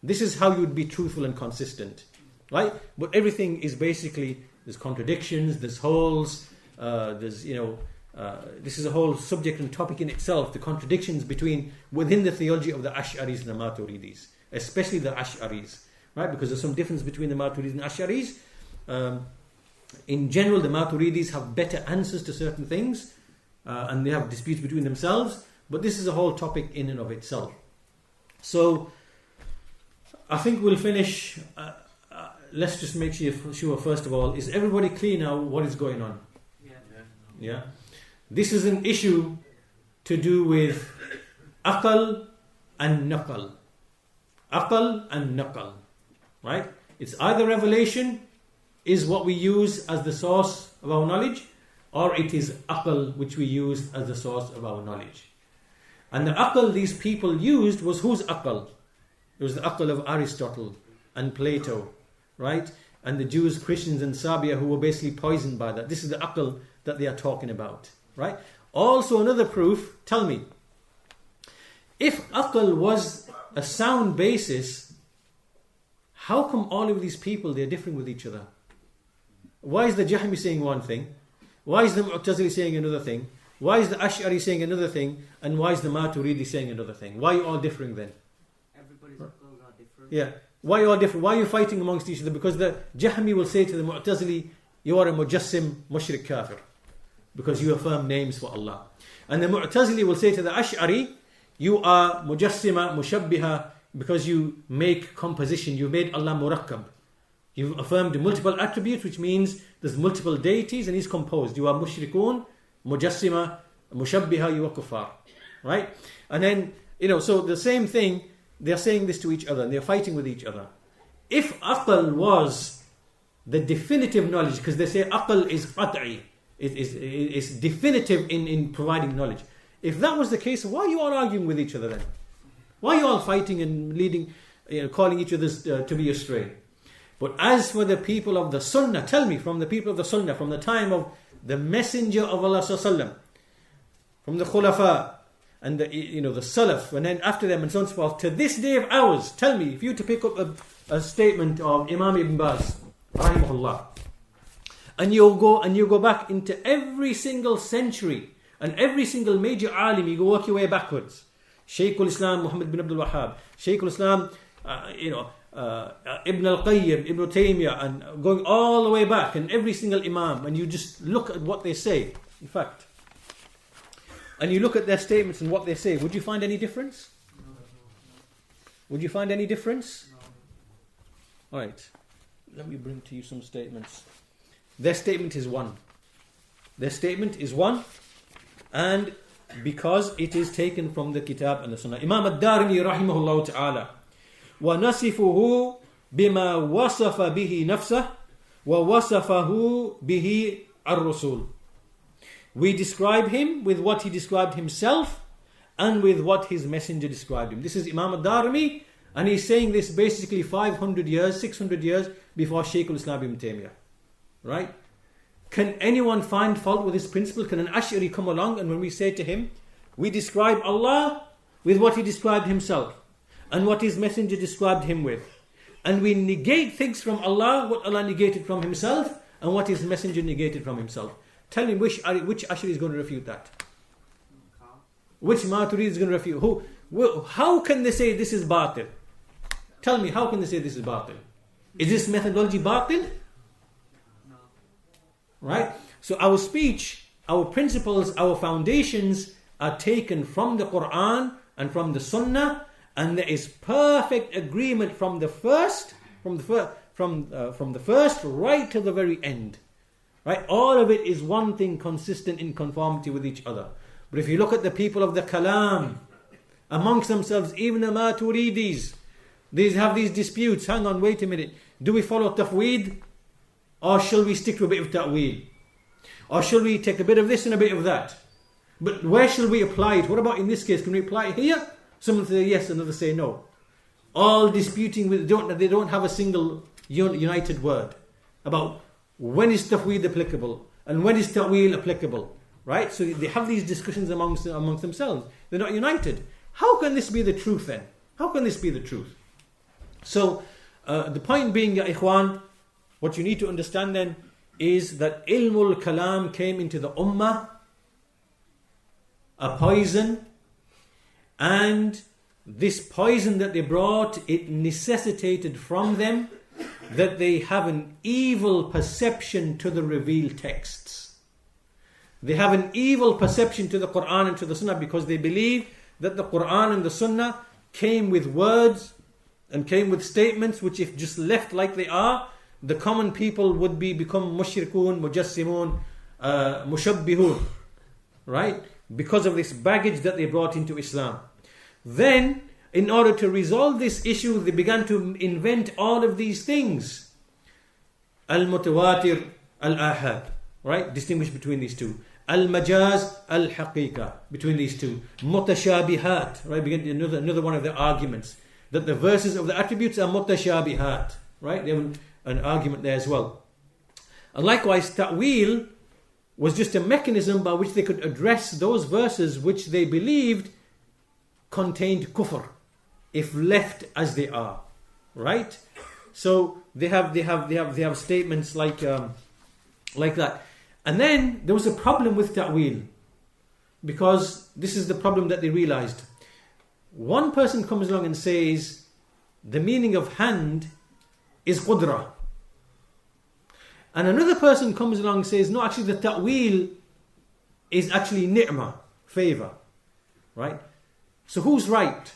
This is how you would be truthful and consistent. Right? But everything is basically, there's contradictions, there's holes, this is a whole subject and topic in itself, the contradictions within the theology of the Ash'aris and the Maturidis, especially the Ash'aris, right? Because there's some difference between the Maturidis and Ash'aris. In general, the Maturidis have better answers to certain things, and they have disputes between themselves, but this is a whole topic in and of itself. So, I think we'll finish. Let's just make sure, first of all, is everybody clear now what is going on? Yeah. This is an issue to do with aql and naql. Aql and naql. Right? It's either revelation is what we use as the source of our knowledge, or it is aql which we use as the source of our knowledge. And the aql these people used was whose aql? It was the aql of Aristotle and Plato. Right? And the Jews, Christians and Sabia who were basically poisoned by that. This is the aql that they are talking about. Right? Also another proof, tell me, if aql was a sound basis, how come all of these people, they're differing with each other? Why is the Jahmi saying one thing? Why is the Mu'tazili saying another thing? Why is the Ash'ari saying another thing? And why is the Maturidi saying another thing? Why are you all differing then? Everybody's aqls are different. Yeah. Why are you all different? Why are you fighting amongst each other? Because the Jahmi will say to the Mu'tazili, you are a mujassim, mushrik, kafir. Because you affirm names for Allah. And the Mu'tazili will say to the Ash'ari, you are mujassima, mushabbiha, because you make composition, you made Allah murakkab. You've affirmed multiple attributes, which means there's multiple deities and He's composed. You are mushrikun, mujassima, mushabbiha, you are kuffar. Right? And then, so the same thing, they're saying this to each other and they're fighting with each other. If aql was the definitive knowledge, because they say aql is qat'i, it's definitive in providing knowledge. If that was the case, why are you all arguing with each other then? Why are you all fighting and leading, calling each other to be astray? But as for the people of the Sunnah, tell me, from the people of the Sunnah, from the time of the Messenger of Allah Sallallahu, from the Khulafa and the Salaf, and then after them and so on and so forth, to this day of ours, tell me, if you were to pick up a statement of Imam Ibn Baz, rahimahullah, and you go back into every single century and every single major alim, you go work your way backwards. Shaykh al-Islam Muhammad bin Abdul Wahhab, Shaykh al-Islam, Ibn al-Qayyim, Ibn Taymiyyah, and going all the way back, and every single imam, and you just look at what they say, in fact, and you look at their statements and what they say, would you find any difference? Would you find any difference? Alright, let me bring to you some statements. Their statement is one. Their statement is one, and because it is taken from the Kitab and the Sunnah. Imam ad-Darimi rahimahullah ta'ala, وَنَصِفُهُ بِمَا وَصَفَ بِهِ نَفْسَهُ وَوَصَفَهُ بِهِ الرُّسُولُ. We describe him with what he described himself and with what his messenger described him. This is Imam ad-Darimi, and he's saying this basically 500 years, 600 years before Shaykh al-Islam ibn Taymiyyah. Right? Can anyone find fault with this principle? Can an Ash'ari come along and when we say to him, we describe Allah with what He described Himself and what His messenger described Him with, and we negate things from Allah, what Allah negated from Himself and what His messenger negated from Himself. Tell me which Ash'ari is going to refute that? Which Maturidi is going to refute? How can they say this is batil? Tell me, how can they say this is batil? Is this methodology batil? Right? So our speech, our principles, our foundations are taken from the Quran and from the Sunnah, and there is perfect agreement from the first right to the very end. Right? All of it is one thing, consistent in conformity with each other. But if you look at the people of the Kalam, amongst themselves, even the Maturidis, they have these disputes. Hang on, wait a minute. Do we follow tafweed? Or shall we stick to a bit of ta'weel? Or shall we take a bit of this and a bit of that? But where shall we apply it? What about in this case? Can we apply it here? Someone say yes, another say no. All disputing, they don't have a single united word about when is tafweed applicable and when is ta'weel applicable. Right? So they have these discussions amongst themselves. They're not united. How can this be the truth then? How can this be the truth? So the point being, ya ikhwan, what you need to understand then is that Ahlul-Kalam came into the ummah a poison, and this poison that they brought, it necessitated from them that they have an evil perception to the revealed texts. They have an evil perception to the Quran and to the Sunnah because they believe that the Quran and the Sunnah came with words and came with statements which, if just left like they are, the common people would become mushrikun, mujassimun, mushabbihun, right? Because of this baggage that they brought into Islam. Then, in order to resolve this issue, they began to invent all of these things. Al-mutawatir, al-ahad, right? Distinguish between these two. Al-majaz, al-haqiqa, between these two. Mutashabihat, right? Begin another one of their arguments, that the verses of the attributes are mutashabihat, right? They have an argument there as well. And likewise, ta'weel was just a mechanism by which they could address those verses which they believed contained kufr, if left as they are, right? So they have statements like that. And then there was a problem with ta'weel, because this is the problem that they realized. One person comes along and says the meaning of hand is qudra, and another person comes along and says no, actually the ta'weel is actually ni'mah, favor, right? So who's right?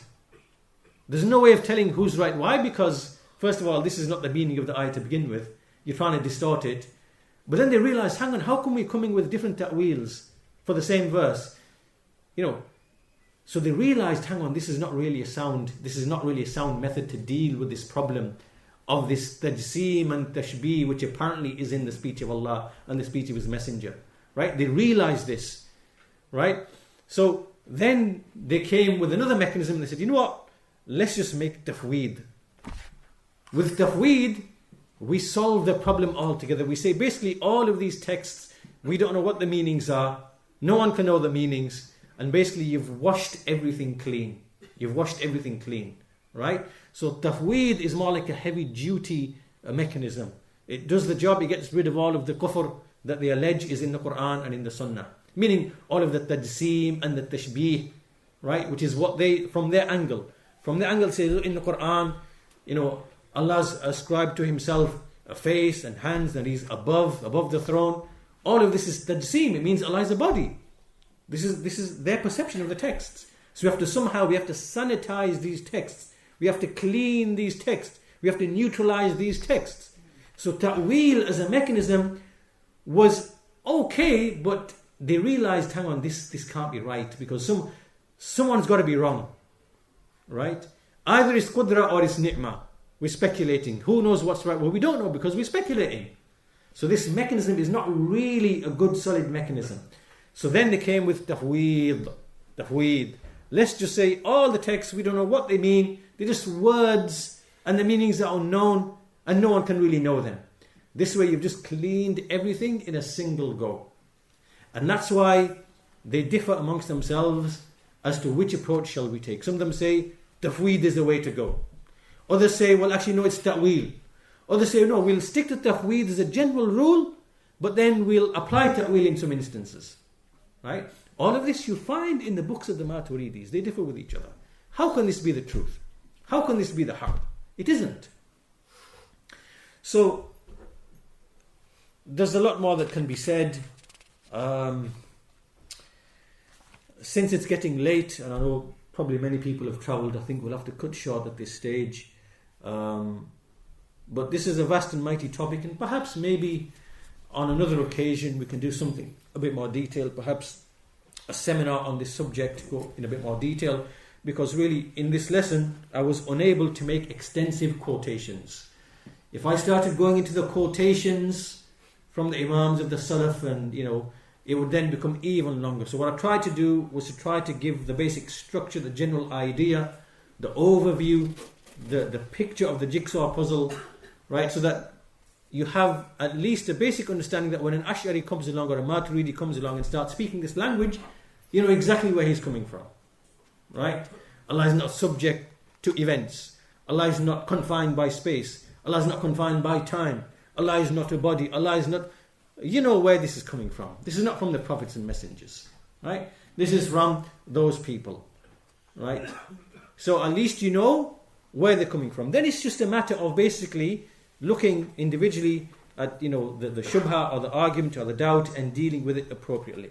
There's no way of telling who's right. Why? Because first of all, this is not the meaning of the ayah to begin with. You're trying to distort it. But then they realize, hang on, how come we're coming with different ta'weels for the same verse? So they realized, hang on, this is not really a sound method to deal with this problem of this tajseem and tashbih, which apparently is in the speech of Allah and the speech of His Messenger. Right? They realized this. Right? So then they came with another mechanism and they said, you know what? Let's just make tafweed. With tafweed, we solve the problem altogether. We say basically all of these texts, we don't know what the meanings are. No one can know the meanings. And basically you've washed everything clean. You've washed everything clean. Right? So tafweed is more like a heavy duty mechanism. It does the job. It gets rid of all of the kufr that they allege is in the Quran and in the Sunnah. Meaning all of the tajseem and the tashbih, right? Which is what they, from their angle. From their angle, say in the Quran, Allah's ascribed to Himself a face and hands, and He's above the throne. All of this is tajseem. It means Allah is a body. This is their perception of the texts. So we have to sanitize these texts. We have to clean these texts. We have to neutralize these texts. So ta'weel as a mechanism was okay, but they realized, hang on, this can't be right, because someone's got to be wrong. Right? Either it's qudra or it's ni'mah. We're speculating. Who knows what's right? Well, we don't know because we're speculating. So this mechanism is not really a good solid mechanism. So then they came with tafweed. Let's just say all the texts, we don't know what they mean. They're just words and the meanings are unknown and no one can really know them. This way you've just cleaned everything in a single go. And that's why they differ amongst themselves as to which approach shall we take. Some of them say tafweed is the way to go. Others say, well, actually, no, it's ta'weel. Others say, no, we'll stick to tafweed as a general rule, but then we'll apply ta'weel in some instances. Right? All of this you find in the books of the Maturidis. They differ with each other. How can this be the truth? How can this be the haqq? It isn't. So, there's a lot more that can be said, Since it's getting late, and I know probably many people have travelled, I think we'll have to cut short at this stage. But this is a vast and mighty topic, and perhaps maybe on another occasion we can do something a bit more detailed, perhaps a seminar on this subject, go in a bit more detail, because really in this lesson I was unable to make extensive quotations. If I started going into the quotations from the Imams of the Salaf, and it would then become even longer. So what I tried to do was to try to give the basic structure, the general idea, the overview, the picture of the jigsaw puzzle, right? So that you have at least a basic understanding that when an Ash'ari comes along or a Maturidi comes along and starts speaking this language, you know exactly where he's coming from, right? Allah is not subject to events. Allah is not confined by space. Allah is not confined by time. Allah is not a body. Allah is not... You know where this is coming from. This is not from the prophets and messengers, right? This is from those people, right? So at least you know where they're coming from. Then it's just a matter of basically looking individually at the shubha or the argument or the doubt and dealing with it appropriately.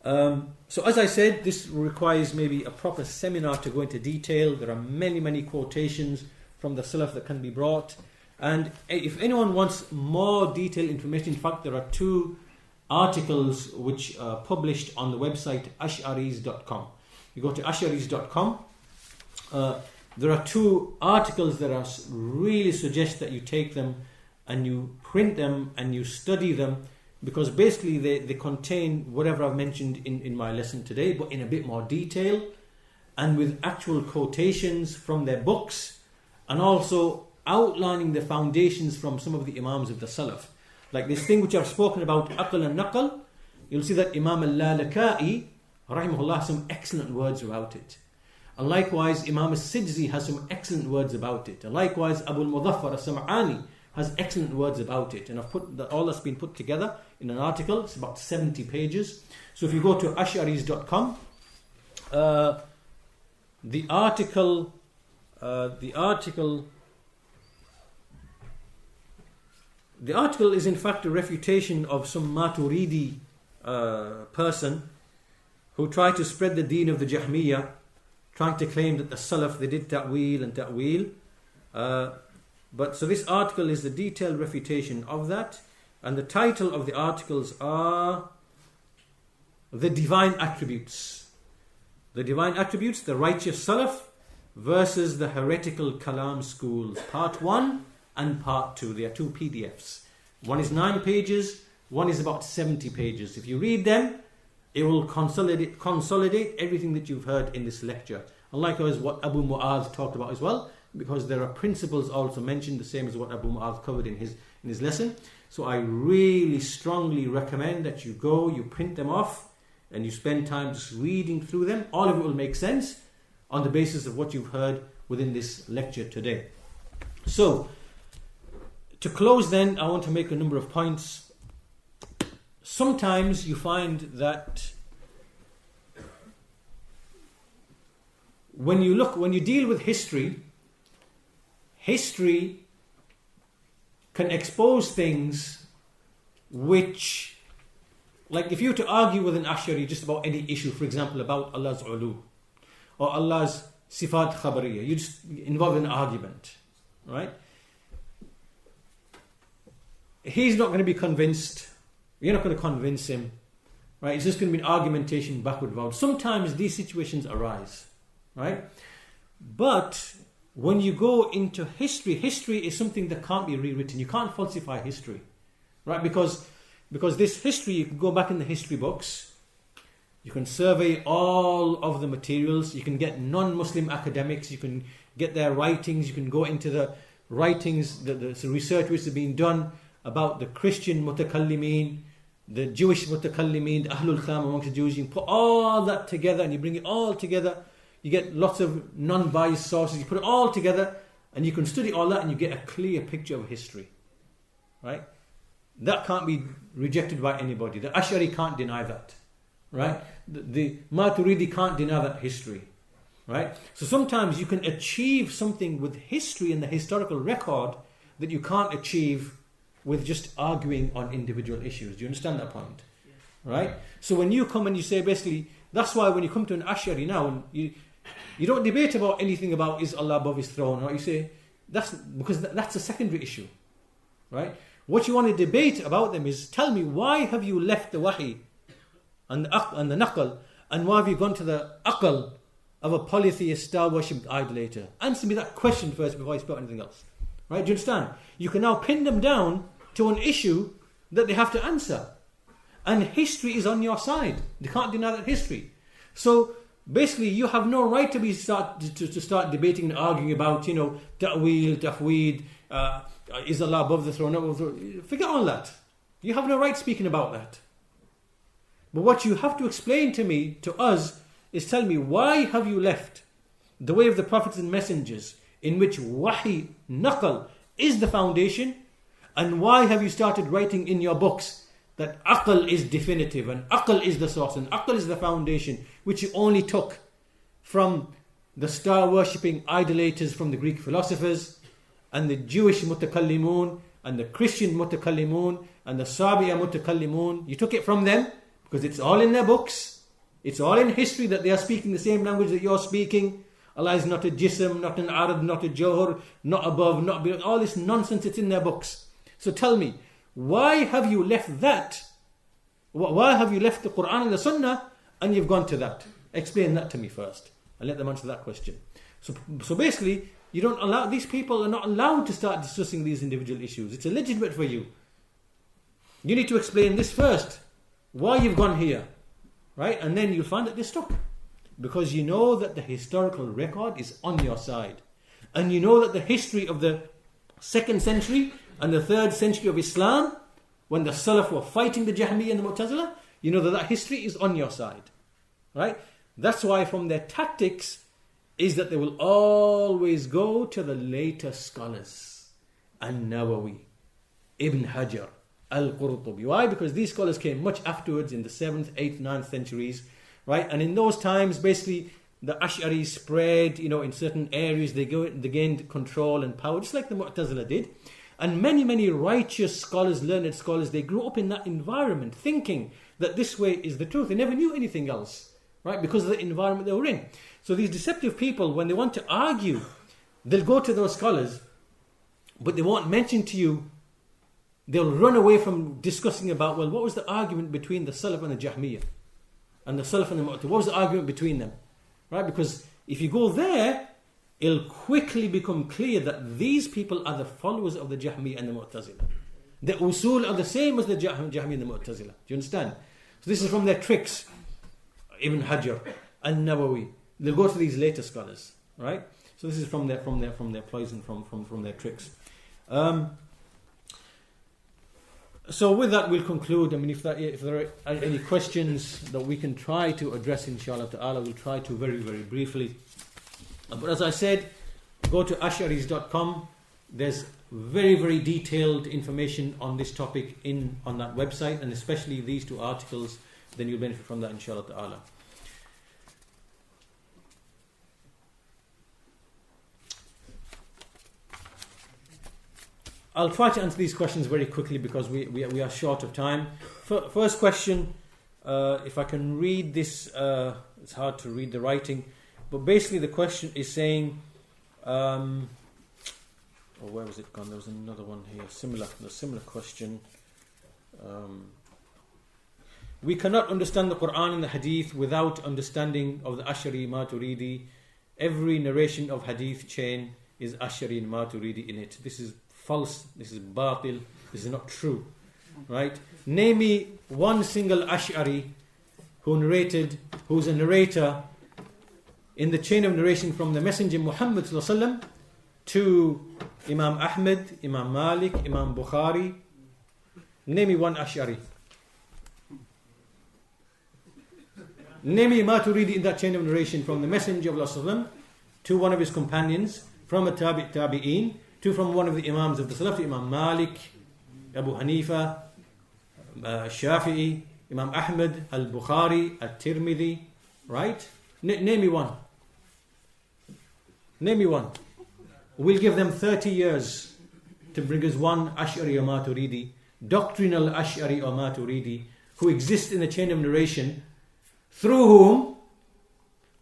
So as I said, this requires maybe a proper seminar to go into detail. There are many quotations from the Salaf that can be brought. And if anyone wants more detailed information, in fact there are 2 articles which are published on the website ash'ariyys.com. You go to ash'ariyys.com. There are 2 articles that I really suggest that you take them and you print them and you study them, because basically they contain whatever I've mentioned in my lesson today, but in a bit more detail and with actual quotations from their books, and also outlining the foundations from some of the Imams of the Salaf. Like this thing which I've spoken about, Aql and Naql, you'll see that Imam al-Lalaka'i, rahimahullah, has some excellent words about it. And likewise, Imam al-Sijzi has some excellent words about it. And likewise, Abu al-Mudaffar al-Sam'ani has excellent words about it. And I've put all that's been put together in an article. It's about 70 pages. So if you go to ash'ariyys.com, the article is in fact a refutation of some Maturidi person who tried to spread the deen of the Jahmiyyah, trying to claim that the Salaf, they did ta'weel and ta'weel. But so this article is the detailed refutation of that. And the title of the articles are The Divine Attributes. The Divine Attributes, the Righteous Salaf versus the Heretical Kalam schools. Part 1 and Part 2. They are 2 PDFs. One is 9 pages, one is about 70 pages. If you read them, it will consolidate everything that you've heard in this lecture. And likewise what Abu Mu'adh talked about as well, because there are principles also mentioned, the same as what Abu Mu'adh covered in his lesson. So I really strongly recommend that you go, you print them off, and you spend time just reading through them. All of it will make sense on the basis of what you've heard within this lecture today. So, to close then, I want to make a number of points. Sometimes you find that when you deal with history can expose things which, like if you were to argue with an Ash'ari just about any issue, for example about Allah's ulu or Allah's sifat khabariyah, you just involve in an argument, right? He's not going to be convinced. You're not going to convince him, right? It's just going to be an argumentation backward and forward. Sometimes these situations arise, right? But when you go into history is something that can't be rewritten. You can't falsify history, right? Because this history, you can go back in the history books, you can survey all of the materials, you can get non-Muslim academics, you can get their writings, you can go into the writings, the research which has been done about the Christian mutakallimin, the Jewish mutakallimin, the Ahlul-Kalam amongst the Jews. You can put all that together and you bring it all together. You get lots of non-biased sources. You put it all together and you can study all that and you get a clear picture of history, right? That can't be rejected by anybody. The Ash'ari can't deny that, right? The Maturidi can't deny that history, right? So sometimes you can achieve something with history and the historical record that you can't achieve with just arguing on individual issues. Do you understand that point? Right? So when you come and you say basically, that's why when you come to an Ash'ari now, and you don't debate about anything about is Allah above his throne, right? You say, that's a secondary issue. Right? What you want to debate about them is, tell me, why have you left the wahi and the naql, and why have you gone to the aql of a polytheist, star-worshipped idolater? Answer me that question first before I speak about anything else. Right? Do you understand? You can now pin them down to an issue that they have to answer. And history is on your side. They can't deny that history. So basically, you have no right to start debating and arguing about, ta'wil, tafweed, is Allah above the throne, not above the throne. Forget all that. You have no right speaking about that. But what you have to explain to us, is tell me, why have you left the way of the prophets and messengers, in which wahi, naql, is the foundation, and why have you started writing in your books that aql is definitive, and aql is the source, and aql is the foundation, which you only took from the star-worshipping idolaters from the Greek philosophers, and the Jewish mutakallimun, and the Christian mutakallimun, and the Sabi'a mutakallimun. You took it from them, because it's all in their books, it's all in history that they are speaking the same language that you're speaking. Allah is not a jism, not an arad, not a johar, not above, not below. All this nonsense, it's in their books. So tell me, why have you left that? Why have you left the Quran and the Sunnah and you've gone to that? Explain that to me first and let them answer that question. So basically, these people are not allowed to start discussing these individual issues. It's illegitimate for you. You need to explain this first. Why you've gone here. Right? And then you'll find that they're stuck. Because you know that the historical record is on your side. And you know that the history of the 2nd century and the 3rd century of Islam, when the Salaf were fighting the Jahmiyyah and the Mu'tazila, you know that history is on your side. Right? That's why from their tactics is that they will always go to the later scholars. An-Nawawi, Ibn Hajar, Al-Qurtubi. Why? Because these scholars came much afterwards in the 7th, 8th, 9th centuries. Right? And in those times, basically, the Ash'aris spread, in certain areas, they gained control and power, just like the Mu'tazila did. And many, many righteous scholars, learned scholars, they grew up in that environment, thinking that this way is the truth. They never knew anything else, right? Because of the environment they were in. So these deceptive people, when they want to argue, they'll go to those scholars, but they won't mention to you, they'll run away from discussing about, what was the argument between the Salaf and the Jahmiyyah? And the Salaf and the Mu'tazila, what was the argument between them? Right? Because if you go there, it'll quickly become clear that these people are the followers of the Jahmiyyah and the Mu'tazila. The usul are the same as the Jahmiyyah and the Mu'tazila. Do you understand? So this is from their tricks. Ibn Hajar, An-Nawawi. They'll go to these later scholars. Right? So this is from their poison, from their tricks. So with that we'll conclude. I mean, if there are any questions that we can try to address, inshallah ta'ala, we'll try to very, very briefly. But as I said, go to ash'aris.com. There's very, very detailed information on this topic on that website, and especially these 2 articles, then you'll benefit from that, inshallah ta'ala. I'll try to answer these questions very quickly because we are short of time. First question, if I can read this, it's hard to read the writing, but basically the question is saying, where was it gone? There was another one here, similar question. We cannot understand the Quran and the Hadith without understanding of the Ash'ariyyah Maturidiyyah. Every narration of Hadith chain is Ash'ariyyah Maturidiyyah in it. This is false, this is batil, this is not true. Right? Name me one single Ash'ari who's a narrator in the chain of narration from the Messenger Muhammad ﷺ to Imam Ahmad, Imam Malik, Imam Bukhari. Name me one Ash'ari. Name me Maturidi in that chain of narration from the Messenger of Allah ﷺ to one of his companions, from a tabi'een, to from one of the Imams of the Salaf, Imam Malik, Abu Hanifa, Shafi'i, Imam Ahmad, Al-Bukhari, At-Tirmidhi. Right? Name me one. Name me one. We'll give them 30 years to bring us one Ash'ari or Maturidi, doctrinal Ash'ari or Maturidi, who exist in the chain of narration, through whom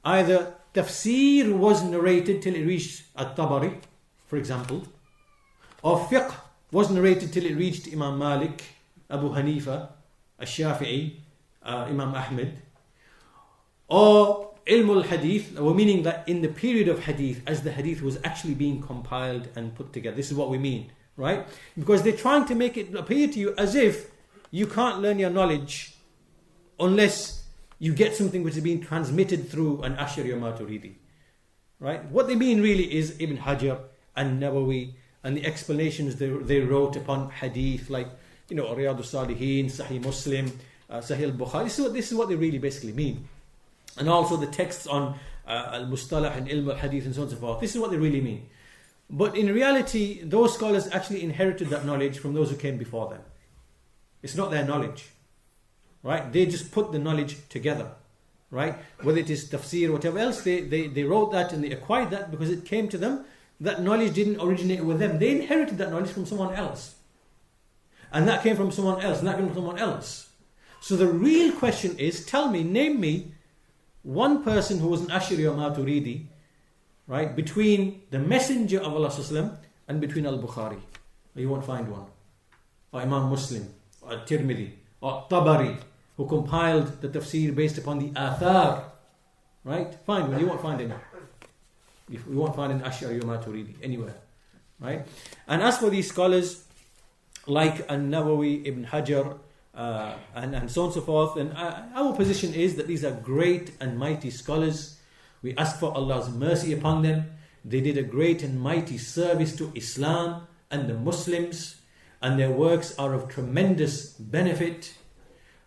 either tafsir was narrated till it reached at-Tabari, for example, or fiqh was narrated till it reached Imam Malik, Abu Hanifa, Ash-Shafi'i, Imam Ahmed, or ilm al-hadith, or meaning that in the period of hadith, as the hadith was actually being compiled and put together. This is what we mean, right? Because they're trying to make it appear to you as if you can't learn your knowledge unless you get something which is being transmitted through an Ash'ariyyah Maturidiyyah, right? What they mean really is Ibn Hajar and Nawawi and the explanations they wrote upon hadith, like, you know, Riyadh al-Salihin, Sahih Muslim, Sahih al-Bukhari. This is what they really basically mean. And also the texts on al-Mustalah and ilm al-hadith and so on and so forth. This is what they really mean. But in reality, those scholars actually inherited that knowledge from those who came before them. It's not their knowledge, right? They just put the knowledge together, right? Whether it is tafsir or whatever else, they wrote that and they acquired that because it came to them. That knowledge didn't originate with them. They inherited that knowledge from someone else. And that came from someone else, and that came from someone else. So the real question is, name me one person who was an Ash'ariyyah Maturidi, right, between the Messenger of Allah ﷺ and between Al-Bukhari. You won't find one. Or Imam Muslim, or Tirmidhi, or Tabari, who compiled the tafsir based upon the Athar. Right? Find one. You won't find any. You won't find an Ash'ariyyah Maturidi anywhere. Right? And as for these scholars, like An-Nawawi, Ibn Hajar, and so on and so forth, and our position is that these are great and mighty scholars. We ask for Allah's mercy upon them. They did a great and mighty service to Islam and the Muslims, and their works are of tremendous benefit.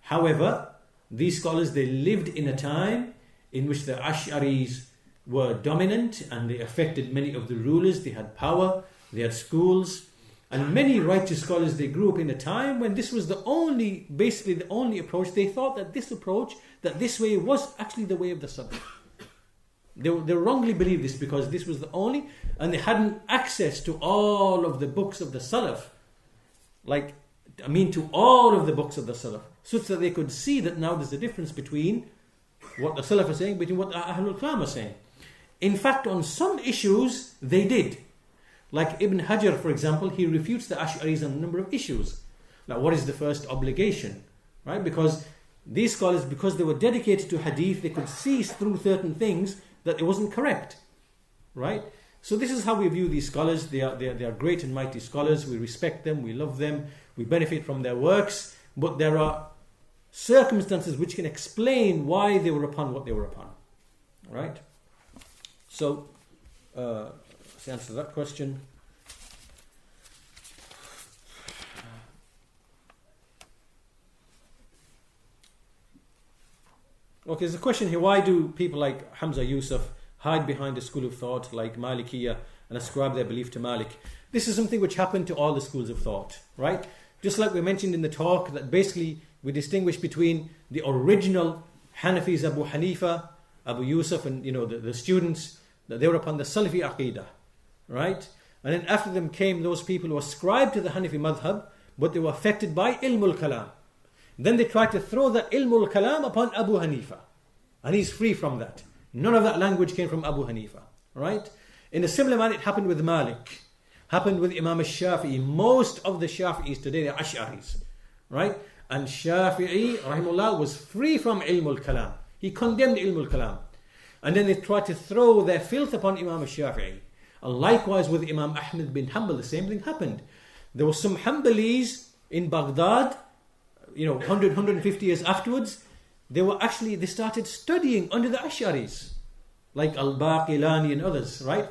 However, these scholars, they lived in a time in which the Ash'aris were dominant and they affected many of the rulers. They had power, they had schools, and many righteous scholars, they grew up in a time when this was basically the only approach. They thought that this way was actually the way of the Salaf. They wrongly believed this because this was the only, and they hadn't access to all of the books of the Salaf. To all of the books of the Salaf. Such that they could see that now there's a difference between what the Salaf are saying, between what the Ahlul-Kalam are saying. In fact, on some issues, they did. Like Ibn Hajar, for example, he refutes the Ash'aris on a number of issues. Now, what is the first obligation? Right? Because these scholars, because they were dedicated to hadith, they could see through certain things that it wasn't correct. Right? So this is how we view these scholars. They are great and mighty scholars. We respect them, we love them, we benefit from their works. But there are circumstances which can explain why they were upon what they were upon. Right? So, let's answer that question. Okay, there's a question here. Why do people like Hamza Yusuf hide behind a school of thought like Malikiyyah and ascribe their belief to Malik? This is something which happened to all the schools of thought, right? Just like we mentioned in the talk, that basically we distinguish between the original Hanafis, Abu Hanifa, Abu Yusuf, and the students, that they were upon the Salafi Aqidah, right? And then after them came those people who ascribed to the Hanafi madhab, but they were affected by Ahlul-Kalam. Then they tried to throw that Ahlul-Kalam upon Abu Hanifa, and he's free from that. None of that language came from Abu Hanifa, right? In a similar manner, it happened with Malik, happened with Imam al-Shafi'i. Most of the Shafi'is today, they're Ash'aris, right? And Shafi'i, rahimahullah, was free from Ilmul-Kalam. He condemned Ilmul-Kalam. And then they tried to throw their filth upon Imam al-Shafi'i. And likewise with Imam Ahmed bin Hanbal, the same thing happened. There were some Hanbalis in Baghdad, 100, 150 years afterwards, they started studying under the Ash'aris, like Al-Baqilani and others, right?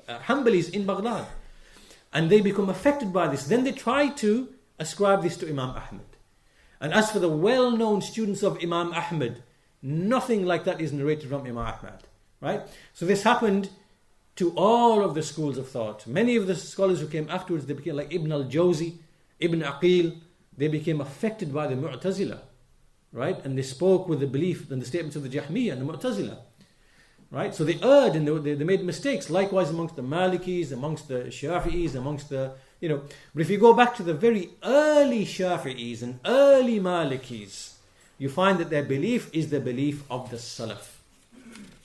Hanbalis in Baghdad. And they become affected by this. Then they try to ascribe this to Imam Ahmed. And as for the well-known students of Imam Ahmed, nothing like that is narrated from Imam Ahmed, right? So this happened to all of the schools of thought. Many of the scholars who came afterwards, they became like Ibn al-Jawzi, Ibn Aqil, they became affected by the Mu'tazila, right? And they spoke with the belief and the statements of the Jahmiyyah and the Mu'tazila, right? So they erred and they made mistakes. Likewise amongst the Malikis, amongst the Shafi'is, amongst the, But if you go back to the very early Shafi'is and early Malikis, you find that their belief is the belief of the Salaf.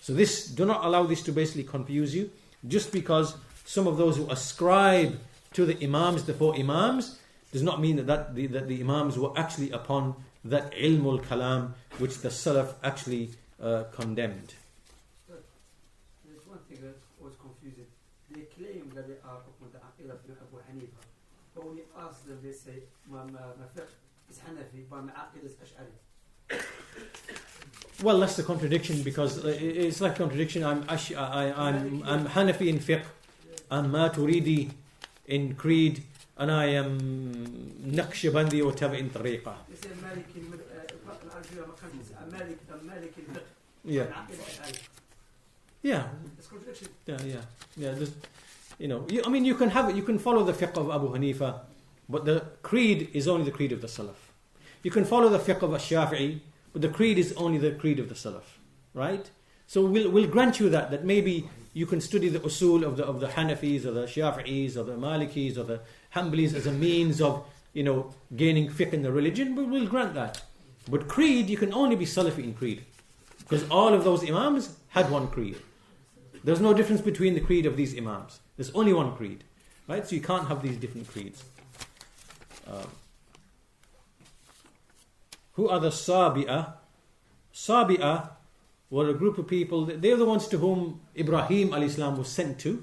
So this, do not allow this to basically confuse you. Just because some of those who ascribe to the Imams, the 4 Imams, does not mean that the Imams were actually upon that Ahlul-Kalam which the Salaf actually condemned. There's one thing that was confusing. They claim that they are upon the Aqidah of Abu Hanifa. But when you ask them, they say, my fiqh is Hanafi, but my Aqidah is Ash'ari. Well, that's the contradiction, because it's like contradiction. I'm Hanafi in fiqh, I'm Maturidi in creed, and I am Naqshbandi or Tabi'in tariqah. They say Maliki in Maliki in fiqh. Yeah. Yeah. It's contradiction. Yeah. I mean, you can follow the fiqh of Abu Hanifa, but the creed is only the creed of the Salaf. You can follow the fiqh of Shafi'i, but the creed is only the creed of the Salaf, right? So we'll grant you that maybe you can study the usul of the Hanafis or the Shafi'is or the Malikis or the Hanbalis as a means of gaining fiqh in the religion, but we'll grant that. But creed, you can only be Salafi in creed, because all of those Imams had one creed. There's no difference between the creed of these Imams. There's only one creed, right? So you can't have these different creeds. Who are the Sabi'ah? Sabi'ah were a group of people. They're the ones to whom Ibrahim al-Islam was sent to,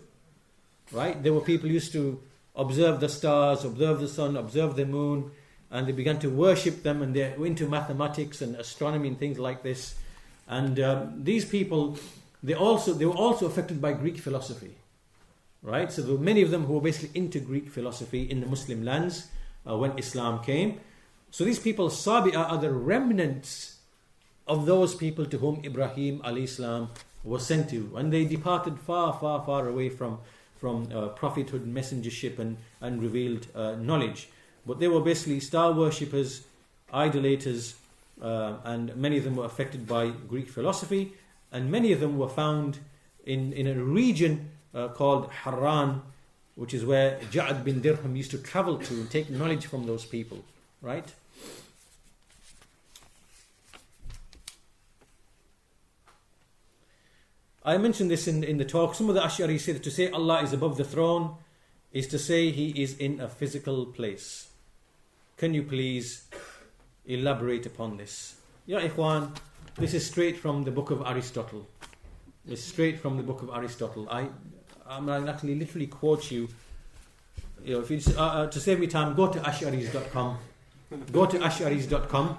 right? They were people who used to observe the stars, observe the sun, observe the moon, and they began to worship them, and they were into mathematics and astronomy and things like this. And these people, they were also affected by Greek philosophy, right? So there were many of them who were basically into Greek philosophy in the Muslim lands when Islam came. So these people, Sabi'ah, are the remnants of those people to whom Ibrahim al-Islam was sent to. And they departed far, far, far away from prophethood, messengership and revealed knowledge. But they were basically star worshippers, idolaters, and many of them were affected by Greek philosophy. And many of them were found in a region called Harran, which is where Ja'ad bin Dirham used to travel to and take knowledge from those people, right? I mentioned this in the talk. Some of the Ash'ari say that to say Allah is above the throne is to say He is in a physical place. Can you please elaborate upon this? Ya Ikhwan, this is straight from the book of Aristotle. It's straight from the book of Aristotle. I'm actually literally quote you. If you to save me time, go to ash'aris.com. Go to ash'aris.com.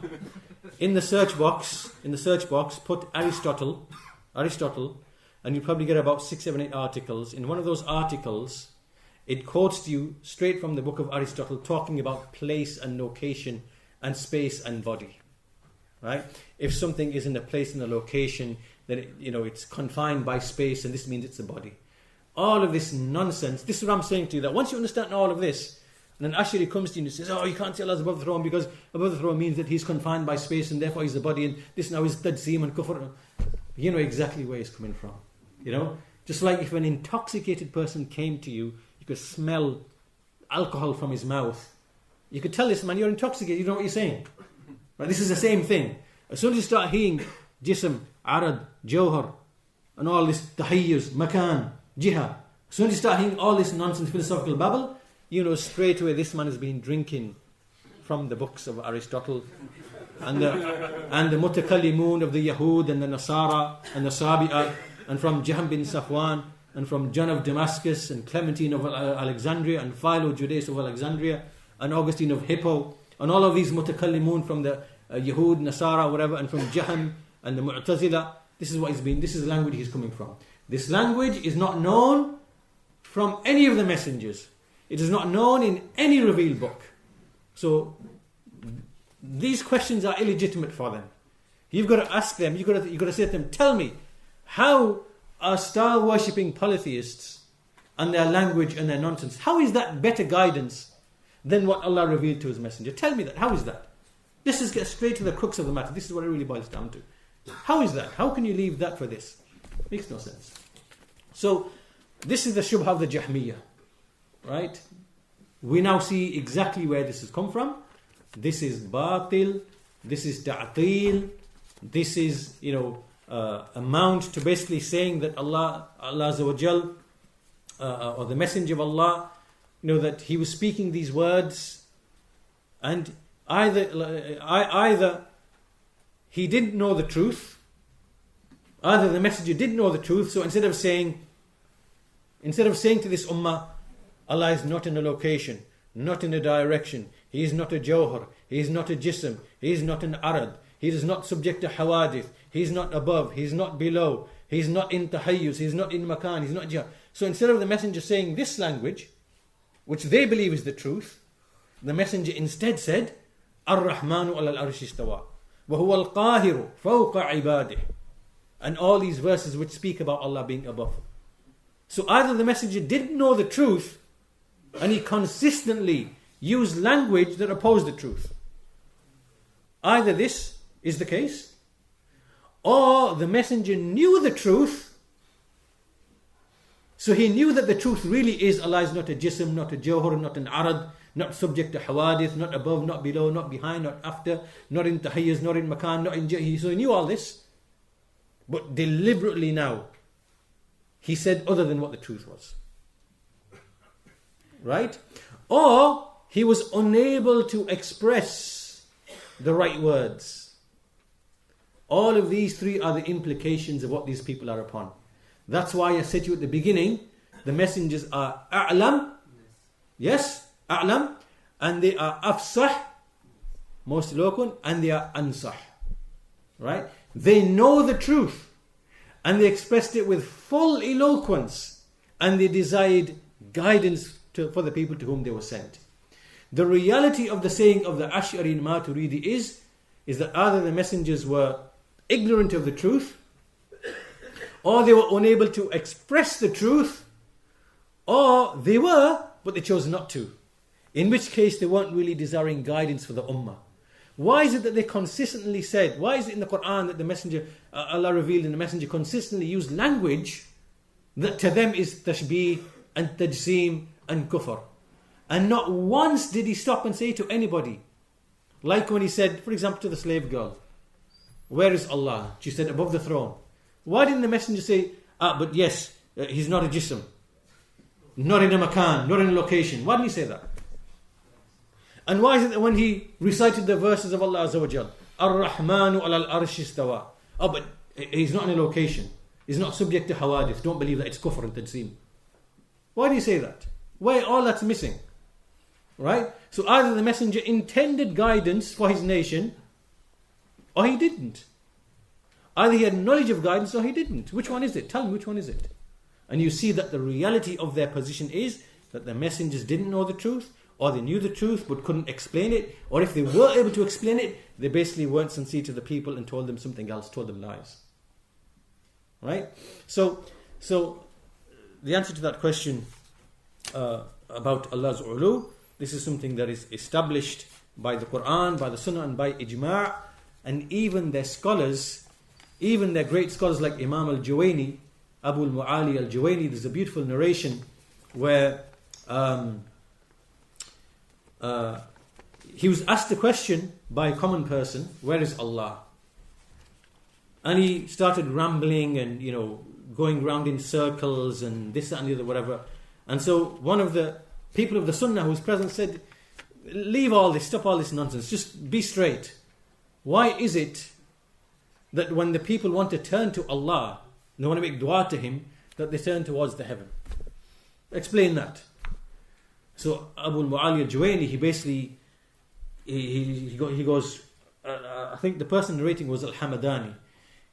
In the search box, put Aristotle, and you probably get about 6, 7, 8 articles. In one of those articles, it quotes to you straight from the book of Aristotle, talking about place and location and space and body. Right? If something is in a place and a location, then it's confined by space, and this means it's a body. All of this nonsense. This is what I'm saying to you, that once you understand all of this, and then Ash'ari comes to you and says, "Oh, you can't say Allah's above the throne because above the throne means that He's confined by space and therefore He's a body, and this now is tajseem and kufr." You know exactly where He's coming from. Just like if an intoxicated person came to you, you could smell alcohol from his mouth. You could tell this man, you're intoxicated, you know what you're saying. Right? This is the same thing. As soon as you start hearing jism, arad, jawhar, and all this tahiyyuz, makan, jiha, as soon as you start hearing all this nonsense philosophical babble, you know straight away this man has been drinking from the books of Aristotle and the mutakallimun of the Yahud and the Nasara and the Sabi'ah, and from Jahm bin Safwan, and from John of Damascus, and Clementine of Alexandria, and Philo Judaeus of Alexandria, and Augustine of Hippo, and all of these mutakallimun from the Yahud, Nasara, whatever, and from Jahm and the Mu'tazila. This is what he's been. This is the language he's coming from. This language is not known from any of the messengers. It is not known in any revealed book. So these questions are illegitimate for them. You've got to ask them. You've got to say to them, "Tell me, how are star worshipping polytheists and their language and their nonsense? How is that better guidance than what Allah revealed to His messenger? Tell me that. How is that? This is get straight to the crux of the matter. This is what it really boils down to. How is that? How can you leave that for this? Makes no sense." So this is the shubha of the Jahmiyyah, right? We now see exactly where this has come from. This is batil, this is ta'til, this is, amount to basically saying that Allah Azza wa Jal, or the Messenger of Allah, that he was speaking these words, and either he didn't know the truth, either the Messenger didn't know the truth, so instead of saying to this ummah, Allah is not in a location, not in a direction, He is not a jawhar, He is not a jism, He is not an arad, He is not subject to hawadith, He is not above, He is not below, He is not in tahayyuz, He is not in makan, He is not jihad. So instead of the Messenger saying this language, which they believe is the truth, the Messenger instead said, Ar-Rahmanu ala al-arshi istawa, wa huwa al-qahiru fawqa ibadih. And all these verses which speak about Allah being above. So either the Messenger didn't know the truth, and he consistently used language that opposed the truth. Either this is the case, or the Messenger knew the truth, so he knew that the truth really is Allah is not a jism, not a jawhar, not an arad, not subject to hawadith, not above, not below, not behind, not after, not in tahayyuz, not in makan, not in jihad. So he knew all this, but deliberately now he said other than what the truth was. Right? Or he was unable to express the right words. All of these three are the implications of what these people are upon. That's why I said to you at the beginning, the messengers are a'lam, yes, a'lam, and they are afsah, most eloquent, and they are ansah. Right? They know the truth, and they expressed it with full eloquence, and they desired guidance for the people to whom they were sent. The reality of the saying of the Ash'ariyyah Maturidiyyah is that either the messengers were ignorant of the truth, or they were unable to express the truth, or they were, but they chose not to. In which case they weren't really desiring guidance for the ummah. Why is it that they consistently said, why is it in the Quran that the Messenger, Allah revealed in the Messenger consistently used language that to them is tashbih and tajseem and kufr? And not once did he stop and say to anybody, like when he said, for example, to the slave girl, where is Allah? She said, above the throne. Why didn't the Messenger say, but yes, he's not a jism, not in a makan, not in a location? Why didn't he say that? And why is it that when he recited the verses of Allah Azza wa Jal, Ar-Rahmanu ala al-arshi istawa, but he's not in a location, he's not subject to hawadith, don't believe that it's kufr and tajseem? Why do you say that? Why all that's missing? Right? So either the Messenger intended guidance for his nation, or he didn't. Either he had knowledge of guidance or he didn't. Which one is it? Tell me, which one is it? And you see that the reality of their position is that the messengers didn't know the truth, or they knew the truth but couldn't explain it, or if they were able to explain it, they basically weren't sincere to the people and told them something else, told them lies. Right? So the answer to that question about Allah's ulu, this is something that is established by the Quran, by the Sunnah, and by ijma', and even their scholars, even their great scholars like Imam al-Juwayni, Abu al-Mu'ali al-Juwayni. There's a beautiful narration where he was asked a question by a common person, where is Allah? And he started rambling and going round in circles and this, that and the other, whatever. And so one of the people of the Sunnah who was present said, leave all this, stop all this nonsense, just be straight. Why is it that when the people want to turn to Allah, they want to make dua to Him, that they turn towards the heaven? Explain that. So Abu al-Mu'ali al-Juwayni, he basically, he goes, I think the person narrating was al-Hamadani.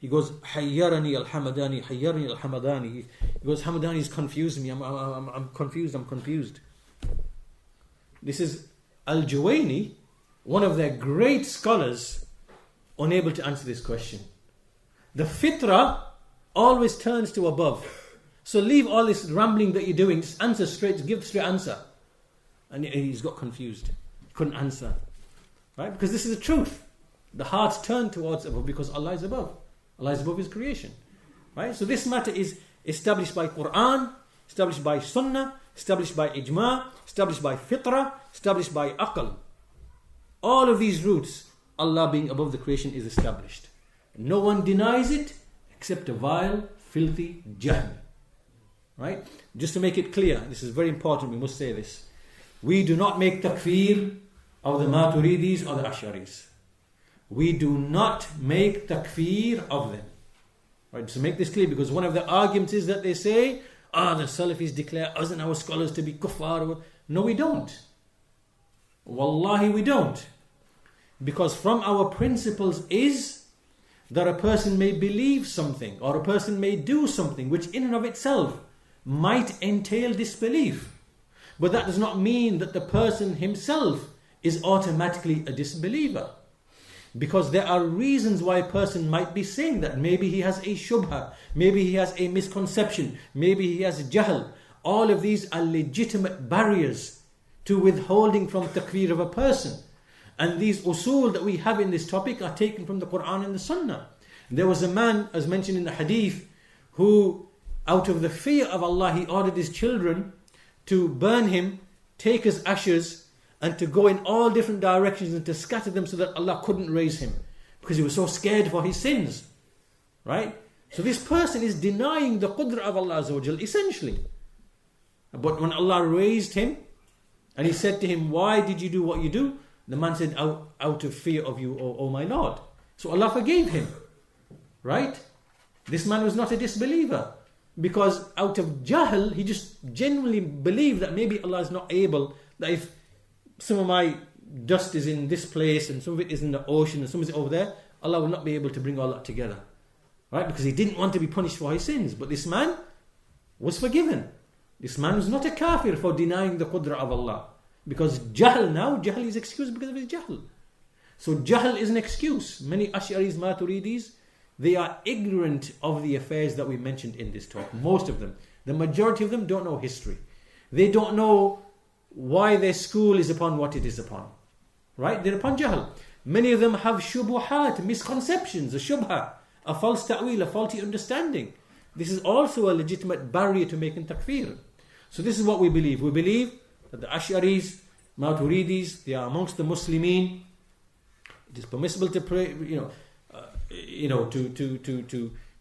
He goes, Hayyarani al-Hamadani, Hayyarani al-Hamadani. He goes, Hamadani is confusing me, I'm confused. This is al-Juwayni, one of their great scholars, unable to answer this question. The fitrah always turns to above. So leave all this rambling that you're doing, just answer straight, just give the straight answer. And he's got confused. He couldn't answer. Right? Because this is the truth. The hearts turn towards above because Allah is above. Allah is above His creation. Right? So this matter is established by Quran, established by Sunnah, established by Ijma', established by Fitrah, established by Aql. All of these roots Allah being above the creation is established. No one denies it except a vile, filthy Jahmi. Right? Just to make it clear, this is very important, we must say this. We do not make takfir of the Maturidis or the Ash'aris. We do not make takfir of them. Right? Just to make this clear, because one of the arguments is that they say, the Salafis declare us and our scholars to be kuffar. No, we don't. Wallahi, we don't. Because from our principles is that a person may believe something or a person may do something which in and of itself might entail disbelief. But that does not mean that the person himself is automatically a disbeliever. Because there are reasons why a person might be saying that. Maybe he has a shubha, maybe he has a misconception, maybe he has jahl. All of these are legitimate barriers to withholding from takfir of a person. And these usul that we have in this topic are taken from the Quran and the Sunnah. There was a man, as mentioned in the hadith, who out of the fear of Allah, he ordered his children to burn him, take his ashes, and to go in all different directions and to scatter them so that Allah couldn't raise him. Because he was so scared for his sins. Right? So this person is denying the qudra of Allah Azza wa Jal, essentially. But when Allah raised him, and he said to him, why did you do what you do? The man said, out of fear of you, O my Lord. So Allah forgave him. Right? This man was not a disbeliever. Because out of jahl, he just genuinely believed that maybe Allah is not able, that if some of my dust is in this place and some of it is in the ocean and some of it over there, Allah will not be able to bring all that together. Right? Because he didn't want to be punished for his sins. But this man was forgiven. This man was not a kafir for denying the qudra of Allah. Because jahl is excused because of his jahl. So jahl is an excuse. Many Ash'aris, Maturidis, they are ignorant of the affairs that we mentioned in this talk. Most of them. The majority of them don't know history. They don't know why their school is upon what it is upon. Right? They're upon jahl. Many of them have shubuhat, misconceptions, a shubha, a false ta'wil, a faulty understanding. This is also a legitimate barrier to making takfir. So this is what we believe. We believe that the Ash'aris, Maturidis, they are amongst the Muslimin. It is permissible to pray,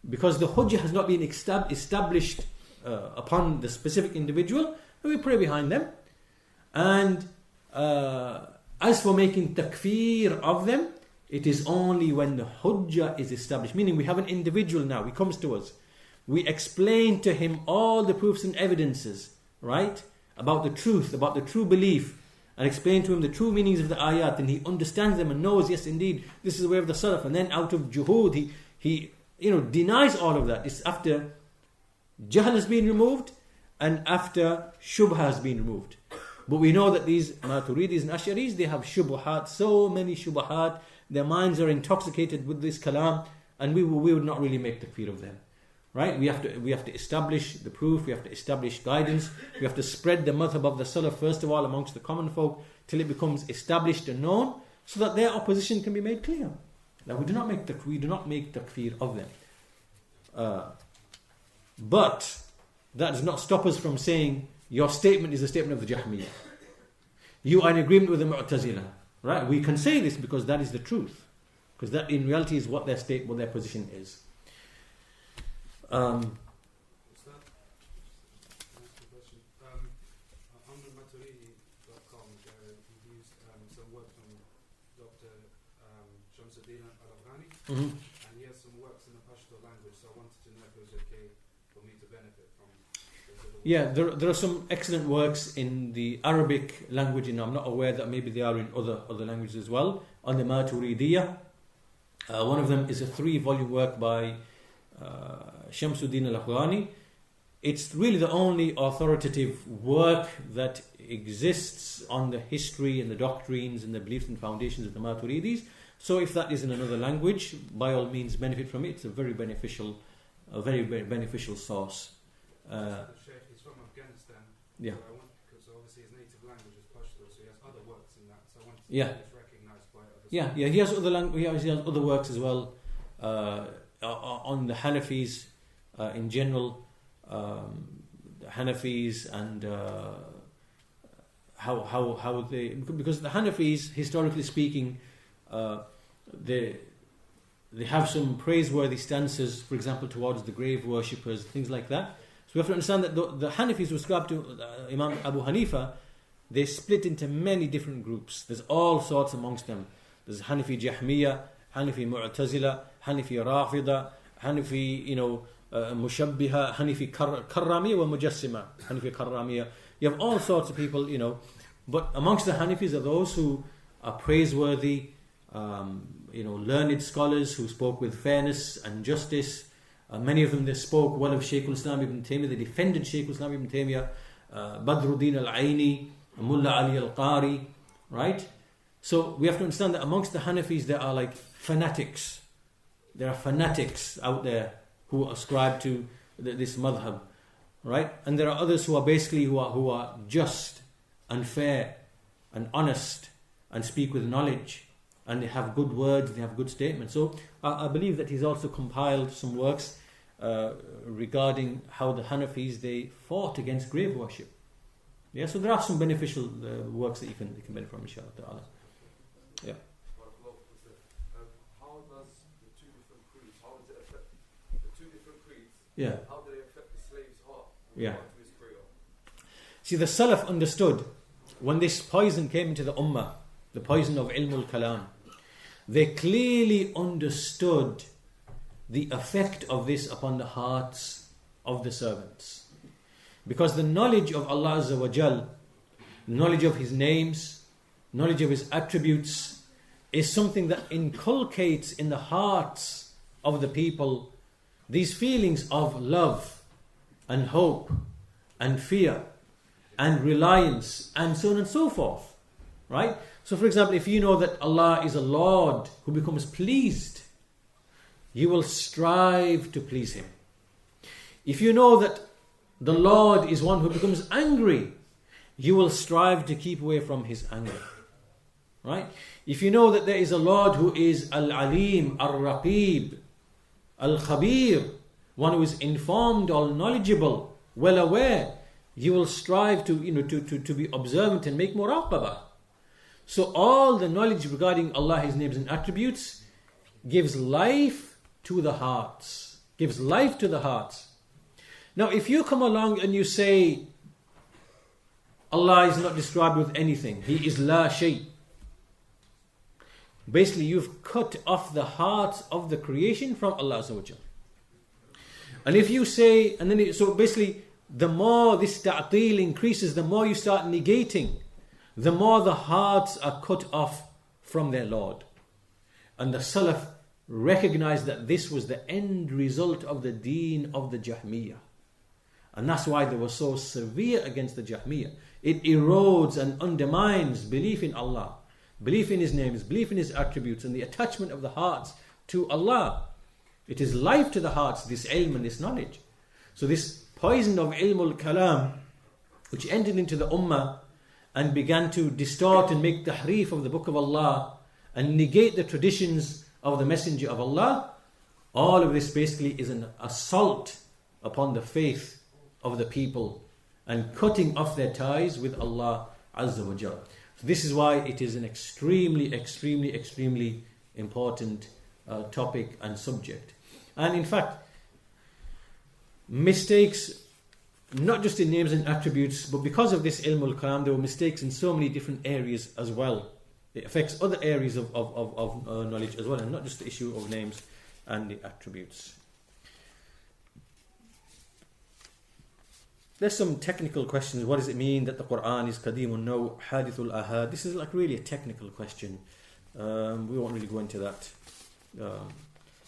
because the hujjah has not been established upon the specific individual, we pray behind them. And as for making takfir of them, it is only when the hujjah is established. Meaning we have an individual now, he comes to us. We explain to him all the proofs and evidences, right? About the truth, about the true belief. And explain to him the true meanings of the ayat. And he understands them and knows, yes indeed, this is the way of the Salaf. And then out of juhud, he denies all of that. It's after jahl has been removed and after shubha has been removed. But we know that these Maturidis and Ash'aris, they have shubuhat, so many shubuhat. Their minds are intoxicated with this kalam, and we would not really make takfir of them. Right? We have to establish the proof, we have to establish guidance, we have to spread the madhab of the Salaf first of all amongst the common folk till it becomes established and known, so that their opposition can be made clear. Now we do not make takfir of them. But that does not stop us from saying your statement is a statement of the Jahmiyyah. You are in agreement with the Mu'tazila. Right? We can say this because that is the truth. Because that in reality is what their position is. On the Maturidi.com, he used some work from Dr. Shamsuddin al-Afghani, and he has some works in the Pashto language, so I wanted to know if it was okay for me to benefit from those. Yeah, there are some excellent works in the Arabic language, and I'm not aware that maybe they are in other languages as well, on the Maturidiyyah. One of them is a 3-volume work by Shamsuddin al-Afghani. It's really the only authoritative work that exists on the history and the doctrines and the beliefs and foundations of the Maturidis. So if that is in another language, by all means benefit from it. It's a very beneficial source. He's from Afghanistan. Yeah. So because obviously his native language is Pashto, so he has other works in that. So I wanted to Yeah. see if it's recognized by others. Yeah, he has other works as well on the Hanafis in general, the Hanafis and how they, because the Hanafis, historically speaking, they have some praiseworthy stances, for example, towards the grave worshippers, things like that. So we have to understand that the Hanafis who ascribe to Imam Abu Hanifa, they split into many different groups. There's all sorts amongst them. There's Hanafi Jahmiyyah, Hanafi Mu'tazila, Hanafi Rafida, Hanafi, Mushabbiha, Hanafi Karramiyah wa Mujassima, Hanafi Karramiyah. You have all sorts of people, but amongst the Hanafis are those who are praiseworthy, learned scholars who spoke with fairness and justice. Many of them, they spoke well of Shaykh al-Islam ibn Taymiyyah. They defended Shaykh al-Islam ibn Taymiyyah, Badruddin al-Aini, Mullah Ali al-Qari, right? So we have to understand that amongst the Hanafis there are like fanatics. There are fanatics out there who ascribe to this madhab, right? And there are others who are basically who are just and fair and honest and speak with knowledge, and they have good words, they have good statements. So I believe that he's also compiled some works regarding how the Hanafis, they fought against grave worship. Yeah, so there are some beneficial works that you can benefit from, inshallah ta'ala. Yeah. How does the two different creeds, how does it affect the two different creeds? Yeah. How do they affect the slave's heart? Yeah. See, the Salaf understood when this poison came into the Ummah, the poison of Ahlul-Kalam, they clearly understood the effect of this upon the hearts of the servants. Because the knowledge of Allah Azza wa Jal, knowledge of His names, knowledge of His attributes, is something that inculcates in the hearts of the people these feelings of love and hope and fear and reliance and so on and so forth. Right? So for example, if you know that Allah is a Lord who becomes pleased, you will strive to please Him. If you know that the Lord is one who becomes angry, you will strive to keep away from His anger. Right? If you know that there is a Lord who is Al-Alim, Al-Raqib, Al-Khabir, one who is informed, all knowledgeable, well aware, you will strive to be observant and make muraqabah. So all the knowledge regarding Allah, His names and attributes, gives life to the hearts. Gives life to the hearts. Now if you come along and you say, Allah is not described with anything, He is la shay, basically you've cut off the hearts of the creation from Allah Azza wa Jal. And if you say, so basically the more this ta'til increases, the more you start negating, the more the hearts are cut off from their Lord. And the Salaf recognized that this was the end result of the deen of the Jahmiyyah. And that's why they were so severe against the Jahmiyyah. It erodes and undermines belief in Allah, belief in His names, belief in His attributes, and the attachment of the hearts to Allah. It is life to the hearts, this ilm and this knowledge. So this poison of Ahlul-Kalam, which entered into the Ummah and began to distort and make tahrif of the Book of Allah and negate the traditions of the Messenger of Allah, all of this basically is an assault upon the faith of the people and cutting off their ties with Allah Azza wa Jal. So this is why it is an extremely, extremely, extremely important topic and subject. And in fact, mistakes, not just in names and attributes, but because of this ilm al-kalam, there were mistakes in so many different areas as well. It affects other areas of knowledge as well, and not just the issue of names and the attributes. There's some technical questions. What does it mean that the Quran is Qadimun No, Hadithul Ahad? This is like really a technical question. We won't really go into that.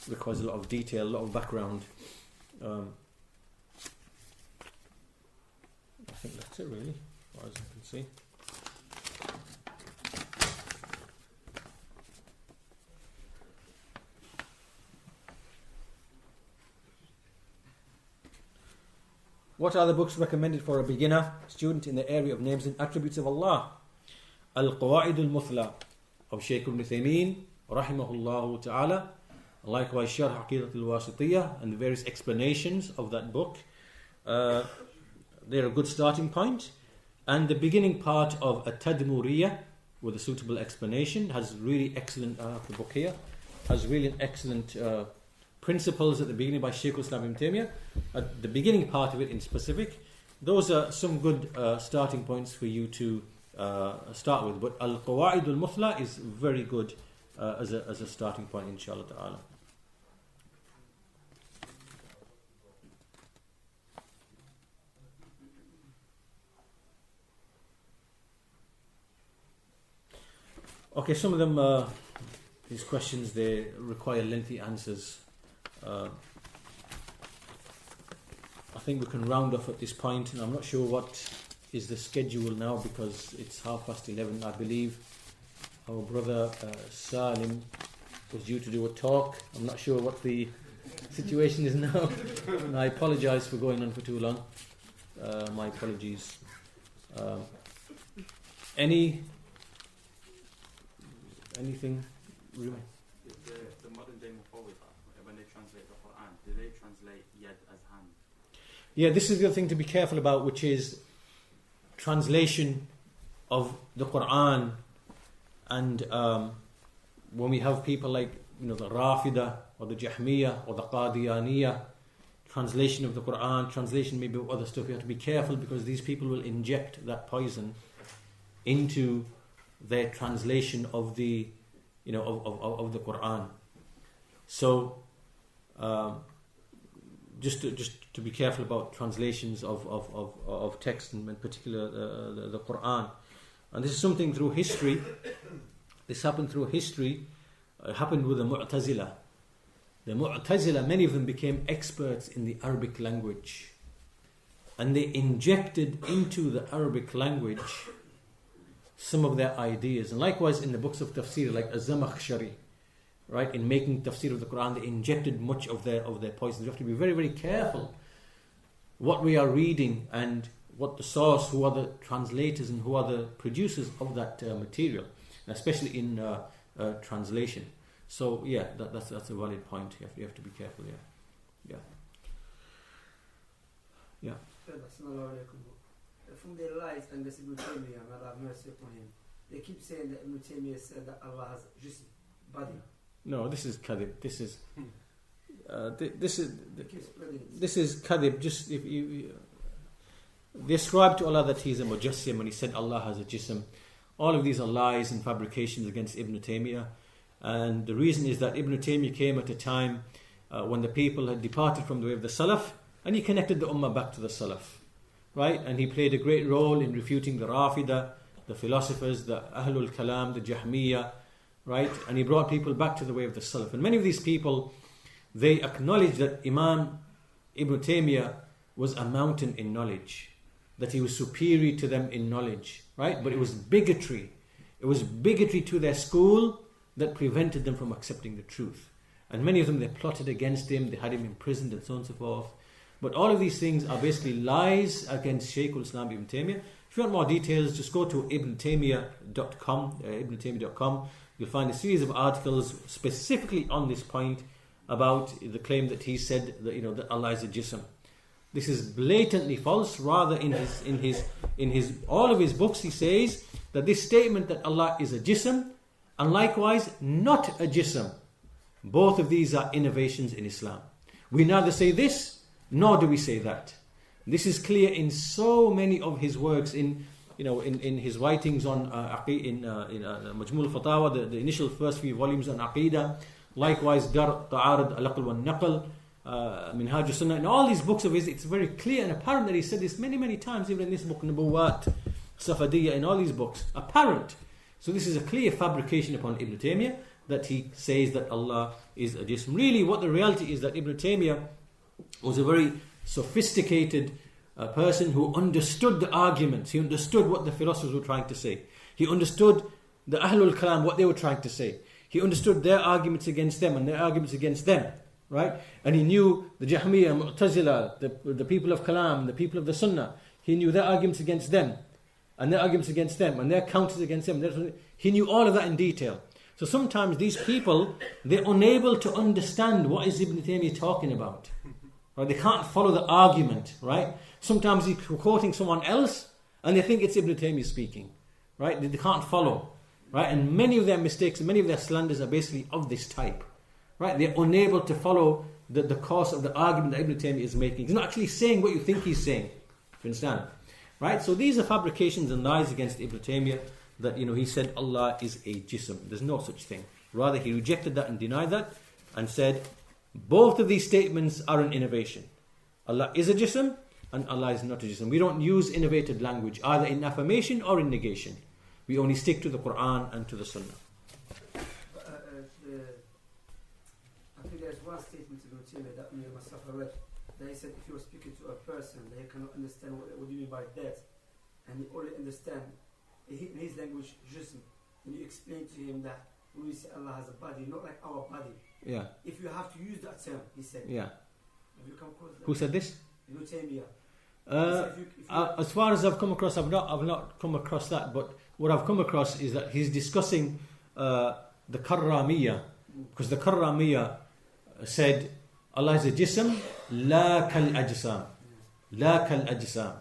Requires a lot of detail, a lot of background. I think that's it really, as far as I can see. What are the books recommended for a beginner student in the area of names and attributes of Allah? Al-Qawa'id al-Muthla of Shaykh Ibn Uthaymeen, rahimahullah ta'ala. Likewise, Sharh Aqidat al-Wasitiyyah and the various explanations of that book. They're a good starting point. And the beginning part of At-Tadmuriyah with a suitable explanation. Has really excellent, the book here, has really excellent principles at the beginning by Shaykh Islam Ibn Taymiyyah. At the beginning part of it in specific, those are some good starting points for you to start with. But Al-Qawa'id al-Muthla is very good as a starting point, inshallah ta'ala. Okay, some of them, these questions, they require lengthy answers. I think we can round off at this point, and I'm not sure what is the schedule now because it's 11:30. I believe our brother Salim was due to do a talk. I'm not sure what the situation is now, and I apologise for going on for too long. My apologies. Anything? The modern day Mufawidah, when they translate the Quran, do they translate yad as hand? Yeah, this is the other thing to be careful about, which is translation of the Quran. And when we have people like the Rafida or the Jahmiyyah or the Qadiyaniyah, translation of the Quran, translation maybe of other stuff, you have to be careful because these people will inject that poison into their translation of the of the Quran. So just to be careful about translations of text, and in particular the Quran. And this is something through history. This happened through history. It happened with the Mu'tazila. The Mu'tazila, many of them became experts in the Arabic language, and they injected into the Arabic language some of their ideas. And likewise in the books of tafsir, like az-Zamakhshari, right, in making tafsir of the Quran, they injected much of their poison. You have to be very, very careful what we are reading and what the source, who are the translators and who are the producers of that material, and especially in translation. So yeah, that's a valid point. You have to be careful. Yeah. From their lies, and this Ibn Taymiyyah, may Allah have mercy upon him, they keep saying that Ibn Taymiyyah said that Allah has just body. No, this is kadhib. This is kadhib. Just if you they ascribe to Allah that He is a mujassim, and He said Allah has a jism. All of these are lies and fabrications against Ibn Taymiyyah. And the reason is that Ibn Taymiyyah came at a time when the people had departed from the way of the Salaf, and he connected the Ummah back to the Salaf. Right? And he played a great role in refuting the Rafida, the Philosophers, the Ahlul-Kalam, the Jahmiyyah, right? And he brought people back to the way of the Salaf. And many of these people, they acknowledged that Imam Ibn Taymiyyah was a mountain in knowledge, that he was superior to them in knowledge, right? But it was bigotry. It was bigotry to their school that prevented them from accepting the truth. And many of them, they plotted against him, they had him imprisoned and so on and so forth. But all of these things are basically lies against Shaykh al-Islam Ibn Taymiyyah. If you want more details, just go to ibntaymiyyah.com, ibntaymiyyah.com. You'll find a series of articles specifically on this point about the claim that he said that that Allah is a jism. This is blatantly false. Rather, in his all of his books, he says that this statement that Allah is a jism and likewise not a jism, both of these are innovations in Islam. We neither say this nor do we say that. This is clear in so many of his works, in his writings on Majmul al-Fatawa, the initial first few volumes on Aqidah, likewise Dar Ta'arud al-Aql wal-Naql, Minhaj al-Sunnah, in all these books of his, it's very clear and apparent that he said this many times, even in this book, Nubuwat, Safadiyya, in all these books, apparent. So this is a clear fabrication upon Ibn Taymiyyah, that he says that Allah is a jism. Really, what the reality is that Ibn Taymiyyah was a very sophisticated person who understood the arguments. He understood what the philosophers were trying to say. He understood the Ahlul-Kalam, what they were trying to say. He understood their arguments against them and their arguments against them. Right? And he knew the Jahmiyyah, Mu'tazila, the people of Kalam, the people of the Sunnah. He knew their arguments against them, and their arguments against them, and their counters against them. He knew all of that in detail. So sometimes these people, they're unable to understand what is Ibn Taymiyyah talking about. Right? They can't follow the argument, right? Sometimes he's quoting someone else and they think it's Ibn Taymiyyah speaking, right? They can't follow. right? And many of their mistakes, many of their slanders are basically of this type, right? They're unable to follow the course of the argument that Ibn Taymiyyah is making. He's not actually saying what you think he's saying. Do you understand? Right? So these are fabrications and lies against Ibn Taymiyyah, that, he said Allah is a jism. There's no such thing. Rather, he rejected that and denied that and said both of these statements are an innovation. Allah is a jism and Allah is not a jism. We don't use innovated language either in affirmation or in negation. We only stick to the Quran and to the Sunnah. I think there's one statement in Ibn Taymiyyah that me and myself have read. That he said if you were speaking to a person that he cannot understand what do you mean by death, and he only understand in his language jism, and you explain to him that when we say Allah has a body, not like our body. Yeah. If you have to use that term, he said. Yeah. Have you come across that? Who said this? Ibn Taymiyyah. As far as I've come across, I've not come across that. But what I've come across is that he's discussing the Karramiyyah, because the Karramiyyah said Allah is a jism, la kal ajsam, la kal ajsam,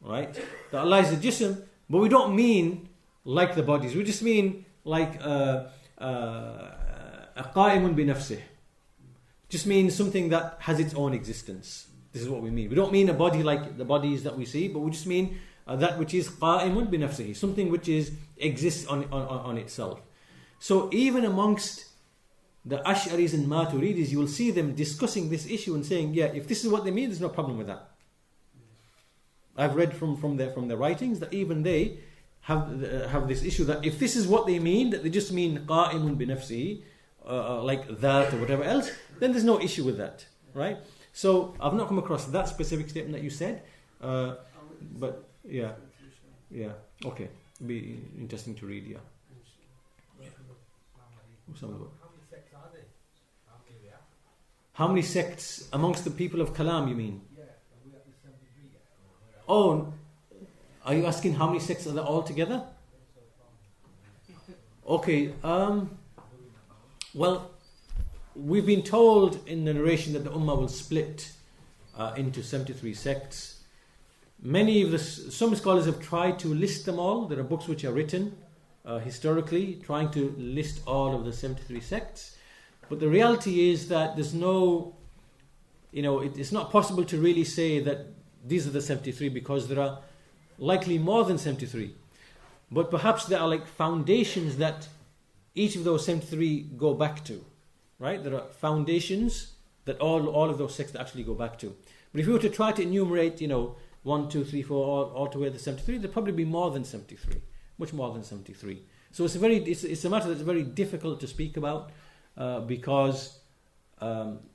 right? That Allah is a jism, but we don't mean like the bodies. We just mean like qa'imun bi nafsih. Just means something that has its own existence. This is what we mean. We don't mean a body like the bodies that we see, but we just mean that which is qa'imun bi nafsihi, something which exists on itself. So even amongst the Ash'aris and Maturidis, you will see them discussing this issue and saying, yeah, if this is what they mean, there's no problem with that. I've read from their writings that even they have this issue that if this is what they mean, that they just mean qa'imun bi nafsihi, like that or whatever else, then there's no issue with that, right? So I've not come across that specific statement that you said, but yeah, okay, it'll be interesting to read. Yeah. How many sects amongst the people of Kalam, you mean? Oh, are you asking how many sects are there all together? Okay, well, we've been told in the narration that the Ummah will split into 73 sects. Some scholars have tried to list them all. There are books which are written historically trying to list all of the 73 sects. But the reality is that there's no, it's not possible to really say that these are the 73 because there are likely more than 73. But perhaps there are like foundations that each of those 73 go back to. Right? There are foundations that all of those sects actually go back to. But if you were to try to enumerate, 1, 2, 3, 4, all the way to 73, there'd probably be more than 73. Much more than 73. So it's a matter that's very difficult to speak about because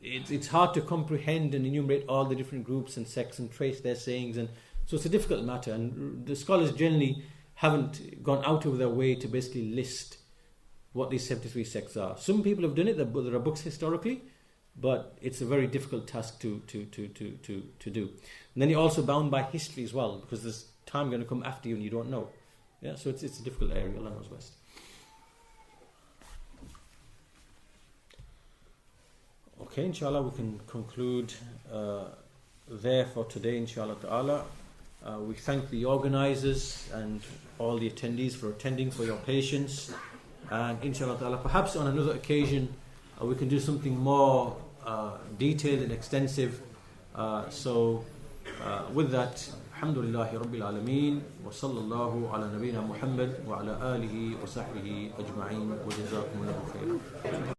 it's hard to comprehend and enumerate all the different groups and sects and trace their sayings, and so it's a difficult matter. And the scholars generally haven't gone out of their way to basically list what these 73 sects are. Some people have done it. There are books historically, but it's a very difficult task to do. And then you're also bound by history as well, because there's time going to come after you and you don't know. Yeah, so it's a difficult area. Allah knows best. Okay, inshallah, we can conclude there for today, inshallah ta'ala. We thank the organizers and all the attendees for attending, for your patience. And inshallah ta'ala, perhaps on another occasion, we can do something more detailed and extensive. So with that, alhamdulillahi rabbil alameen, wa sallallahu ala nabiyyina Muhammad wa ala alihi wa sahbihi ajma'in, wa jazakumullahu khairan.